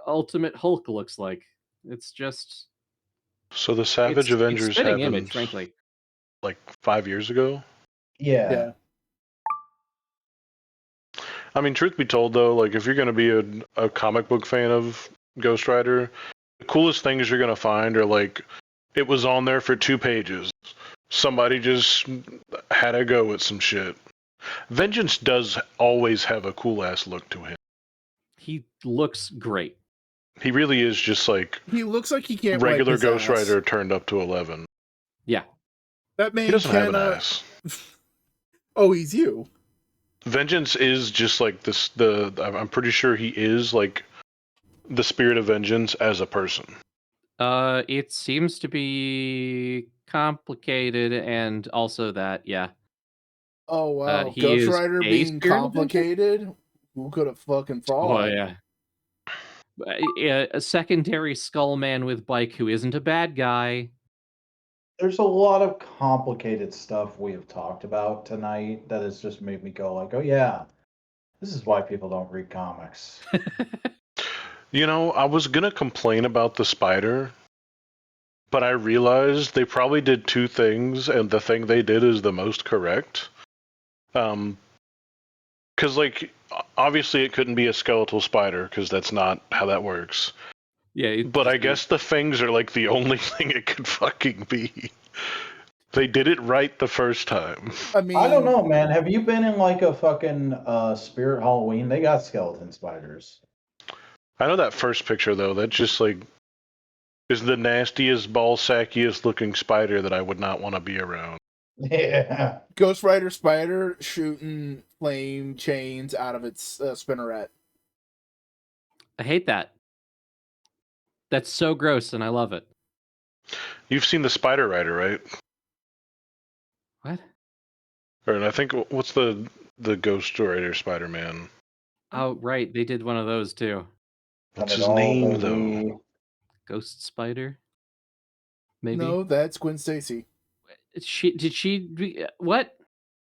Ultimate Hulk looks like. It's just So the Savage it's Avengers spitting happened image, frankly. like 5 years ago. Yeah. I mean, truth be told, though, like if you're going to be a comic book fan of Ghost Rider, the coolest things you're going to find are like it was on there for 2 pages. Somebody just had a go at some shit. Vengeance does always have a cool ass look to him. He looks great. He really is just like he looks like he can't regular wipe his Ghost ass. Rider turned up to 11. Yeah. That man He doesn't have an cannot. ass. Oh, he's you. Vengeance is just like this. I'm pretty sure he is like the spirit of vengeance as a person. It seems to be complicated, and also that, yeah. Oh wow, he Ghost is Rider a being spirit of vengeance? complicated. Who could have fucking thought? Oh yeah. A secondary skull man with bike who isn't a bad guy. There's a lot of complicated stuff we have talked about tonight that has just made me go like, oh yeah, this is why people don't read comics. You know, I was gonna complain about the spider, but I realized they probably did 2 things, and the thing they did is the most correct. Because like obviously it couldn't be a skeletal spider because that's not how that works. Yeah. But I guess the fangs are like the only thing it could fucking be. They did it right the first time. I mean, I don't know, man. Have you been in like a fucking Spirit Halloween? They got skeleton spiders. I know that first picture though. That just like is the nastiest, ball sackiest looking spider that I would not want to be around. Yeah. Ghost Rider spider shooting flame chains out of its spinneret. I hate that. That's so gross, and I love it. You've seen the Spider Rider, right? What? Or I think what's the Ghost Rider Spider-Man? Oh, right. They did one of those too. What's his name though? Ghost Spider? Maybe. No, that's Gwen Stacy. What?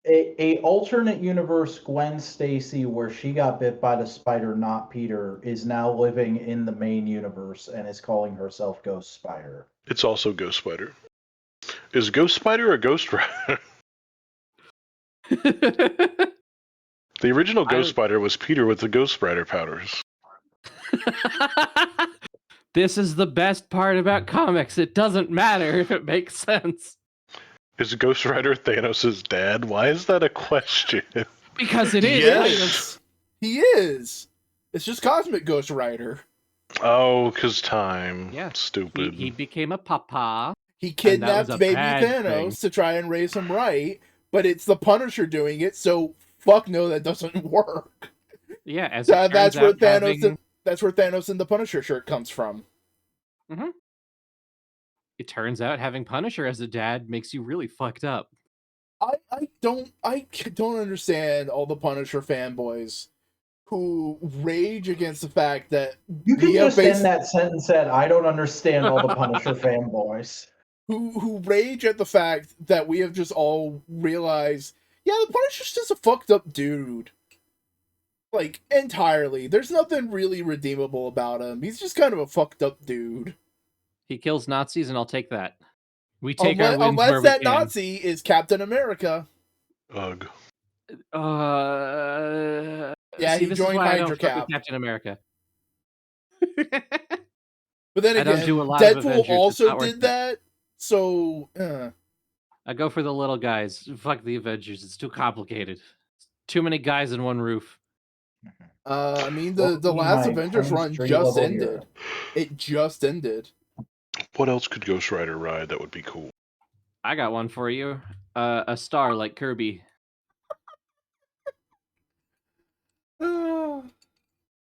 A alternate universe Gwen Stacy where she got bit by the spider, not Peter, is now living in the main universe and is calling herself Ghost Spider. It's also Ghost Spider. Is Ghost Spider a Ghost Rider? The original Ghost Spider was Peter with the Ghost Spider powders. This is the best part about comics. It doesn't matter if it makes sense. Is Ghost Rider Thanos' dad? Why is that a question? Because it is. Yes, he is. It's just Cosmic Ghost Rider. Oh, because time. Yeah. Stupid. He became a papa. He kidnapped a baby bad Thanos thing. to try and raise him right, but it's the Punisher doing it, so fuck no, that doesn't work. Yeah, as That's where Thanos. having... That's where Thanos and the Punisher shirt comes from. Mm-hmm. It turns out having Punisher as a dad makes you really fucked up. I don't understand all the Punisher fanboys who rage against the fact that You can just end that sentence at I don't understand all the Punisher fanboys. Who rage at the fact that we have just all realized, yeah, the Punisher's just a fucked up dude. Like, entirely. There's nothing really redeemable about him. He's just kind of a fucked up dude. He kills Nazis, and I'll take that. We take our wins unless where that we can. Nazi is Captain America. Ugh. Yeah, he joined Hydra Cap. Captain America. But then I again, don't do a lot of Deadpool Avengers. It's also not worth did it. that. So, I go for the little guys. Fuck the Avengers. It's too complicated. Too many guys in one roof. I mean, the last Avengers run just ended. It just ended. What else could Ghost Rider ride that would be cool? I got one for you. A star like Kirby.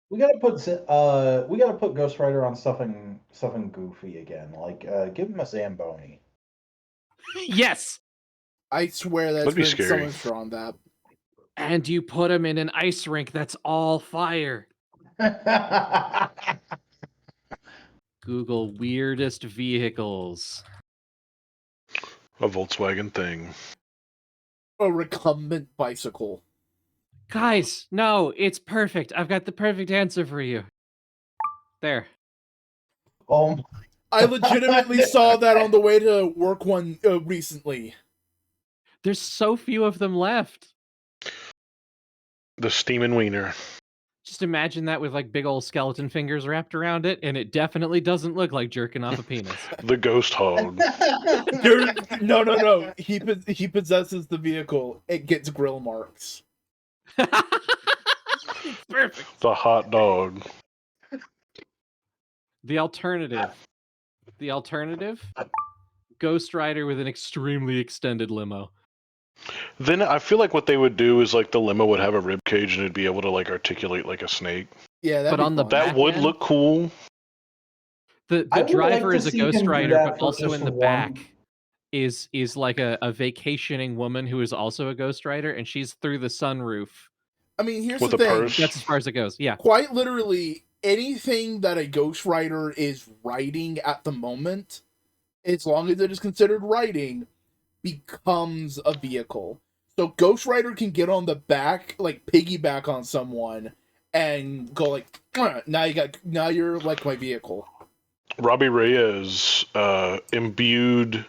We gotta put Ghost Rider on something goofy again. Like give him a Zamboni. Yes. I swear That'd be been scary. someone's drawn that. And you put him in an ice rink that's all fire. Google weirdest vehicles. A Volkswagen thing. A recumbent bicycle. Guys, no, it's perfect. I've got the perfect answer for you. There. Oh, I legitimately saw that on the way to work one recently. There's so few of them left. The Steamin' Wiener. Just imagine that with like big old skeleton fingers wrapped around it, and it definitely doesn't look like jerking off a penis. The Ghost Hog. No. He possesses the vehicle. It gets grill marks. It's perfect. The Hot Dog. The alternative. Ghost Rider with an extremely extended limo. Then I feel like what they would do is like the limo would have a rib cage and it'd be able to like articulate like a snake. Yeah, but on the fun. That would look cool. The driver is a Ghost Rider, but also in the back is like a vacationing woman who is also a Ghost Rider, and she's through the sunroof. I mean, here's with the a thing. purse. That's as far as it goes. Yeah. Quite literally, anything that a Ghost Rider is riding at the moment, as long as it is considered riding, becomes a vehicle. So Ghost Rider can get on the back, like piggyback on someone, and go like, now you're like my vehicle. Robbie Reyes imbued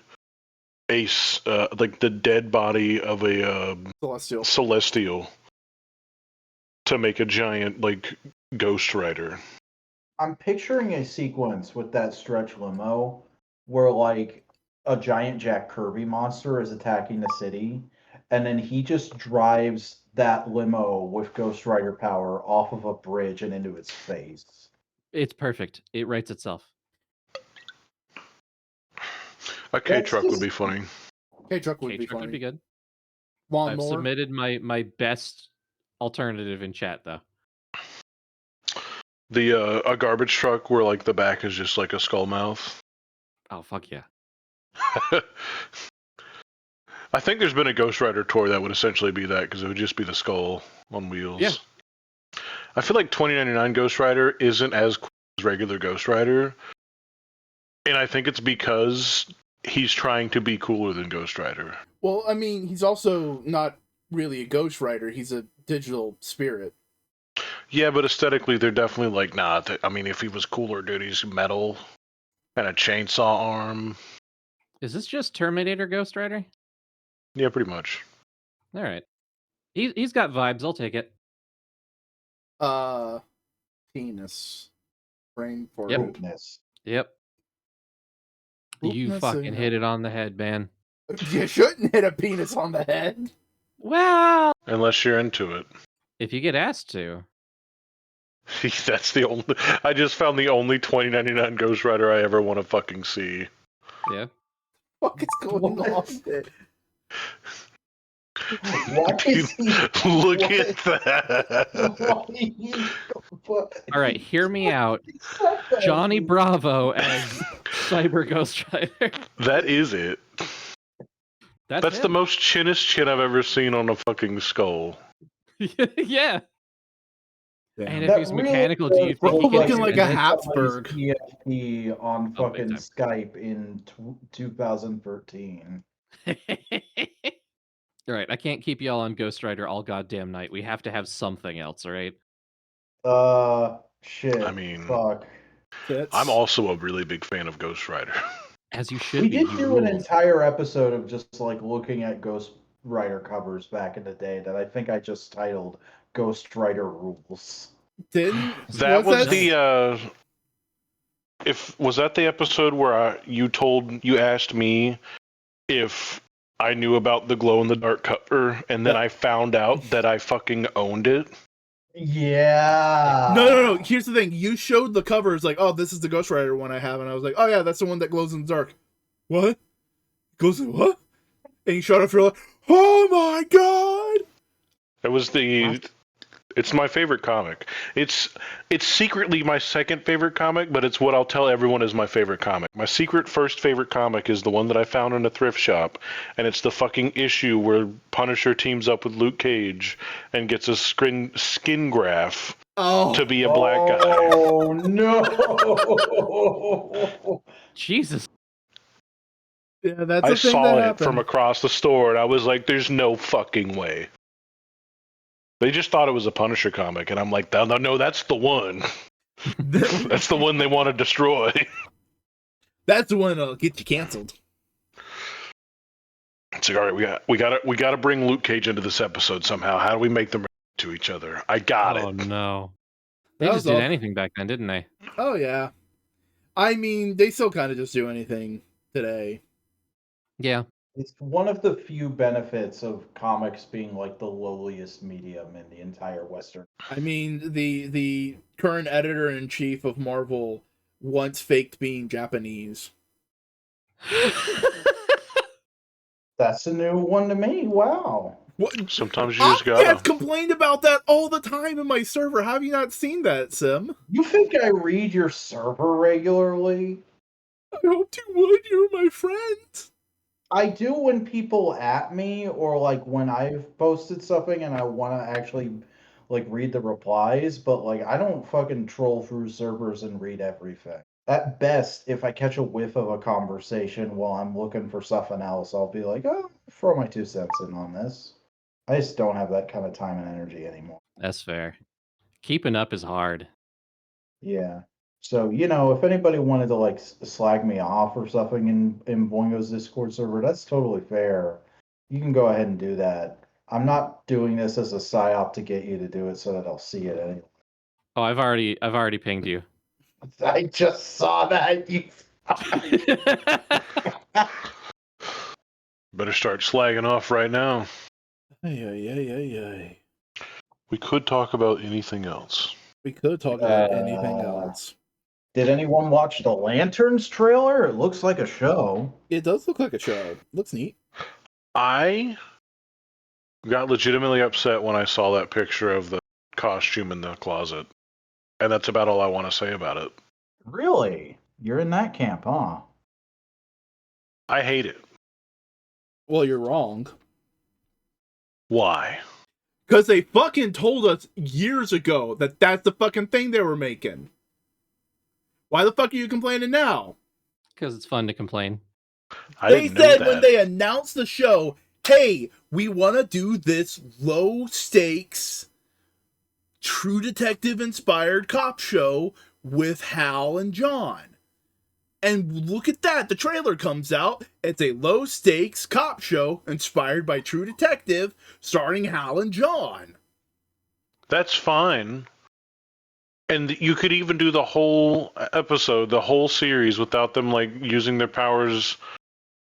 Ace, like the dead body of a Celestial to make a giant like Ghost Rider. I'm picturing a sequence with that stretch limo where like a giant Jack Kirby monster is attacking the city, and then he just drives that limo with Ghost Rider power off of a bridge and into its face. It's perfect. It writes itself. A K truck would be funny. K-Truck would be K-Truck funny. would be good. I've Lawnmower. submitted my best alternative in chat though. The a garbage truck where like the back is just like a skull mouth. Oh fuck yeah. I think there's been a Ghost Rider toy that would essentially be that because it would just be the skull on wheels. Yeah. I feel like 2099 Ghost Rider isn't as cool as regular Ghost Rider, and I think it's because he's trying to be cooler than Ghost Rider. Well, I mean, he's also not really a Ghost Rider. He's a digital spirit. Yeah, but aesthetically, they're definitely like, nah. I mean, if he was cooler, dude, he's metal and a chainsaw arm. Is this just Terminator Ghost Rider? Yeah, pretty much. All right. He's got vibes. I'll take it. Penis. Brain for Yep. Goodness. Yep. You Oopness, fucking hit it on the head, man. You shouldn't hit a penis on the head. Well, Unless you're into it. if you get asked to. That's the only. I just found the only 2099 Ghost Rider I ever want to fucking see. Yeah. What is going on? Why is he... Look what? at that. All right, hear me out. Johnny Bravo as Cyber Ghost Rider. That is it. That's the him. most chinnest chin I've ever seen on a fucking skull. Yeah. Yeah. And if That he's really mechanical, do you does think he look can looking like a spin it? Habsburg. PFP on Oh, big fucking time. Skype in 2013. All right, I can't keep y'all on Ghost Rider all goddamn night. We have to have something else, all right? Shit. I mean, Fuck. I'm also a really big fan of Ghost Rider. As you should We be. did He do an rules. entire episode of just like looking at Ghost Rider covers back in the day that I think I just titled Ghost Rider Rules. Didn't That was that the was that the episode where you asked me if I knew about the glow in the dark cover, and then I found out that I fucking owned it. Yeah. No. Here's the thing. You showed the covers like, oh, this is the Ghost Rider one I have, and I was like, oh yeah, that's the one that glows in the dark. What? Glows in what? And you showed up. You're like, oh my god! It was it's my favorite comic. It's secretly my second favorite comic, but it's what I'll tell everyone is my favorite comic. My secret first favorite comic is the one that I found in a thrift shop, and it's the fucking issue where Punisher teams up with Luke Cage and gets a skin graft to be a black guy. Oh no! Jesus. Yeah, that's I a thing saw that it happened. from across the store, and I was like, there's no fucking way. They just thought it was a Punisher comic, and I'm like, no, that's the one. That's the one they want to destroy. That's the one that'll get you canceled. It's like, all right, we got to bring Luke Cage into this episode somehow. How do we make them to each other? I got it. Oh no. They That just was did all- anything back then, didn't they? Oh yeah. I mean, they still kind of just do anything today. Yeah. It's one of the few benefits of comics being like the lowliest medium in the entire Western. I mean, the current editor-in-chief of Marvel once faked being Japanese. That's a new one to me. Wow. What? Sometimes you just I have gotta. complained about that all the time in my server. Have you not seen that, Sim? You think I read your server regularly? I hoped you would. You're my friend. I do when people at me or like when I've posted something and I want to actually like read the replies, but like I don't fucking troll through servers and read everything. At best, if I catch a whiff of a conversation while I'm looking for something else, I'll be like, oh, throw my 2 cents in on this. I just don't have that kind of time and energy anymore. That's fair. Keeping up is hard. Yeah. So, you know, if anybody wanted to like slag me off or something in Boingo's Discord server, that's totally fair. You can go ahead and do that. I'm not doing this as a psyop to get you to do it so that I'll see it anyway. Oh, I've already pinged you. I just saw that. You Better start slagging off right now. Ay. We could talk about anything else. We could talk about anything else. Did anyone watch the Lanterns trailer? It looks like a show. It does look like a show. Looks neat. I got legitimately upset when I saw that picture of the costume in the closet. And that's about all I want to say about it. Really? You're in that camp, huh? I hate it. Well, you're wrong. Why? Because they fucking told us years ago that that's the fucking thing they were making. Why the fuck are you complaining now? Because it's fun to complain. They said when they announced the show, hey, we want to do this low stakes, True Detective inspired cop show with Hal and John. And look at that. The trailer comes out. It's a low stakes cop show inspired by True Detective starring Hal and John. That's fine. And you could even do the whole episode, the whole series, without them like using their powers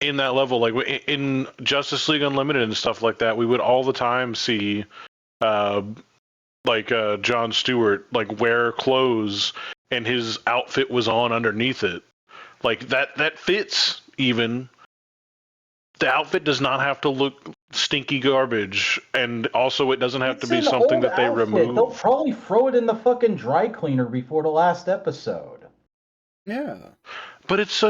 in that level. Like in Justice League Unlimited and stuff like that, we would all the time see John Stewart like wear clothes and his outfit was on underneath it. Like that fits even. The outfit does not have to look stinky garbage, and also it doesn't have to be something that they remove. They'll probably throw it in the fucking dry cleaner before the last episode. Yeah. But it's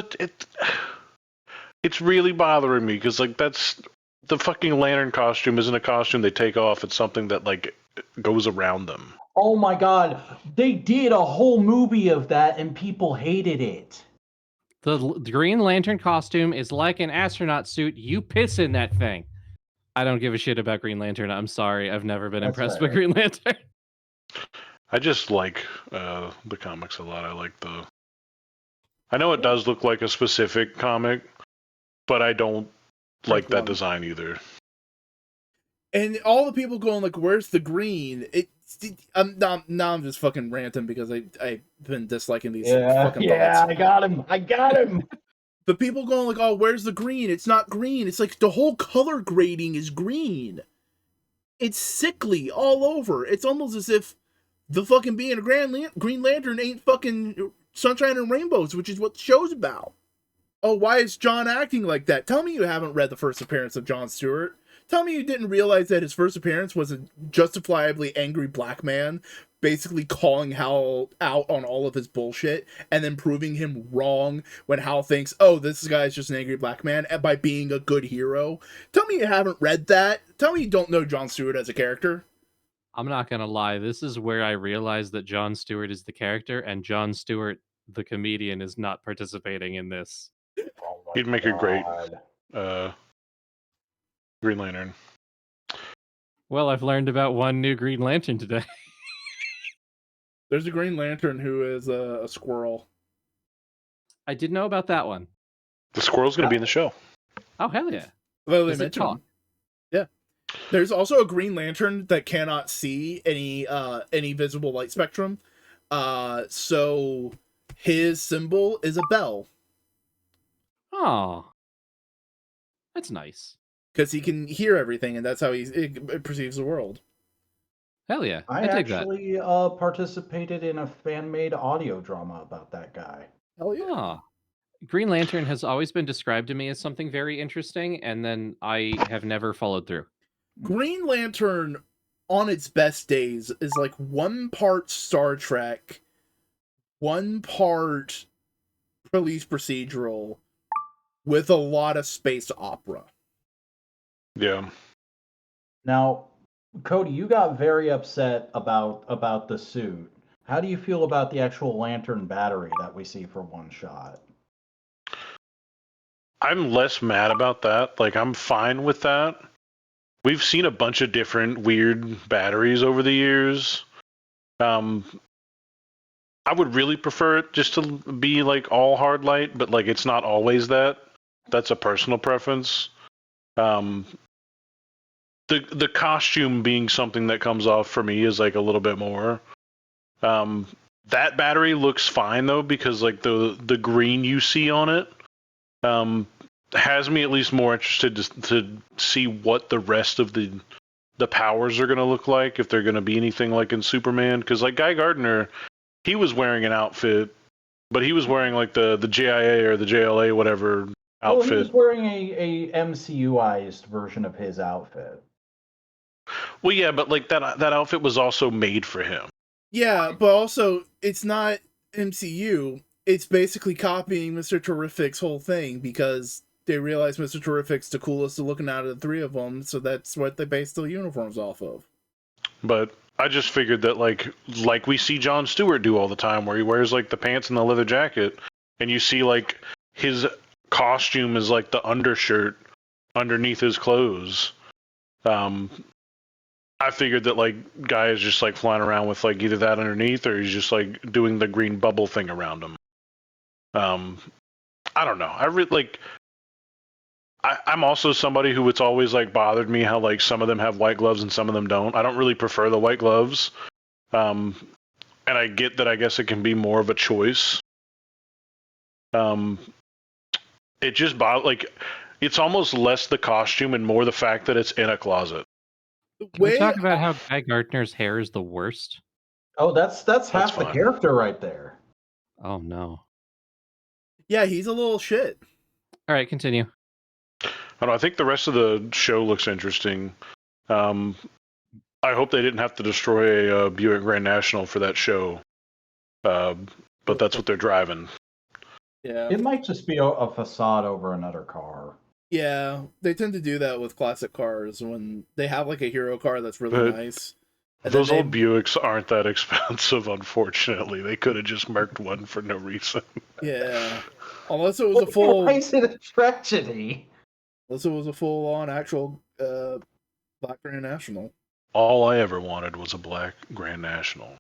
really bothering me because like that's the fucking Lantern costume isn't a costume they take off. It's something that like goes around them. Oh my god, they did a whole movie of that and people hated it. The Green Lantern costume is like an astronaut suit. You piss in that thing. I don't give a shit about Green Lantern. I'm sorry. I've never been impressed with Green Lantern. I just like the comics a lot. I know it does look like a specific comic, but I don't like that design either. And all the people going like, "Where's the green?" Now I'm just fucking ranting because I've been disliking these fucking thoughts. I got him. The people going like, "Oh, where's the green?" It's not green. It's like the whole color grading is green. It's sickly all over. It's almost as if the fucking being a Green Lantern ain't fucking Sunshine and Rainbows, which is what the show's about. Oh, why is John acting like that? Tell me you haven't read the first appearance of John Stewart. Tell me you didn't realize that his first appearance was a justifiably angry black man, basically calling Hal out on all of his bullshit, and then proving him wrong when Hal thinks, oh, this guy's just an angry black man, and by being a good hero. Tell me you haven't read that. Tell me you don't know John Stewart as a character. I'm not gonna lie. This is where I realized that John Stewart is the character, and John Stewart, the comedian, is not participating in this. Oh He'd make a great Green Lantern. Well, I've learned about one new Green Lantern today. There's a Green Lantern who is a squirrel. I did know about that one. The squirrel's going to be in the show. Oh, hell yeah. Well, they mentioned him. Yeah. There's also a Green Lantern that cannot see any visible light spectrum. So his symbol is a bell. Oh. That's nice. Because he can hear everything, and that's how he perceives the world. Hell yeah. I dig actually participated in a fan-made audio drama about that guy. Hell yeah. Oh. Green Lantern has always been described to me as something very interesting, and then I have never followed through. Green Lantern, on its best days, is like one part Star Trek, one part police procedural, with a lot of space opera. Yeah. Now, Cody, you got very upset about the suit. How do you feel about the actual lantern battery that we see for one shot? I'm less mad about that. Like, I'm fine with that. We've seen a bunch of different weird batteries over the years. I would really prefer it just to be like all hard light, but like it's not always that. That's a personal preference. The costume being something that comes off for me is like a little bit more. That battery looks fine though, because like the green you see on it has me at least more interested to see what the rest of the powers are going to look like, if they're going to be anything like in Superman. Because like Guy Gardner, he was wearing an outfit, but he was wearing like the JIA or the JLA whatever outfit. Well, he was wearing a MCUized version of his outfit. Well, yeah, but like that outfit was also made for him. Yeah, but also it's not MCU. It's basically copying Mr. Terrific's whole thing, because they realize Mr. Terrific's the coolest looking out of the three of them, so that's what they base the uniforms off of. But I just figured that like we see Jon Stewart do all the time, where he wears like the pants and the leather jacket, and you see like his costume is like the undershirt underneath his clothes. I figured that like Guy is just like flying around with like either that underneath, or he's just like doing the green bubble thing around him. I don't know. I really like. I'm also somebody who it's always like bothered me how like some of them have white gloves and some of them don't. I don't really prefer the white gloves, and I get that. I guess it can be more of a choice. It just like it's almost less the costume and more the fact that it's in a closet. Can we talk about how Guy Gardner's hair is the worst? Oh, that's half the character right there. Oh no. Yeah, he's a little shit. All right, continue. I think the rest of the show looks interesting. I hope they didn't have to destroy a Buick Grand National for that show, but that's what they're driving. Yeah, it might just be a facade over another car. Yeah, they tend to do that with classic cars when they have like a hero car that's really nice. And those old Buicks aren't that expensive, unfortunately. They could have just marked one for no reason. Yeah, unless it was a full. Why is it a tragedy? Unless it was a full-on actual Black Grand National. All I ever wanted was a Black Grand National.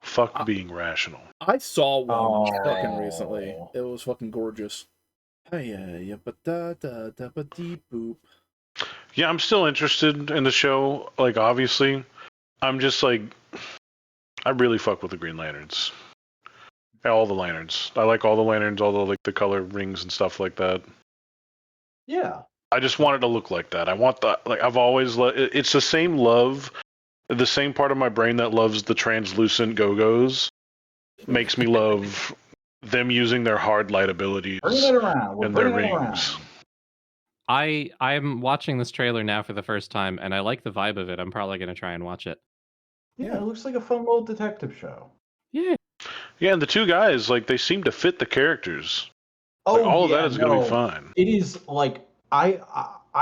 Fuck being rational. I saw one fucking recently. It was fucking gorgeous. Yeah, I'm still interested in the show. Like, obviously, I'm just like, I really fuck with the Green Lanterns. All the lanterns. I like all the lanterns, all the like the color rings and stuff like that. Yeah. I just want it to look like that. I want the like. I've always it's the same love, the same part of my brain that loves the translucent Gogos makes me love them using their hard light abilities and their rings. I'm watching this trailer now for the first time, and I like the vibe of it. I'm probably going to try and watch it. Yeah, it looks like a fun little detective show. Yeah. Yeah, and the two guys, like, they seem to fit the characters. Like, all of that is going to be fine. It is, like, I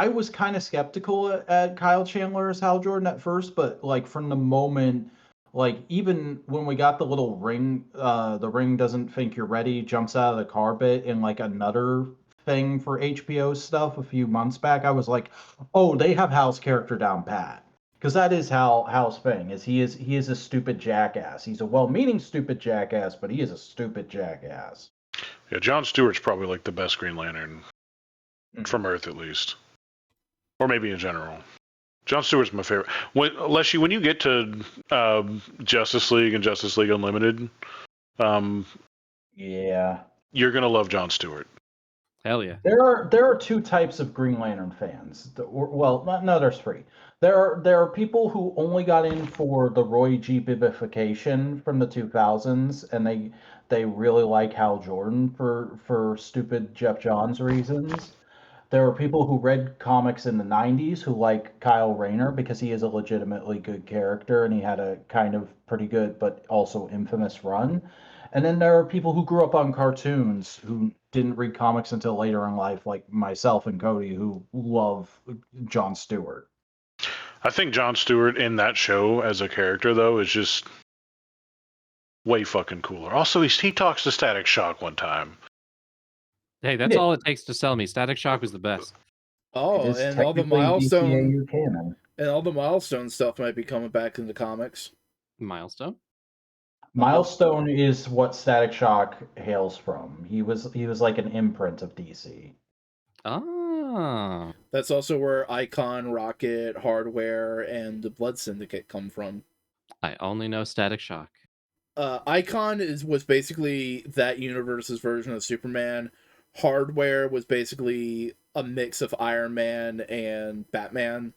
was kind of skeptical at Kyle Chandler as Hal Jordan at first, but, like, from the moment, like, even when we got the little ring, the ring doesn't think you're ready, jumps out of the car bit in, like, another thing for HBO stuff a few months back, I was like, oh, they have Hal's character down pat. Because that is Hal's thing. He is a stupid jackass. He's a well-meaning stupid jackass, but he is a stupid jackass. Yeah, Jon Stewart's probably like the best Green Lantern from Earth, at least, or maybe in general. Jon Stewart's my favorite. Leshii, when you get to Justice League and Justice League Unlimited, yeah, you're gonna love Jon Stewart. Hell yeah. There are two types of Green Lantern fans. No, there's three. There are people who only got in for the Roy G. Bibification from the 2000s, and they really like Hal Jordan for stupid Jeff Johns reasons. There are people who read comics in the 90s who like Kyle Rayner because he is a legitimately good character and he had a kind of pretty good but also infamous run. And then there are people who grew up on cartoons who didn't read comics until later in life, like myself and Cody, who love Jon Stewart. I think Jon Stewart in that show as a character, though, is just way fucking cooler. Also, he talks to Static Shock one time. Hey, that's all it takes to sell me. Static Shock was the best. Oh, and all the milestone stuff might be coming back in the comics. Milestone? Milestone is what Static Shock hails from. He was like an imprint of DC. Ah. That's also where Icon, Rocket, Hardware, and the Blood Syndicate come from. I only know Static Shock. Icon was basically that universe's version of Superman. Hardware was basically a mix of Iron Man and Batman,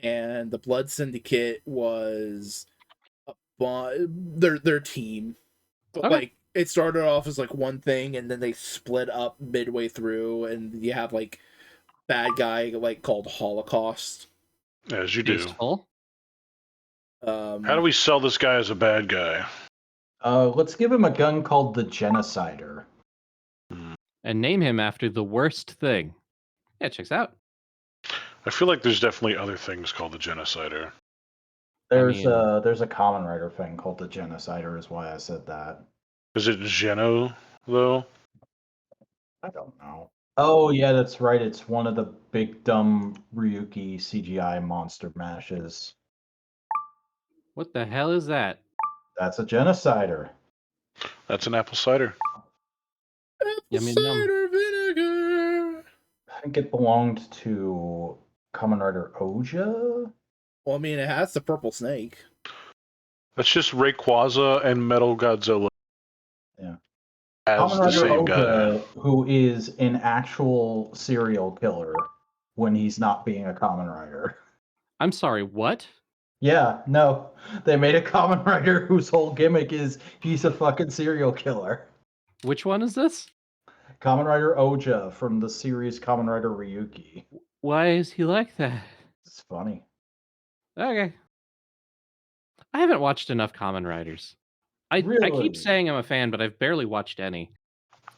and the Blood Syndicate was their team. But Okay. like it started off as like one thing, and then they split up midway through, and you have like bad guy like called Holocaust. As you do. Tasteful. How do we sell this guy as a bad guy? Let's give him a gun called the Genocider. And name him after the worst thing. Yeah, checks out. I feel like there's definitely other things called the Genocider. There's a Kamen Rider thing called the Genocider, is why I said that. Is it Geno, though? I don't know. Oh, yeah, that's right. It's one of the big, dumb Ryuki CGI monster mashes. What the hell is that? That's a Genocider. That's an apple cider. Apple Yum, yum, yum. cider vinegar. I think it belonged to Kamen Rider Oja. Well, I mean, it has the purple snake. That's just Rayquaza and Metal Godzilla. Yeah. As Kamen the Rider same guy. Oja, who is an actual serial killer when he's not being a Kamen Rider. I'm sorry, what? Yeah, no. They made a Kamen Rider whose whole gimmick is he's a fucking serial killer. Which one is this? Kamen Rider Oja from the series Kamen Rider Ryuki. Why is he like that? It's funny. Okay. I haven't watched enough Kamen Riders. I Really? keep saying I'm a fan, but I've barely watched any.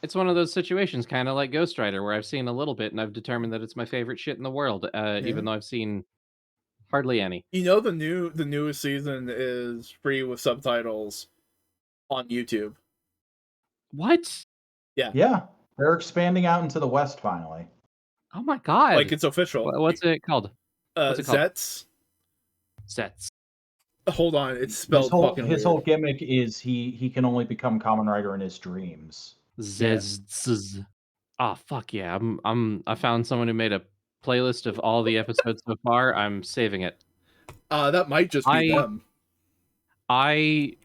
It's one of those situations, kind of like Ghost Rider, where I've seen a little bit and I've determined that it's my favorite shit in the world, even though I've seen hardly any. You know, the newest season is free with subtitles on YouTube. What? Yeah, they're expanding out into the West finally. Oh my god! Like it's official. What's it called? What's it called? Zets. Sets. Hold on, it's spelled fucking His weird. whole gimmick is he can only become Kamen Rider in his dreams. Zez. Ah, fuck yeah! I found someone who made a playlist of all the episodes so far. I'm saving it. That might just be them. I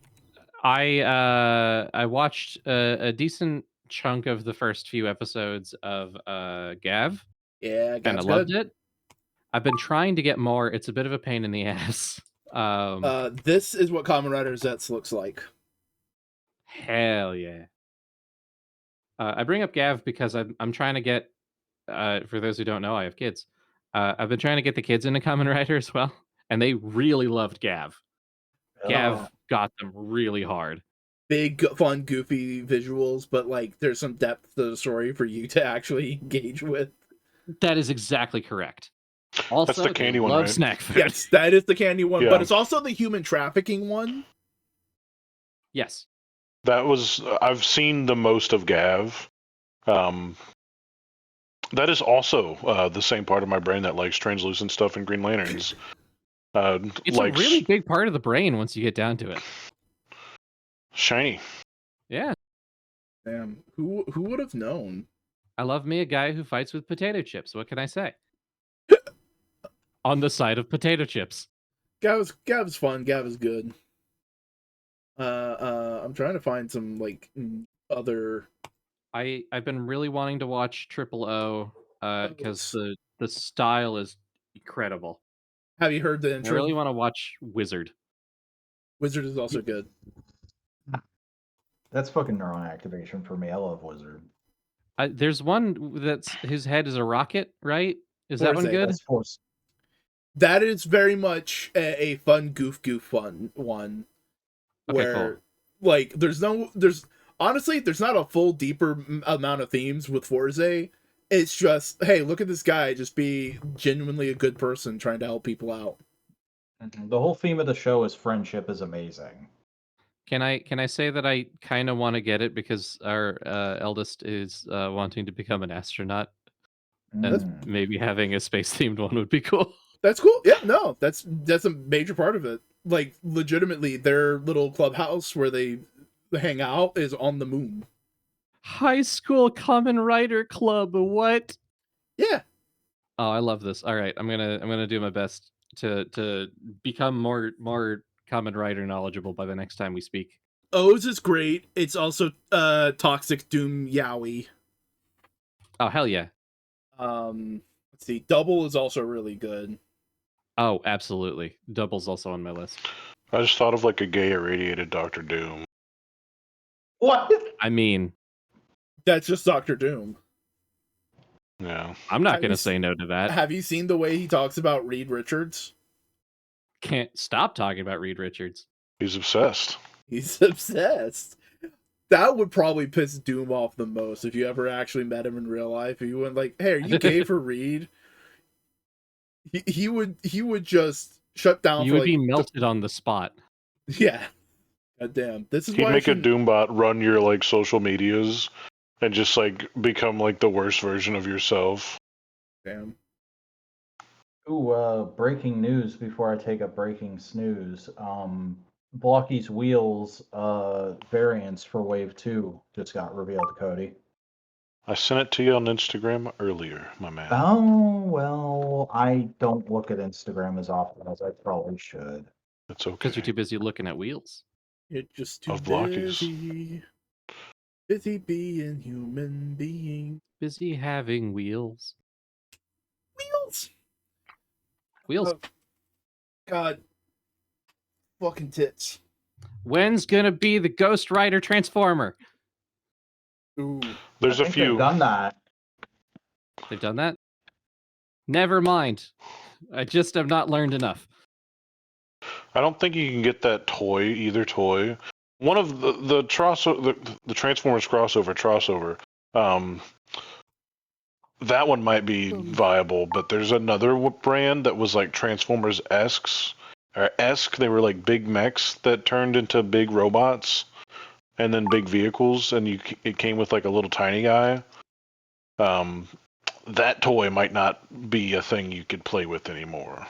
watched a decent chunk of the first few episodes of Gav. Yeah, and I loved it. I've been trying to get more. It's a bit of a pain in the ass. This is what Kamen Rider Zets looks like. Hell yeah. I bring up Gav because I'm trying to get, for those who don't know, I have kids. I've been trying to get the kids into Kamen Rider as well, and they really loved Gav. Gav got them really hard. Big, fun, goofy visuals, but like there's some depth to the story for you to actually engage with. That is exactly correct. Also, that's the candy one, love right? snack food. Yes, that is the candy one, Yeah. but it's also the human trafficking one. Yes. That was I've seen the most of Gav. That is also the same part of my brain that likes translucent stuff and Green Lanterns. It's a really big part of the brain once you get down to it. Shiny. Yeah. Damn, who would have known? I love me a guy who fights with potato chips. What can I say? On the side of potato chips. Gav's fun. Gav is good. I'm trying to find some like other. I've been really wanting to watch Triple O because the style is incredible. Have you heard the I intro? really want to watch Wizard. Wizard is also good. That's fucking neuron activation for me. I love Wizard. There's one that's his head is a rocket, right? Is that one Forza, good? That's Force. That is very much a fun goof fun one. Okay, Where cool. like there's honestly there's not a full deeper amount of themes with Forza. It's just, hey, look at this guy just be genuinely a good person trying to help people out. The whole theme of the show is friendship is amazing. Can I say that I kind of want to get it because our eldest is wanting to become an astronaut, and maybe having a space themed one would be cool. That's cool. Yeah, no, that's a major part of it. Like legitimately, their little clubhouse where they hang out is on the moon. High school Kamen Rider Club. What? Yeah. Oh, I love this. All right, I'm gonna do my best to become more Kamen Rider knowledgeable by the next time we speak. O's is great. It's also Toxic Doom Yaoi. Oh, hell yeah. Let's see. Double is also really good. Oh, absolutely. Double's also on my list. I just thought of like a gay irradiated Doctor Doom. What? I mean, That's just Doctor Doom. Yeah. I'm not Have going you to say no to that. Have you seen the way he talks about Reed Richards? Can't stop talking about Reed Richards. He's obsessed. He's obsessed. That would probably piss Doom off the most if you ever actually met him in real life. If you went like, "Hey, are you gay for Reed?" He would just shut down. You for would be melted on the spot. Yeah. God damn. This is He'd why make a Doombot run your like social medias and just like become like the worst version of yourself. Damn. Ooh, breaking news before I take a breaking snooze. Blocky's Wheels variants for Wave 2 just got revealed to Cody. I sent it to you on Instagram earlier, my man. Oh, well, I don't look at Instagram as often as I probably should. It's okay. Because you're too busy looking at wheels. You're just too Of Blockies. busy being human being. Busy having wheels. Wheels. Wheels. Oh, God. Fucking tits. When's going to be the Ghost Rider Transformer? Ooh. There's I a think few. they've done that. They've done that? Never mind. I just have not learned enough. I don't think you can get that toy, either toy. One of the Transformers crossover, that one might be viable, but there's another brand that was like Transformers-esque. They were like big mechs that turned into big robots and then big vehicles, and it came with like a little tiny guy. That toy might not be a thing you could play with anymore.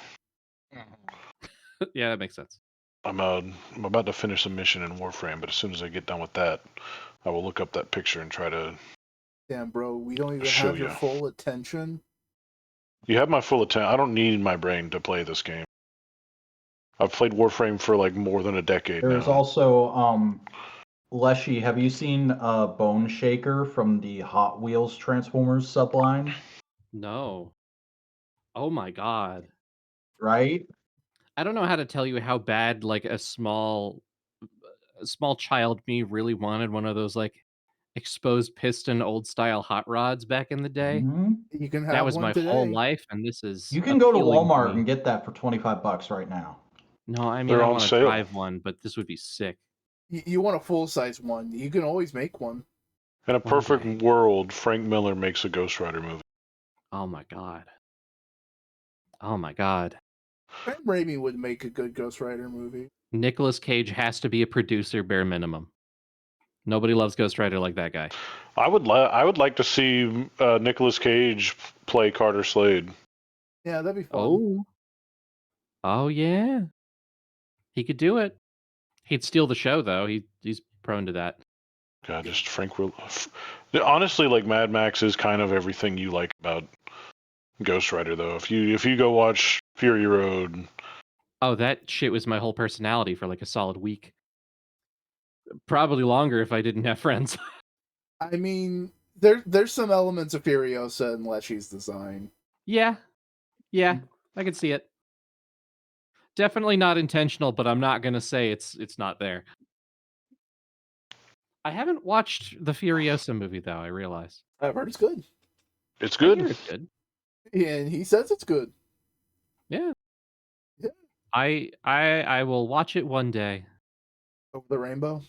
Yeah, that makes sense. I'm about to finish a mission in Warframe, but as soon as I get done with that, I will look up that picture and try to. Damn, bro, we don't even Show have your ya. full attention. You have my full attention. I don't need my brain to play this game. I've played Warframe for like more than a decade There's now. also Leshii. Have you seen Bone Shaker from the Hot Wheels Transformers subline? No. Oh my god. Right? I don't know how to tell you how bad like a small child me really wanted one of those like exposed piston old style hot rods back in the day. Mhm. You can have That was one my today. whole life, and this is You can go to appealing Walmart me. and get that for $25 right now. No, I mean They're I on want to sale. drive one, but this would be sick. You want a full size one? You can always make one. In a One perfect day. world, Frank Miller makes a Ghost Rider movie. Oh my god. Oh my god. Sam Raimi would make a good Ghost Rider movie. Nicolas Cage has to be a producer bare minimum. Nobody loves Ghost Rider like that guy. I would like to see Nicolas Cage play Carter Slade. Yeah, that'd be fun. Oh. Oh yeah. He could do it. He'd steal the show though. He's prone to that. God, just Frank will. Honestly, like Mad Max is kind of everything you like about Ghost Rider, though. If you go watch Fury Road, Oh, that shit was my whole personality for like a solid week. Probably longer if I didn't have friends. I mean, there's some elements of Furiosa in Leshii's design. Yeah. Yeah, I can see it. Definitely not intentional, but I'm not going to say it's not there. I haven't watched the Furiosa movie though, I realize. I've heard it's good. it's I good. hear it's good. And he says it's good. Yeah. Yeah. I will watch it one day. Over the rainbow.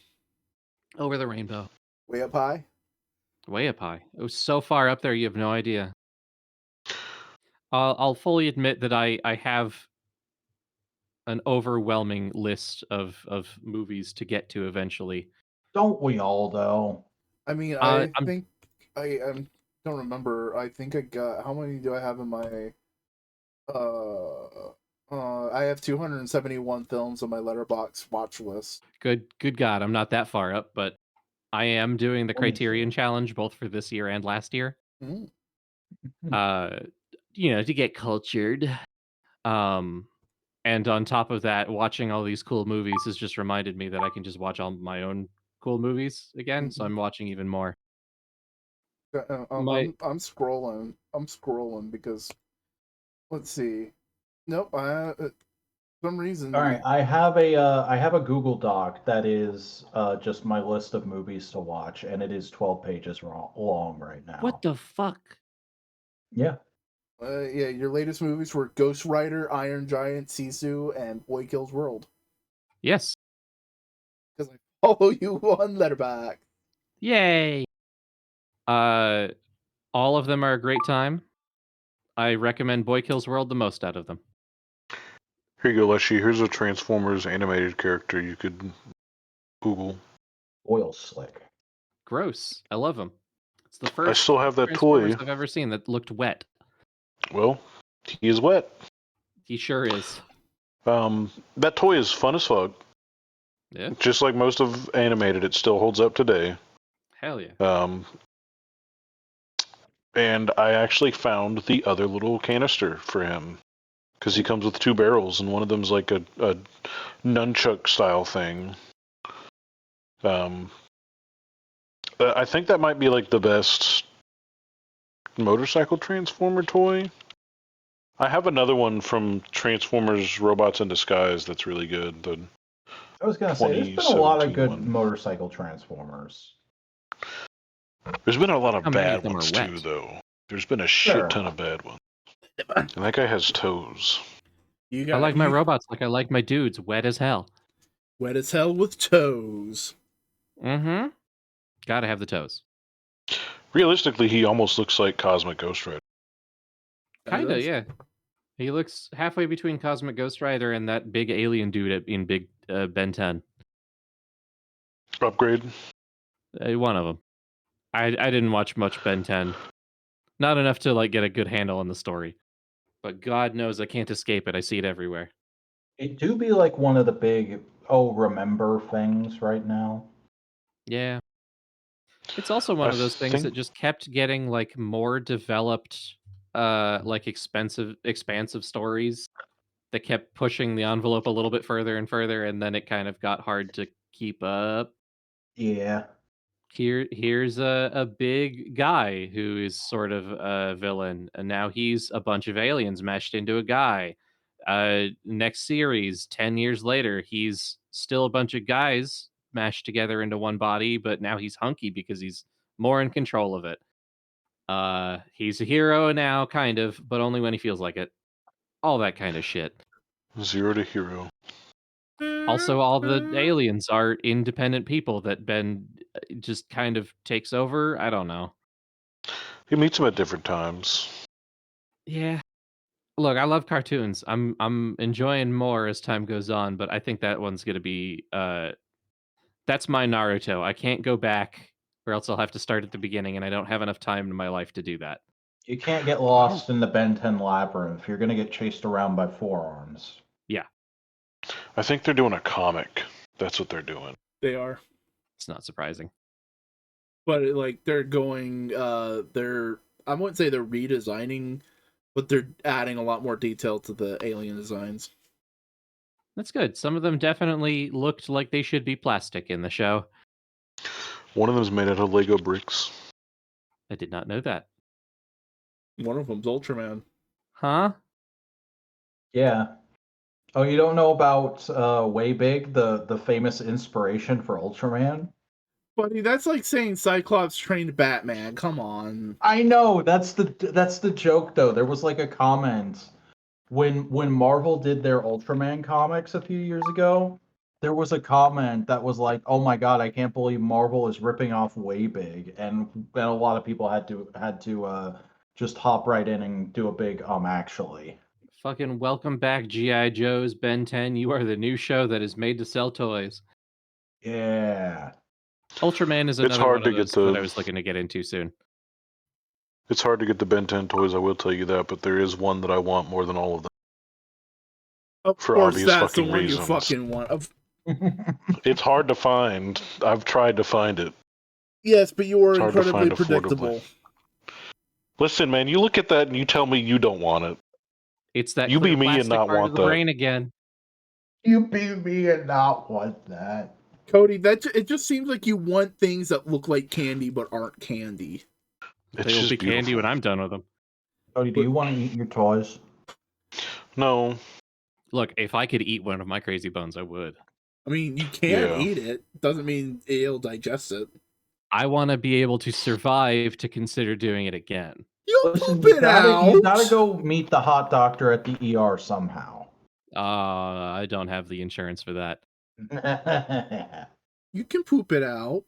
Over the rainbow. Way up high. Way up high. It was so far up there you have no idea. I'll fully admit that I have an overwhelming list of movies to get to eventually. Don't we all, though? I mean, I'm- think I don't remember. I think I got, how many do I have in my I have 271 films on my Letterboxd watch list. Good God, I'm not that far up, but I am doing the 22. Criterion Challenge both for this year and last year. Mm. To get cultured. And on top of that, watching all these cool movies has just reminded me that I can just watch all my own cool movies again. So I'm watching even more. I'm scrolling. I'm scrolling because let's see. Nope. Some reason. All right, I have a Google Doc that is just my list of movies to watch, and it is 12 pages long right now. What the fuck? Yeah. Yeah, your latest movies were Ghost Rider, Iron Giant, Sisu, and Boy Kills World. Yes. Because I follow you on Letterboxd. Yay. All of them are a great time. I recommend Boy Kills World the most out of them. Here you go, Leshii. Here's a Transformers animated character you could Google. Oil slick. Gross. I love him. It's the first I still have that Transformers toy. I've ever seen that looked wet. Well, he is wet. He sure is. That toy is fun as fuck. Yeah. Just like most of animated, it still holds up today. Hell yeah. And I actually found the other little canister for him. Because he comes with 2 barrels, and one of them's like a nunchuck style thing. I think that might be like the best motorcycle Transformer toy. I have another one from Transformers Robots in Disguise that's really good. I was gonna say, there's been a lot of good motorcycle Transformers. There's been a lot of How many bad of them ones are too, wet? though. There's been a shit ton of bad ones. And that guy has toes. I like my robots like I like my dudes, wet as hell. Wet as hell with toes. Mm-hmm. Gotta have the toes. Realistically, he almost looks like Cosmic Ghost Rider. Kinda, yeah. He looks halfway between Cosmic Ghost Rider and that big alien dude in Big Ben 10. Upgrade? One of them. I didn't watch much Ben 10. Not enough to like get a good handle on the story. But God knows I can't escape it. I see it everywhere. It do be like one of the big remember things right now. Yeah. It's also one of those things that just kept getting like more developed like expansive stories that kept pushing the envelope a little bit further and further, and then it kind of got hard to keep up. Yeah. Here's a big guy who is sort of a villain, and now he's a bunch of aliens meshed into a guy. Next series, 10 years later, he's still a bunch of guys mashed together into one body, but now he's hunky because he's more in control of it. He's a hero now, kind of, but only when he feels like it. All that kind of shit. 0 to hero. Also, all the aliens are independent people that Ben just kind of takes over. I don't know. He meets them at different times. Yeah. Look, I love cartoons. I'm enjoying more as time goes on, but I think that one's gonna be that's my Naruto. I can't go back, or else I'll have to start at the beginning, and I don't have enough time in my life to do that. You can't get lost in the Ben 10 labyrinth. You're gonna get chased around by forearms. Yeah. I think they're doing a comic. That's what they're doing. They are. It's not surprising. But like they're going I wouldn't say they're redesigning, but they're adding a lot more detail to the alien designs. That's good. Some of them definitely looked like they should be plastic in the show. One of them's made out of Lego bricks. I did not know that. One of them's Ultraman. Huh? Yeah. Oh, you don't know about Way Big, the famous inspiration for Ultraman? Buddy, that's like saying Cyclops trained Batman. Come on. I know, that's the joke though. There was like a comment when Marvel did their Ultraman comics a few years ago. There was a comment that was like, "Oh my god, I can't believe Marvel is ripping off Way Big," and a lot of people had to just hop right in and do a big actually. Fucking welcome back, G.I. Joe's Ben 10. You are the new show that is made to sell toys. Yeah. Ultraman is another one of those that I was looking to get into soon. It's hard to get the Ben 10 toys, I will tell you that, but there is one that I want more than all of them. Of for course, obvious that's the fucking one reasons. you fucking want. It's hard to find. I've tried to find it. Yes, but you are It's hard to incredibly find affordably. predictable. Listen, man, you look at that and you tell me you don't want it. It's that You be clear me and plastic not part want of the that. brain again. You be me and not want that. Cody, it just seems like you want things that look like candy but aren't candy. It's They will just be candy beautiful. when I'm done with them. Cody, do you want to eat your toys? No. Look, if I could eat one of my crazy bones, I would. I mean, you can Yeah. eat it. Doesn't mean it'll digest it. I want to be able to survive to consider doing it again. You'll Listen, poop it out. you gotta go meet the hot doctor at the ER somehow. I don't have the insurance for that. You can poop it out.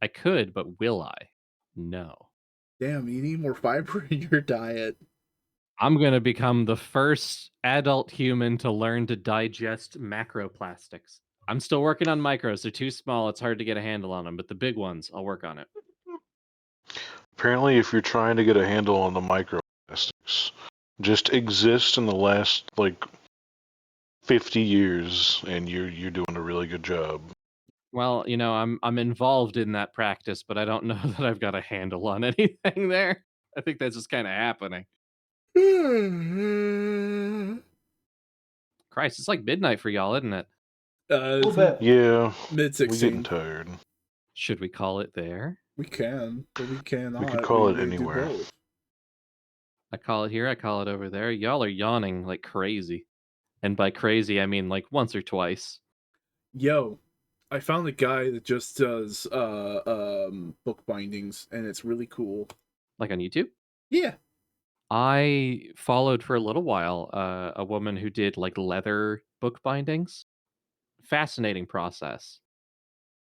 I could, but will I? No. Damn, you need more fiber in your diet. I'm going to become the first adult human to learn to digest macroplastics. I'm still working on micros. They're too small. It's hard to get a handle on them, but the big ones, I'll work on it. Apparently, if you're trying to get a handle on the microplastics, just exist in the last, 50 years, and you're doing a really good job. Well, I'm involved in that practice, but I don't know that I've got a handle on anything there. I think that's just kind of happening. Christ, it's like midnight for y'all, isn't it? A little bit. Yeah, Mid we're getting 16. tired. Should we call it there? We can, but we cannot. We could call it do anywhere. both. I call it here, I call it over there. Y'all are yawning like crazy. And by crazy, I mean like once or twice. Yo, I found a guy that just does book bindings, and it's really cool. Like on YouTube? Yeah. I followed for a little while a woman who did like leather book bindings. Fascinating process.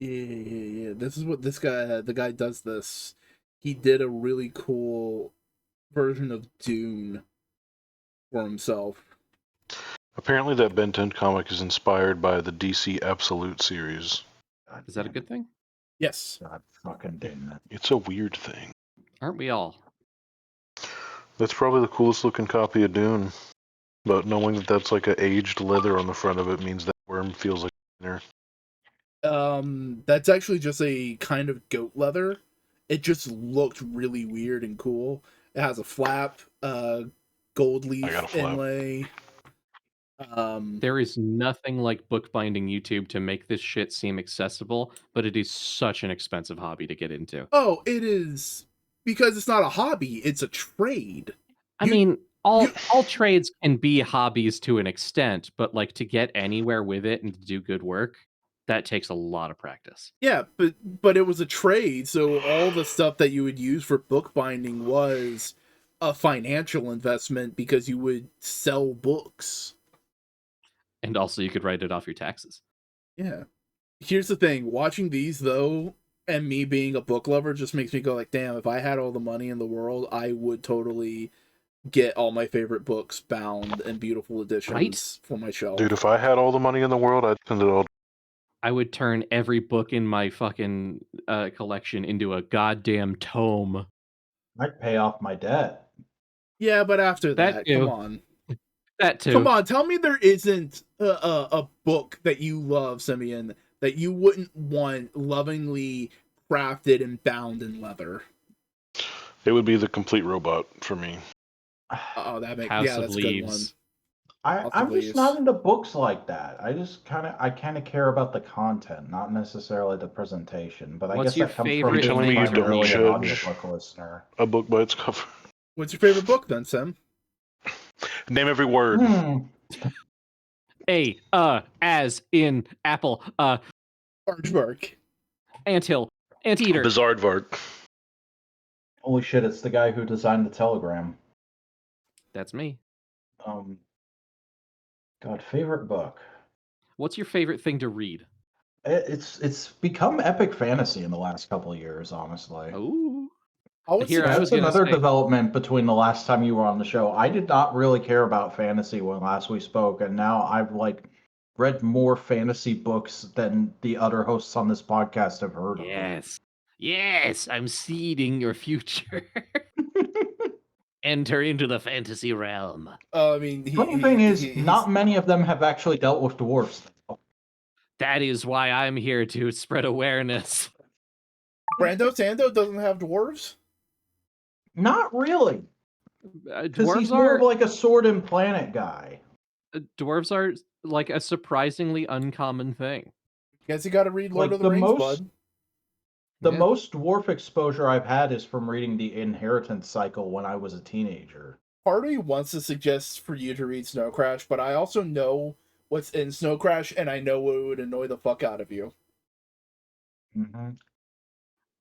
Yeah. This is what the guy does this. He did a really cool version of Dune for himself. Apparently, that Ben 10 comic is inspired by the DC Absolute series. God Is that a damn good thing? Yes. God fucking damn it. It's a weird thing. Aren't we all? That's probably the coolest looking copy of Dune. But knowing that that's like a aged leather on the front of it means that worm feels like a That's actually just a kind of goat leather. It just looked really weird and cool. It has a flap, gold I got a leaf flap. inlay. There is nothing like bookbinding YouTube to make this shit seem accessible, but it is such an expensive hobby to get into. Oh, it is because it's not a hobby; it's a trade. I mean, all trades can be hobbies to an extent, but like to get anywhere with it and to do good work, that takes a lot of practice. Yeah, but it was a trade, so all the stuff that you would use for bookbinding was a financial investment because you would sell books. And also you could write it off your taxes. Yeah. Here's the thing, watching these though, and me being a book lover just makes me go like, damn, if I had all the money in the world, I would totally get all my favorite books bound in beautiful editions for my shelf. Dude, if I had all the money in the world, I'd spend it all. I would turn every book in my fucking collection into a goddamn tome. I'd pay off my debt. Yeah, but after that too. come on. That too. Come on, tell me there isn't a book that you love, Simeon, that you wouldn't want lovingly crafted and bound in leather. It would be The Complete Robot for me. Oh, that's a good one. I'm just not into books like that. I kind of care about the content, not necessarily the presentation. But I What's guess your that comes favorite from being thing? You don't primarily an judge audiobook listener. a book by its cover. What's your favorite book then, Sim? Name every word. A, as in apple, Aardvark. anthill, anteater. Bizarredvark. Holy shit! It's the guy who designed the Telegram. That's me. God, favorite book. What's your favorite thing to read? It's become epic fantasy in the last couple of years, honestly. Oh, That's another development between the last time you were on the show. I did not really care about fantasy when last we spoke, and now I've read more fantasy books than the other hosts on this podcast have heard of. Yes, I'm seeding your future. Enter into the fantasy realm. I mean, funny thing is, not many of them have actually dealt with dwarves. That is why I'm here to spread awareness. Brando Sando doesn't have dwarves? Not really. Because Dwarves he's more are of like a sword and planet guy. dwarves are like a surprisingly uncommon thing. Guess you got to read Lord Like of the Rings, bud. The Yeah. most dwarf exposure I've had is from reading the Inheritance Cycle when I was a teenager. Part of me wants to suggest for you to read Snow Crash, but I also know what's in Snow Crash, and I know what would annoy the fuck out of you. Mm-hmm.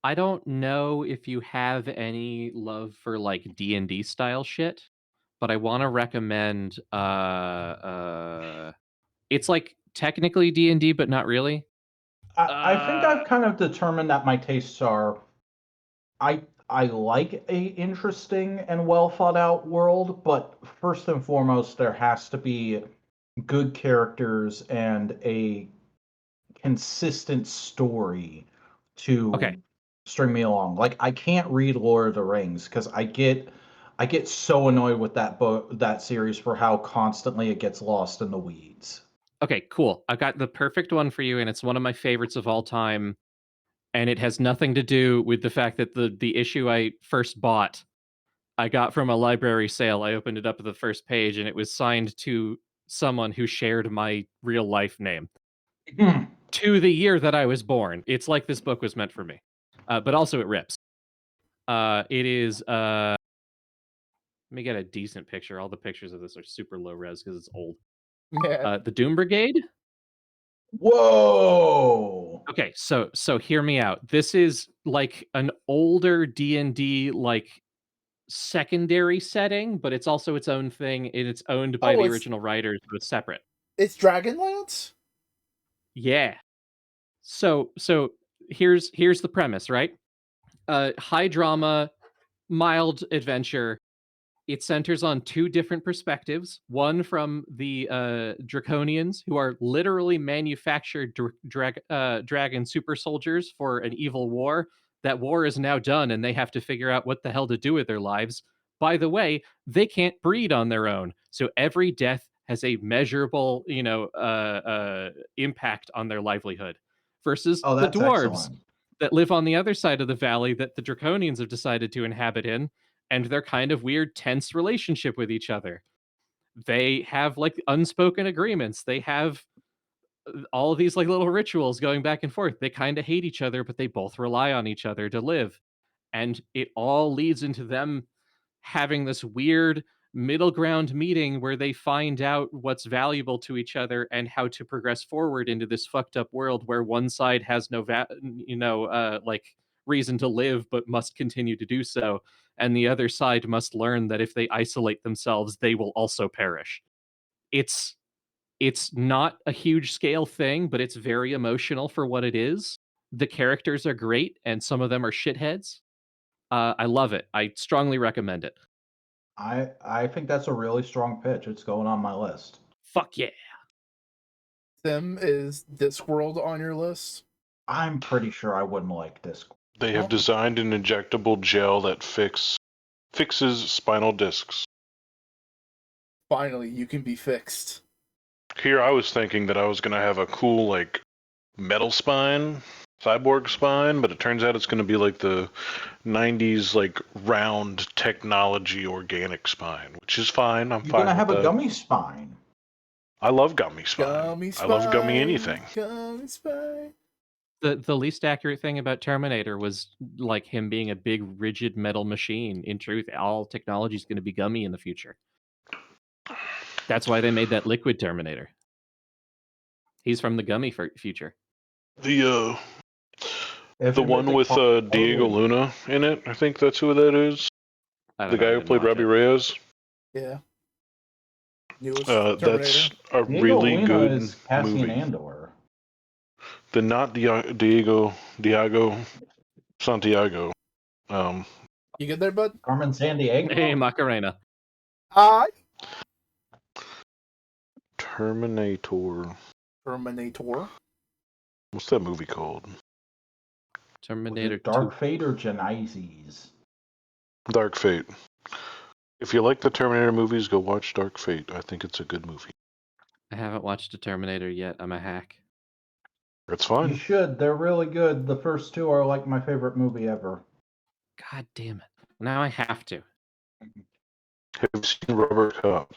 I don't know if you have any love for like D&D style shit, but I want to recommend it's like technically D&D but not really. I think I've kind of determined that my tastes are I like a interesting and well thought out world, but first and foremost there has to be good characters and a consistent story to Okay. string me along. Like I can't read Lord of the Rings because I get so annoyed with that series for how constantly it gets lost in the weeds. Okay, cool. I've got the perfect one for you, and it's one of my favorites of all time. And it has nothing to do with the fact that the issue I first bought, I got from a library sale. I opened it up at the first page, and it was signed to someone who shared my real life name to the year that I was born. It's like this book was meant for me, but also it rips. It is. Let me get a decent picture. All the pictures of this are super low res because it's old. Yeah. The Doom Brigade. Whoa! Okay, so hear me out. This is like an older D&D like secondary setting, but it's also its own thing, and it's owned by the original writers, but it's separate. It's Dragonlance? Yeah. So here's the premise, right? High drama, mild adventure. It centers on two different perspectives. One from the Draconians, who are literally manufactured dragon super soldiers for an evil war. That war is now done, and they have to figure out what the hell to do with their lives. By the way, they can't breed on their own, so every death has a measurable, impact on their livelihood. Versus Oh, the that's dwarves excellent. that live on the other side of the valley that the Draconians have decided to inhabit in, and their kind of weird tense relationship with each other. They have like unspoken agreements. They have all of these like little rituals going back and forth. They kind of hate each other, but they both rely on each other to live. And it all leads into them having this weird middle ground meeting where they find out what's valuable to each other and how to progress forward into this fucked up world where one side has no like reason to live but must continue to do so, and the other side must learn that if they isolate themselves they will also perish. It's not a huge scale thing, but it's very emotional for what it is. The characters are great and some of them are shitheads. I love it. I strongly recommend it. I think that's a really strong pitch. It's going on my list. Fuck yeah. Sim, is Discworld on your list? I'm pretty sure I wouldn't like this. They have designed an injectable gel that fixes spinal discs. Finally, you can be fixed. Here I was thinking that I was going to have a cool, like, metal spine, cyborg spine, but it turns out it's going to be like the 90s, like, round technology organic spine, which is fine. I'm You're fine gonna with have a that. gummy spine. I love gummy spine. Gummy spine. I love gummy anything. Gummy spine. The least accurate thing about Terminator was like him being a big rigid metal machine. In truth, all technology is going to be gummy in the future. That's why they made that liquid Terminator. He's from the gummy future. The one with Diego Luna in it, I think that's who that is. The guy who played Robbie Reyes. Yeah. Newest Terminator. That's a Diego really Luna good is Cassian movie. Andor. Not Diego Santiago. You good there, bud? Carmen Sandiego? Hey, Macarena. Hi. Terminator. What's that movie called? Terminator Dark 2. Fate or Genesis? Dark Fate. If you like the Terminator movies, go watch Dark Fate. I think it's a good movie. I haven't watched a Terminator yet. I'm a hack. That's You fine. should. They're really good. The first two are like my favorite movie ever. God damn it. Now I have to. Have you seen Robert Cop?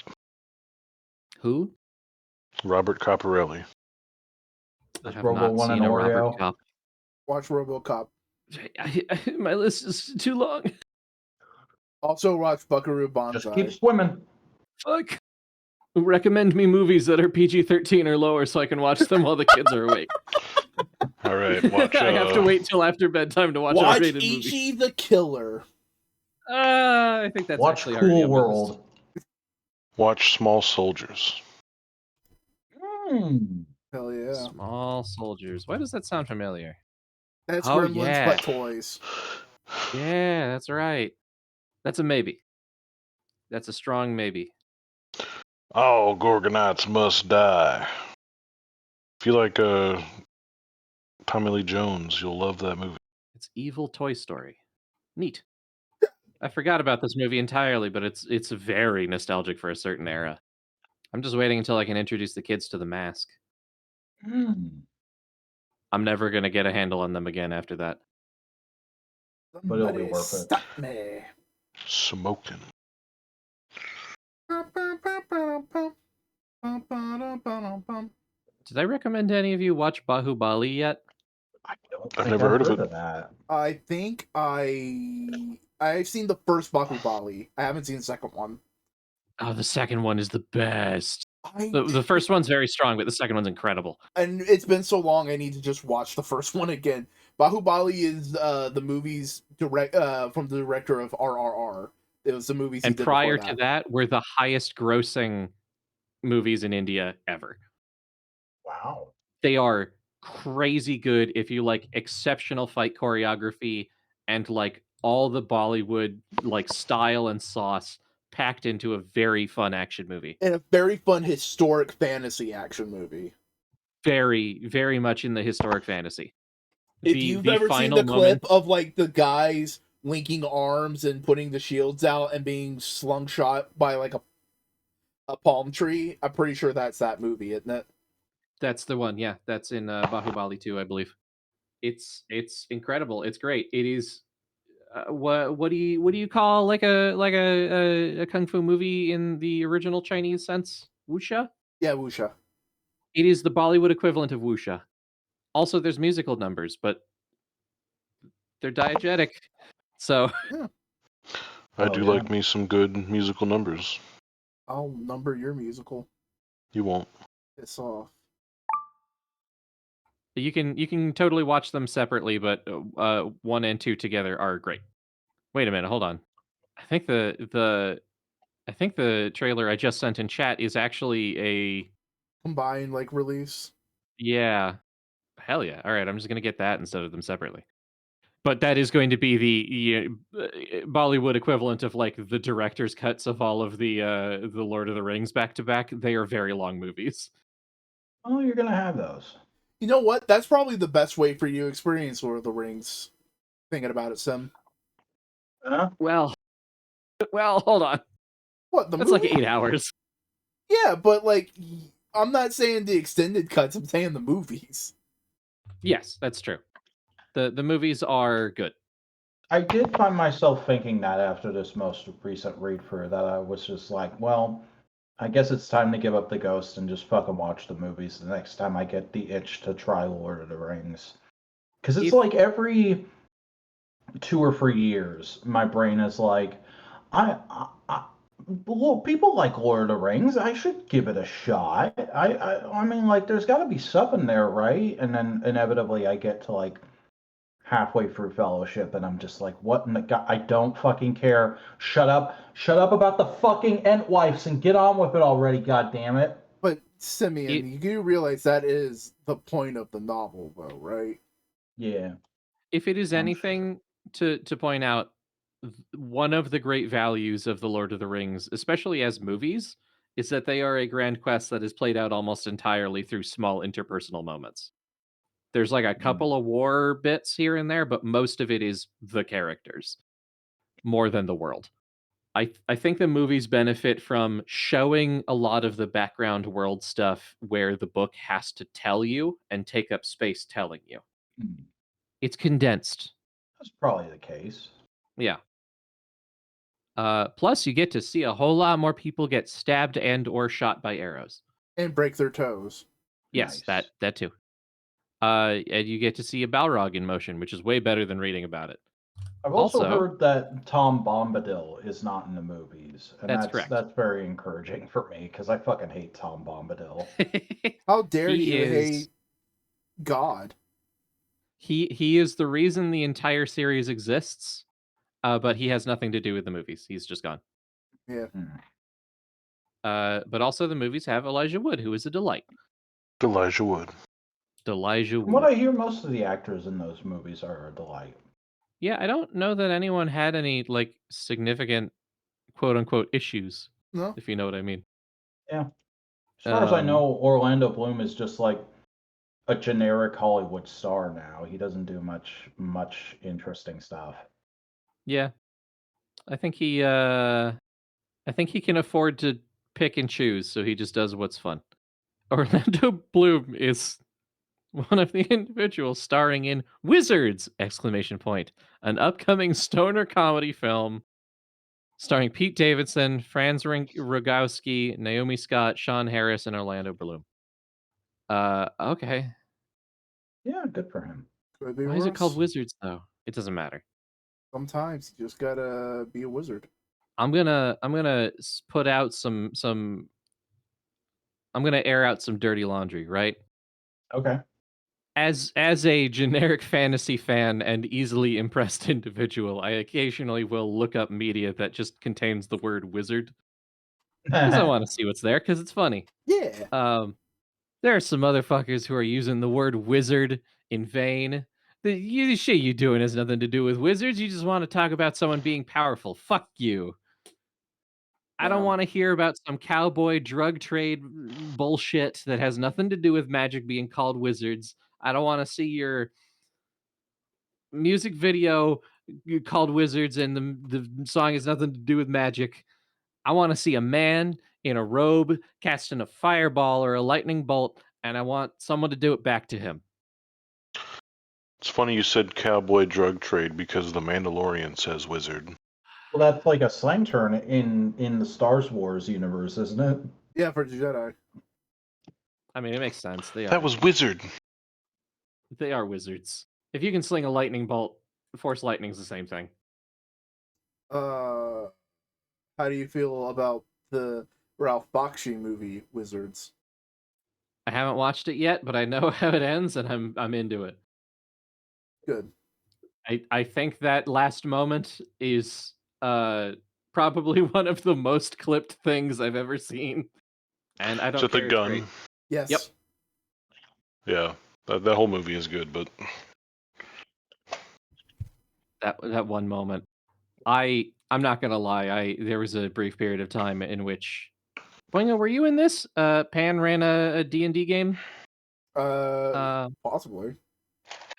Who? Robert Copperelli. I Does have Robo not want an seen a Robert Oreo? Cop. Watch RoboCop. My list is too long. Also watch Buckaroo Just keep Banzai. swimming. Fuck. Recommend me movies that are PG-13 or lower so I can watch them while the kids are awake. All right, watch. I have to wait till after bedtime to watch Watch R-rated movies. Ichi the Killer. I think that's Watch actually already Cool on my list. World. Watch Small Soldiers. Hell yeah. Small Soldiers. Why does that sound familiar? That's Oh, Gremlins yeah. but toys. Yeah, that's right. That's a maybe. That's a strong maybe. All Gorgonauts must die. If you like Tommy Lee Jones, you'll love that movie. It's Evil Toy Story. Neat. I forgot about this movie entirely, but it's very nostalgic for a certain era. I'm just waiting until I can introduce the kids to The Mask. I'm never gonna get a handle on them again after that. But it'll be Somebody worth it. stop me. Smoking. Did I recommend any of you watch Bahubali yet? I don't I've think never heard of it. of that. I think I've seen the first Bahubali. I haven't seen the second one. Oh, the second one is the best. I The first one's very strong, but the second one's incredible. and it's been so long I need to just watch the first one again. Bahubali is the movies from the director of RRR. It was the movies he And did prior before to that were the highest grossing movies in India ever. Wow. They are crazy good if you like exceptional fight choreography and like all the Bollywood like style and sauce packed into a very fun action movie. And a very fun historic fantasy action movie. Very, very much in the historic fantasy. If you've ever seen the clip of like the guys linking arms and putting the shields out and being slung shot by like a palm tree, I'm pretty sure that's that movie, isn't it? That's the one, yeah. That's in Bahubali 2, I believe. It's incredible. It's great. It is what do you call like a kung fu movie in the original Chinese sense? Wuxia? Yeah, wuxia. It is the Bollywood equivalent of wuxia. Also, there's musical numbers, but they're diegetic. So Yeah. I do like me some good musical numbers. I'll number your musical. You won't. Piss off. you can totally watch them separately, but 1 and 2 together are great. Wait a minute, hold on. I think the trailer I just sent in chat is actually a Combined like release. yeah. Hell yeah. All right, I'm just going to get that instead of them separately. But that is going to be the Bollywood equivalent of like the director's cuts of all of the Lord of the Rings back to back. They are very long movies. Oh, you're gonna have those. You know what? That's probably the best way for you to experience Lord of the Rings. Thinking about it, Sim. Well, hold on. What, the That's movie? like 8 hours. Yeah, but like, I'm not saying the extended cuts. I'm saying the movies. Yes, that's true. The movies are good. I did find myself thinking that after this most recent read through, that I was just like, well, I guess it's time to give up the ghost and just fucking watch the movies the next time I get the itch to try Lord of the Rings. Because it's like every 2 or 3 years, my brain is like, well, people like Lord of the Rings. I should give it a shot. I mean, like, there's got to be something there, right? And then inevitably, I get to like halfway through Fellowship, and I'm just like, what in the god? I don't fucking care. Shut up about the fucking Entwifes and get on with it already. God damn it. But Simeon, you do realize that is the point of the novel, though, right? Yeah. If it is anything to point out, one of the great values of the Lord of the Rings, especially as movies, is that they are a grand quest that is played out almost entirely through small interpersonal moments. There's like a couple of war bits here and there, but most of it is the characters more than the world. I think the movies benefit from showing a lot of the background world stuff where the book has to tell you and take up space telling you. It's condensed. That's probably the case. Yeah. Plus, you get to see a whole lot more people get stabbed and or shot by arrows. And break their toes. Yes, Nice. that too. And you get to see a Balrog in motion, which is way better than reading about it. I've also Also- heard that Tom Bombadil is not in the movies, and That's correct. That's very encouraging for me because I fucking hate Tom Bombadil. How dare He you is- hate God? He is the reason the entire series exists, but he has nothing to do with the movies. He's just gone. Yeah. But also the movies have Elijah Wood, who is a delight. Elijah Wood. Elijah From what Wood. I hear, most of the actors in those movies are a delight. Yeah, I don't know that anyone had any like significant quote unquote issues, No. if you know what I mean. As far as I know, Orlando Bloom is just like a generic Hollywood star now. He doesn't do much interesting stuff. Yeah. I think he can afford to pick and choose, so he just does what's fun. Orlando Bloom is one of the individuals starring in Wizards! ! An upcoming stoner comedy film starring Pete Davidson, Franz Rogowski, Naomi Scott, Sean Harris, and Orlando Bloom. Okay. Yeah, good for him. Could be Why is it called worse. Wizards though? It doesn't matter. Sometimes you just gotta be a wizard. I'm gonna put out some. I'm gonna air out some dirty laundry, right? Okay. As a generic fantasy fan and easily impressed individual, I occasionally will look up media that just contains the word wizard because I want to see what's there because it's funny. Yeah. There are some motherfuckers who are using the word wizard in vain. The shit you doing has nothing to do with wizards. You just want to talk about someone being powerful. Fuck you. I don't Yeah. want to hear about some cowboy drug trade bullshit that has nothing to do with magic being called wizards. I don't want to see your music video called Wizards and the song has nothing to do with magic. I want to see a man in a robe casting a fireball or a lightning bolt, and I want someone to do it back to him. It's funny you said cowboy drug trade because The Mandalorian says wizard. Well, that's like a slang term in the Star Wars universe, isn't it? Yeah, for the Jedi. I mean, it makes sense. That was wizard. They are wizards. If you can sling a lightning bolt, force lightning's the same thing. How do you feel about the Ralph Bakshi movie Wizards? I haven't watched it yet, but I know how it ends, and I'm into it. Good. I think that last moment is probably one of the most clipped things I've ever seen, and I don't. Is it the care, it's gun? great. Yes. Yep. Yeah, that whole movie is good, but That one moment, I'm not gonna lie. There was a brief period of time in which, Boingo, were you in this? Pan ran a D&D game. Possibly.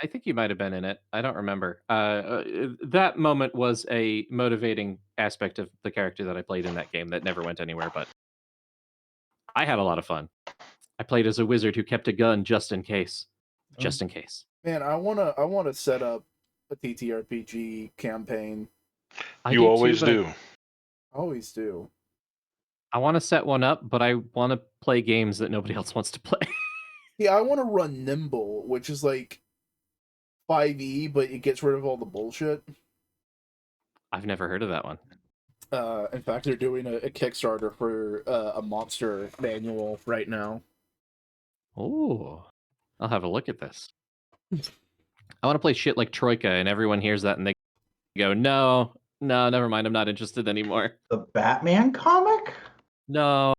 I think you might have been in it. I don't remember. That moment was a motivating aspect of the character that I played in that game that never went anywhere, but I had a lot of fun. I played as a wizard who kept a gun just in case. Just in case. Man, I wanna set up a TTRPG campaign. you always do. Always do. I want to set one up, but I want to play games that nobody else wants to play. Yeah, I want to run Nimble, which is like 5e, but it gets rid of all the bullshit. I've never heard of that one. In fact, they're doing a Kickstarter for a monster manual right now. Oh, I'll have a look at this. I want to play shit like Troika, and everyone hears that and they go, no, never mind. I'm not interested anymore. The Batman comic? No.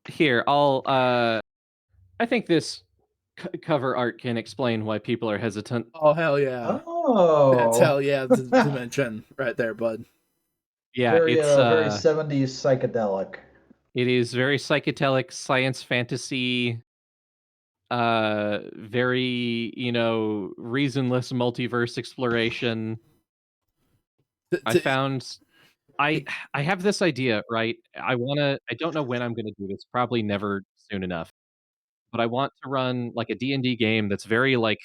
Here, I think this cover art can explain why people are hesitant. Oh, hell yeah. Oh. That's hell yeah, the dimension right there, bud. Yeah, very, it's very 70s psychedelic. It is very psychedelic, science fantasy, very, reasonless multiverse exploration. I have this idea, right? I don't know when I'm going to do this, probably never soon enough. But I want to run like a D&D game that's very like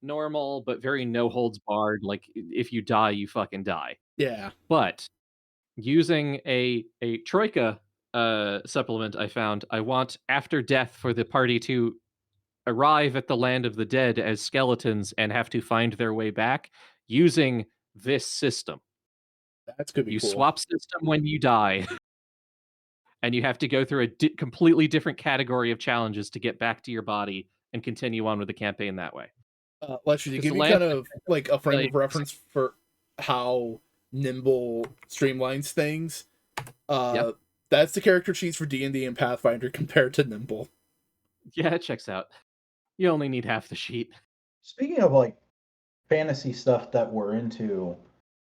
normal, but very no holds barred. Like if you die, you fucking die. Yeah. But using a troika supplement I found, I want after death for the party to arrive at the land of the dead as skeletons and have to find their way back using this system. That's gonna be You cool. swap system when you die, and you have to go through a completely different category of challenges to get back to your body and continue on with the campaign that way. Leshii, to give you kind of like a frame of reference for how Nimble streamlines things, that's the character sheets for D&D and Pathfinder compared to Nimble. Yeah, it checks out. You only need half the sheet. Speaking of like fantasy stuff that we're into,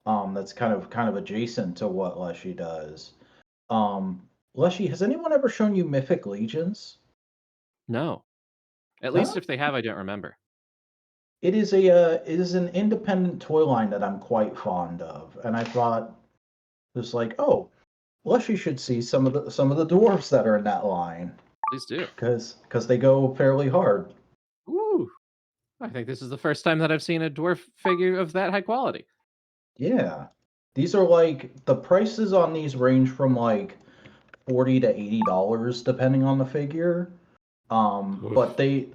that's kind of adjacent to what Leshii does. Leshii, has anyone ever shown you Mythic Legions? No. At least if they have, I don't remember. It is an independent toy line that I'm quite fond of, and I thought just like, oh, Leshii should see some of the dwarves that are in that line. Please do, because they go fairly hard. Ooh, I think this is the first time that I've seen a dwarf figure of that high quality. Yeah, these are like the prices on these range from like $40 to $80 depending on the figure. But they,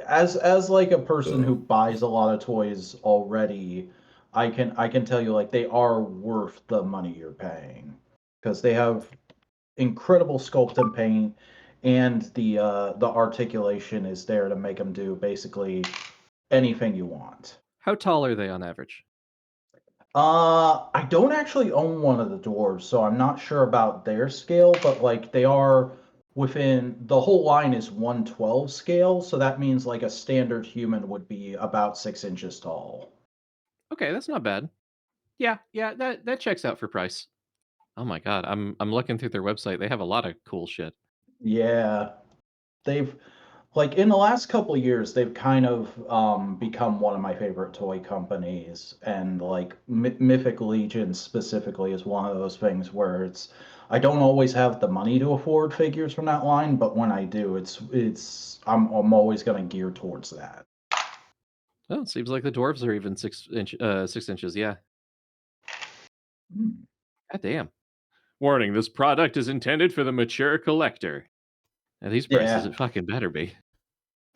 as like a person who buys a lot of toys already, I can tell you like they are worth the money you're paying because they have incredible sculpt and paint, and the articulation is there to make them do basically anything you want. How tall are they on average? I don't actually own one of the dwarves, so I'm not sure about their scale, but like they are within the whole line is 1/12 scale, so that means like a standard human would be about 6 inches tall. Okay, that's not bad. Yeah, that checks out for price. Oh my god, I'm looking through their website. They have a lot of cool shit. Yeah, they've like in the last couple of years, they've kind of become one of my favorite toy companies, and like Mythic Legion specifically is one of those things where I don't always have the money to afford figures from that line, but when I do, I'm always going to gear towards that. Oh, it seems like the dwarves are even 6 inches. Yeah. God damn. Warning: this product is intended for the mature collector. Now, these prices, it fucking better be.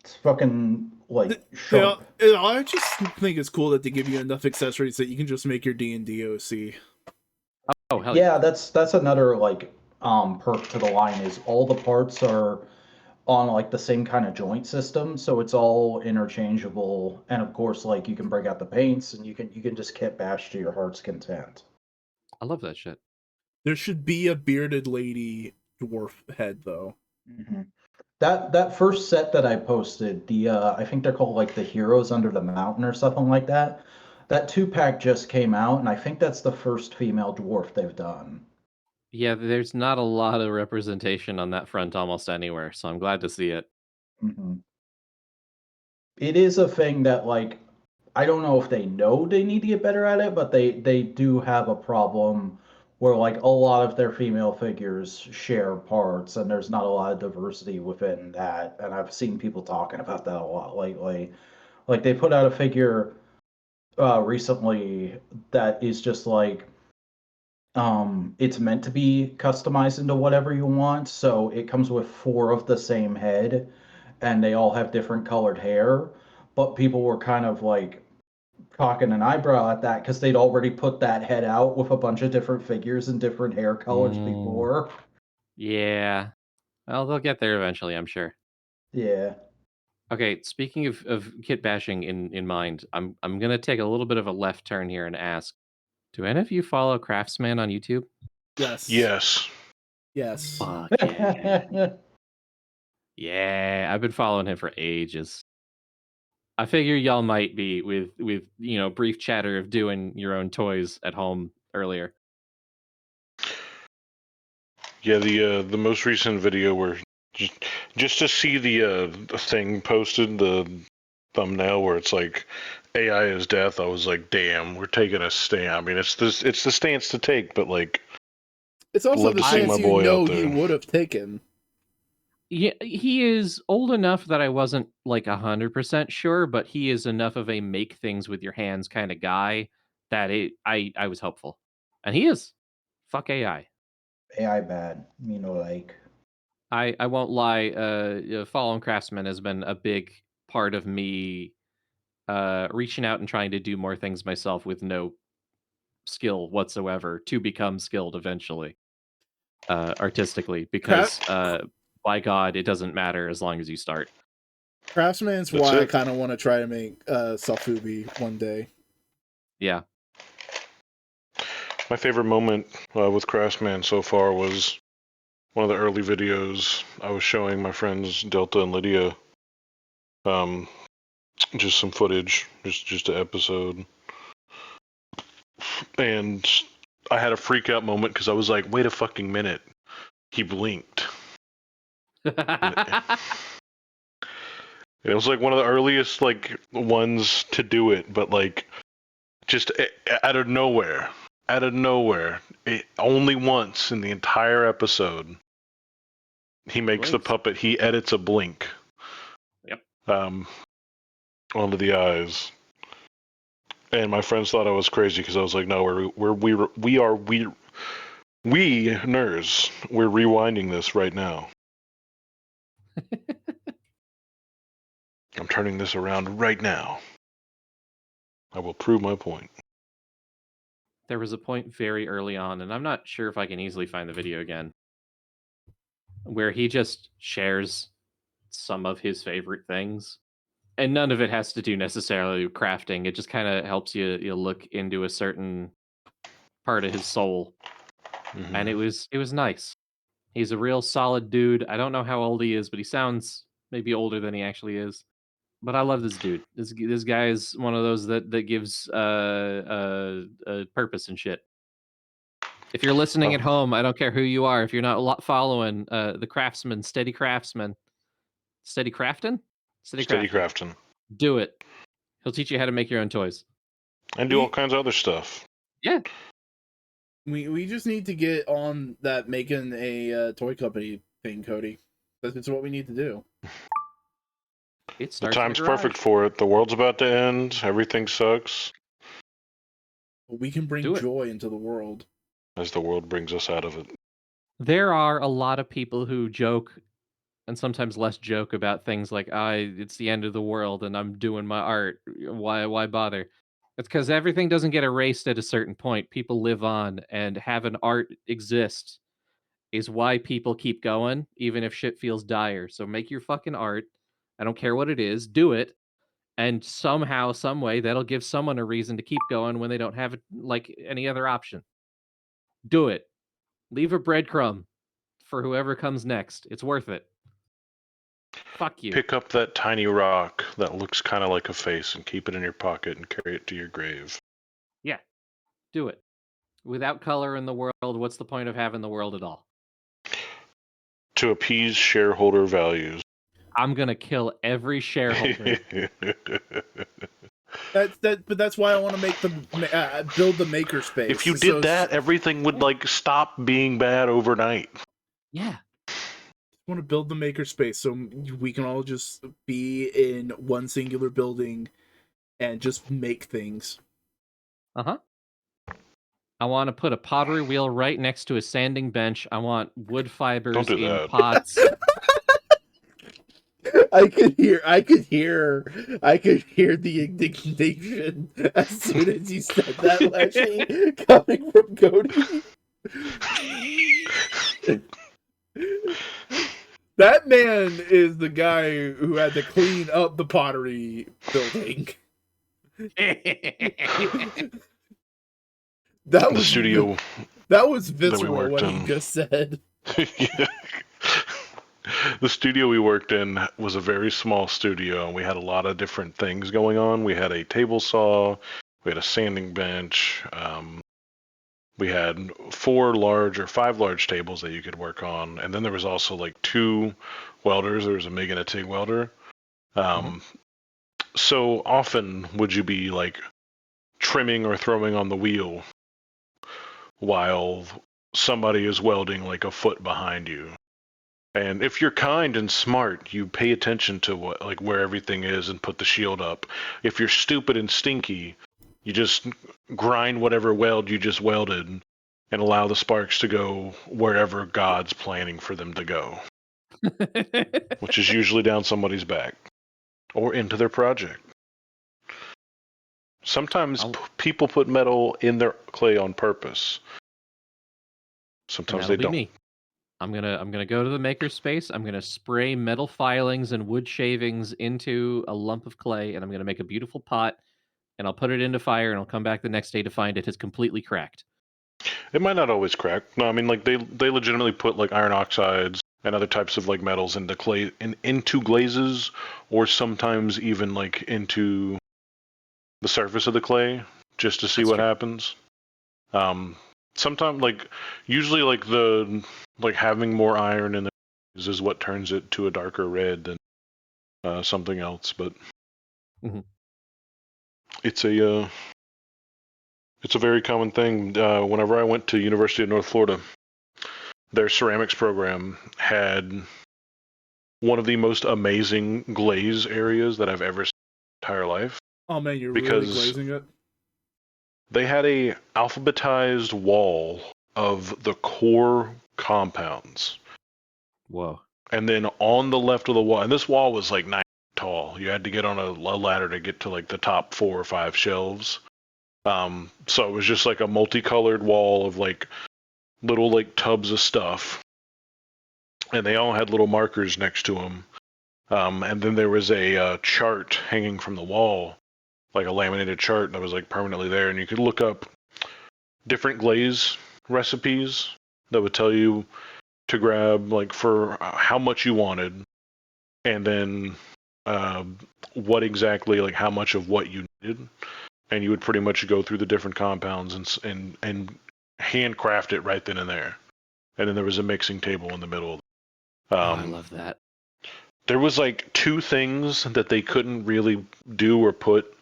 It's fucking like sharp. I just think it's cool that they give you enough accessories that you can just make your D&D OC. Oh hell yeah! That's another like perk to the line is all the parts are on like the same kind of joint system, so it's all interchangeable, and of course like you can break out the paints and you can just kit bash to your heart's content. I love that shit. There should be a bearded lady dwarf head though. Mm-hmm. That first set that I posted, the I think they're called like the Heroes Under the Mountain or something like that. That 2-pack just came out, and I think that's the first female dwarf they've done. Yeah, there's not a lot of representation on that front almost anywhere, so I'm glad to see it. Mm-hmm. It is a thing that like I don't know if they know they need to get better at it, but they do have a problem where like a lot of their female figures share parts, and there's not a lot of diversity within that. And I've seen people talking about that a lot lately. Like they put out a figure recently that is just like it's meant to be customized into whatever you want. So it comes with 4 of the same head, and they all have different colored hair. But people were kind of like cocking an eyebrow at that because they'd already put that head out with a bunch of different figures and different hair colors before. Yeah. Well, they'll get there eventually, I'm sure. Yeah. Okay, speaking of kit bashing in mind, I'm gonna take a little bit of a left turn here and ask, do any of you follow Craftsman on YouTube? Yes. Fuck yeah. Yeah, I've been following him for ages. I figure y'all might be with brief chatter of doing your own toys at home earlier. Yeah, the most recent video where just to see the thing posted, the thumbnail where it's like AI is death, I was like, damn, we're taking a stand. I mean, it's the stance to take, but like, it's also the stance you know he would have taken. Yeah, he is old enough that I wasn't like 100% sure, but he is enough of a make things with your hands kind of guy that I was hopeful, and he is. Fuck AI. AI bad. Like. I won't lie. Fallen Craftsman has been a big part of me reaching out and trying to do more things myself with no skill whatsoever to become skilled eventually, artistically. Because by God, it doesn't matter as long as you start. Craftsman's That's why I it. kind of want to try to make Self-Ubi one day. Yeah. My favorite moment with Craftsman so far was one of the early videos I was showing my friends Delta and Lydia. Just some footage, just an episode, and I had a freak out moment because I was like, "Wait a fucking minute!" He blinked. It was like one of the earliest like ones to do it, but like just out of nowhere, only once in the entire episode, he makes the puppet. He edits a blink. Yep. Onto the eyes, and my friends thought I was crazy because I was like, "No, we nerds, we're rewinding this right now. I'm turning this around right now. I will prove my point." There was a point very early on, and I'm not sure if I can easily find the video again, where he just shares some of his favorite things. And none of it has to do necessarily with crafting. It just kind of helps you look into a certain part of his soul. Mm-hmm. And it was nice. He's a real solid dude. I don't know how old he is, but he sounds maybe older than he actually is. But I love this dude. This guy is one of those that gives purpose and shit. If you're listening at home, I don't care who you are. If you're not following the Craftsman, Steady Craftsman, Steady Crafton, Steady Crafton. Do it. He'll teach you how to make your own toys and do all kinds of other stuff. Yeah. We just need to get on that making a toy company thing, Cody. That's what we need to do. The time's perfect for it. The world's about to end. Everything sucks. We can bring joy into the world. As the world brings us out of it. There are a lot of people who joke, and sometimes less joke, about things like, it's the end of the world and I'm doing my art. Why bother? It's because everything doesn't get erased at a certain point. People live on, and having art exist is why people keep going, even if shit feels dire. So make your fucking art. I don't care what it is. Do it. And somehow, some way, that'll give someone a reason to keep going when they don't have like any other option. Do it. Leave a breadcrumb for whoever comes next. It's worth it. Fuck you. Pick up that tiny rock that looks kind of like a face and keep it in your pocket and carry it to your grave. Yeah. Do it. Without color in the world, what's the point of having the world at all? To appease shareholder values. I'm gonna kill every shareholder. But that's why I want to make build the makerspace. If you did that, everything would like stop being bad overnight. Yeah. I want to build the makerspace so we can all just be in one singular building and just make things. Uh-huh. I want to put a pottery wheel right next to a sanding bench. I want wood fibers in pots. I could hear the indignation as soon as you said that, Leshii, coming from Cody. That man is the guy who had to clean up the pottery building. That was studio. That was visceral what he just said. Yeah. The studio we worked in was a very small studio, and we had a lot of different things going on. We had a table saw, we had a sanding bench, we had 5 large tables that you could work on, and then there was also like 2 welders. There was a MIG and a TIG welder. So often would you be like trimming or throwing on the wheel while somebody is welding like a foot behind you. And if you're kind and smart, you pay attention to where everything is and put the shield up. If you're stupid and stinky, you just grind whatever weld you just welded and allow the sparks to go wherever God's planning for them to go, which is usually down somebody's back or into their project. Sometimes people put metal in their clay on purpose. Sometimes they don't. Me. I'm gonna go to the makerspace. I'm gonna spray metal filings and wood shavings into a lump of clay, and I'm gonna make a beautiful pot. And I'll put it into fire, and I'll come back the next day to find it has completely cracked. It might not always crack. No, I mean they legitimately put like iron oxides and other types of like metals into clay into glazes, or sometimes even like into the surface of the clay just to see what happens. Sometimes usually having more iron in the is what turns it to a darker red than something else, but it's a very common thing. Whenever I went to University of North Florida, their ceramics program had one of the most amazing glaze areas that I've ever seen in my entire life. Oh man, you're really glazing it? They had a alphabetized wall of the core compounds. Whoa. And then on the left of the wall, and this wall was like 9 feet tall. You had to get on a ladder to get to like the top 4 or 5 shelves. So it was just like a multicolored wall of like little like tubs of stuff. And they all had little markers next to them. And then there was a chart hanging from the wall, like a laminated chart that was like permanently there. And you could look up different glaze recipes that would tell you to grab like for how much you wanted, and then what exactly, like how much of what you needed, and you would pretty much go through the different compounds and handcraft it right then and there. And then there was a mixing table in the middle. I love that. There was like 2 things that they couldn't really do or put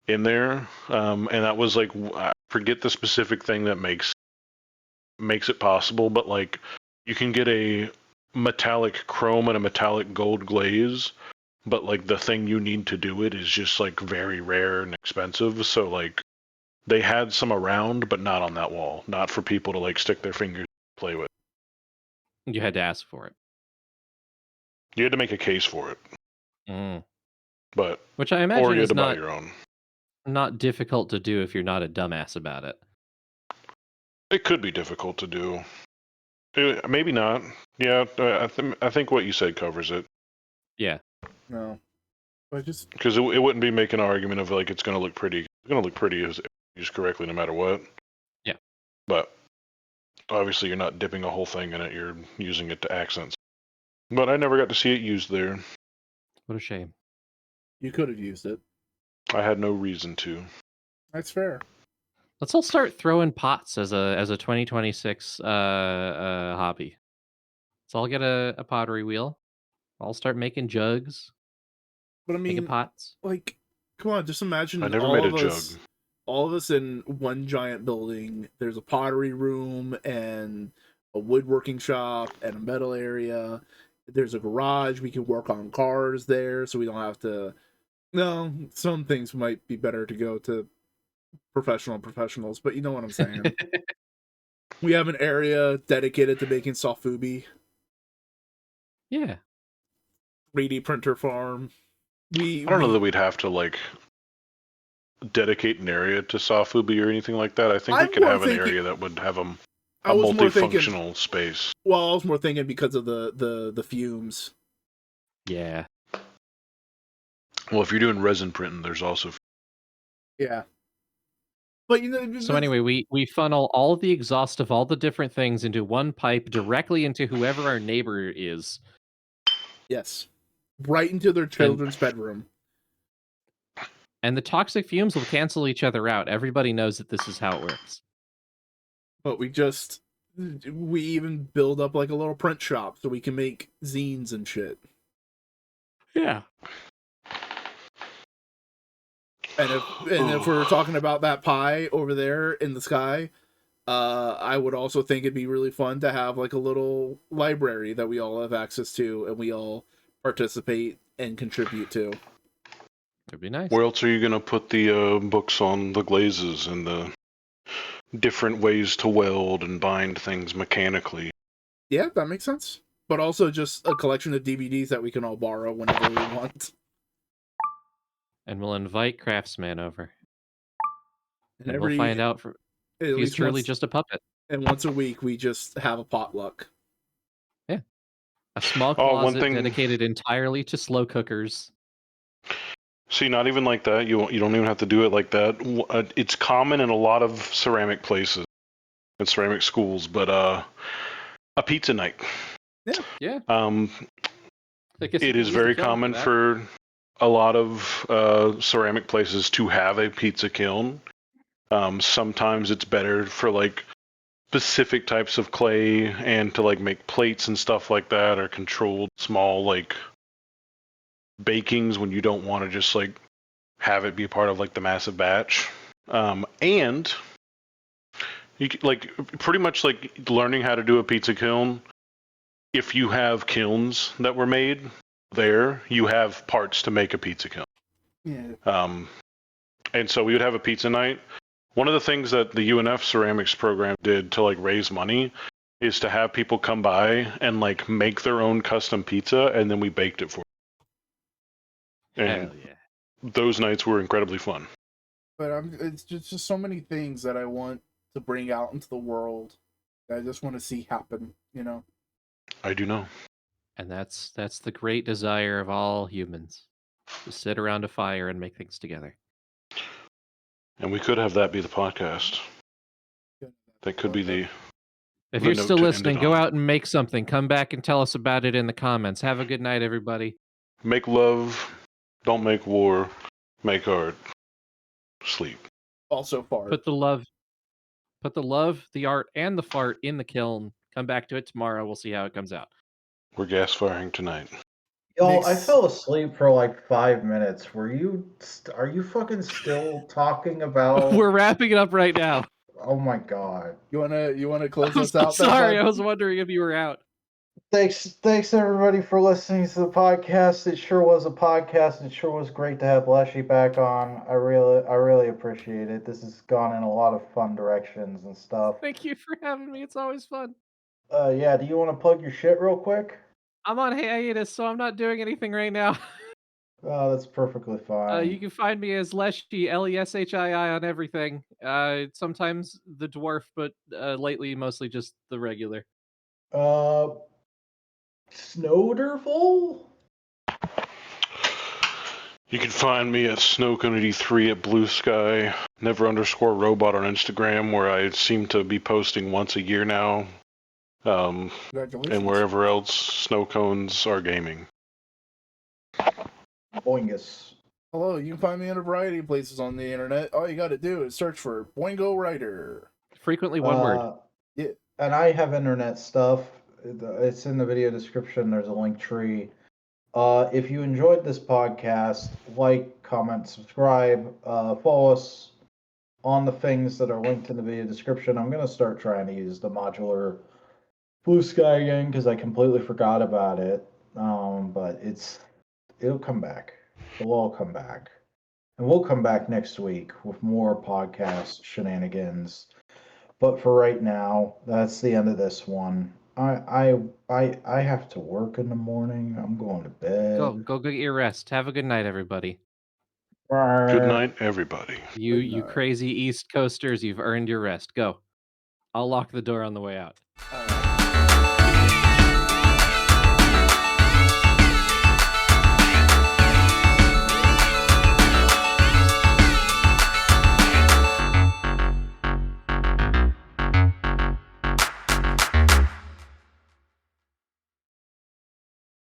in there, and that was like, I forget the specific thing that makes it possible, but like you can get a metallic chrome and a metallic gold glaze, but like the thing you need to do it is just like very rare and expensive. So like they had some around, but not on that wall, not for people to like stick their fingers and play with. You had to ask for it. You had to make a case for it. But which I imagine or you had is to buy your own. Not difficult to do if you're not a dumbass about it. It could be difficult to do. Maybe not. Yeah, I think what you said covers it. Yeah. No. Because it wouldn't be making an argument of like it's going to look pretty. It's going to look pretty if used correctly no matter what. Yeah. But obviously you're not dipping a whole thing in it. You're using it to accents. But I never got to see it used there. What a shame. You could have used it. I had no reason to. That's fair. Let's all start throwing pots as a 2026 hobby. Let's all get a pottery wheel. I'll start making jugs. But I mean, making pots. Like, come on, just imagine I never made a jug. All of us in one giant building. There's a pottery room and a woodworking shop and a metal area. There's a garage. We can work on cars there, so we don't have to. No, some things might be better to go to professionals, but you know what I'm saying. We have an area dedicated to making sofubi. Yeah. 3D printer farm. I don't know that we'd have to like dedicate an area to sofubi or anything like that. I think we could have an area that would have a multifunctional space. Well, I was more thinking because of the fumes. Yeah. Well, if you're doing resin printing, there's also. Yeah. But you know. So anyway, we funnel all the exhaust of all the different things into one pipe directly into whoever our neighbor is. Yes. Right into their children's bedroom. And the toxic fumes will cancel each other out. Everybody knows that this is how it works. But we even build up like a little print shop so we can make zines and shit. Yeah. And if we're talking about that pie over there in the sky, I would also think it'd be really fun to have like a little library that we all have access to and we all participate and contribute to. It'd be nice. Where else are you going to put the books on the glazes and the different ways to weld and bind things mechanically? Yeah, that makes sense. But also just a collection of DVDs that we can all borrow whenever we want. And we'll invite Craftsman over. And every, we'll find out if he's truly just a puppet. And once a week, we just have a potluck. Yeah. A small closet dedicated entirely to slow cookers. See, not even like that. You don't even have to do it like that. It's common in a lot of ceramic places and ceramic schools, but a pizza night. Yeah. It is very common for a lot of ceramic places to have a pizza kiln. Sometimes it's better for like specific types of clay and to like make plates and stuff like that, or controlled small like bakings when you don't want to just like have it be part of like the massive batch. And you like pretty much like learning how to do a pizza kiln. If you have kilns that were made there, you have parts to make a pizza kiln. Yeah. And so we would have a pizza night. One of the things that the UNF ceramics program did to like raise money is to have people come by and like make their own custom pizza, and then we baked it for them. And Hell yeah. those nights were incredibly fun. But it's just so many things that I want to bring out into the world that I just want to see happen, you know? I do know. And that's the great desire of all humans. To sit around a fire and make things together. And we could have that be the podcast. That could be the... If you're still listening, go out and make something. Come back and tell us about it in the comments. Have a good night, everybody. Make love. Don't make war. Make art. Sleep. Also fart. Put the love, the art, and the fart in the kiln. Come back to it tomorrow. We'll see how it comes out. We're gas firing tonight. Yo, I fell asleep for like 5 minutes. Are you fucking still talking about? We're wrapping it up right now. Oh my god. You wanna close us out? Sorry, I was wondering if you were out. Thanks everybody for listening to the podcast. It sure was a podcast. It sure was great to have Leshii back on. I really appreciate it. This has gone in a lot of fun directions and stuff. Thank you for having me. It's always fun. Yeah, do you want to plug your shit real quick? I'm on hiatus, so I'm not doing anything right now. Oh, that's perfectly fine. You can find me as Leshii, Leshii on everything. Sometimes the dwarf, but lately mostly just the regular. Snowderful? You can find me at Snowcon83 at Bluesky, never_robot on Instagram, where I seem to be posting once a year now. And wherever else snow cones are gaming. Boingus. Hello, you can find me in a variety of places on the internet. All you gotta do is search for Boingo Writer. Frequently one word. Yeah, and I have internet stuff. It's in the video description. There's a link tree. If you enjoyed this podcast, like, comment, subscribe, follow us on the things that are linked in the video description. I'm going to start trying to use the modular Bluesky again because I completely forgot about it. But it'll come back. It'll all come back. And we'll come back next week with more podcast shenanigans. But for right now, that's the end of this one. I have to work in the morning. I'm going to bed. Go get your rest. Have a good night, everybody. Good night, everybody. You crazy East Coasters, you've earned your rest. Go. I'll lock the door on the way out.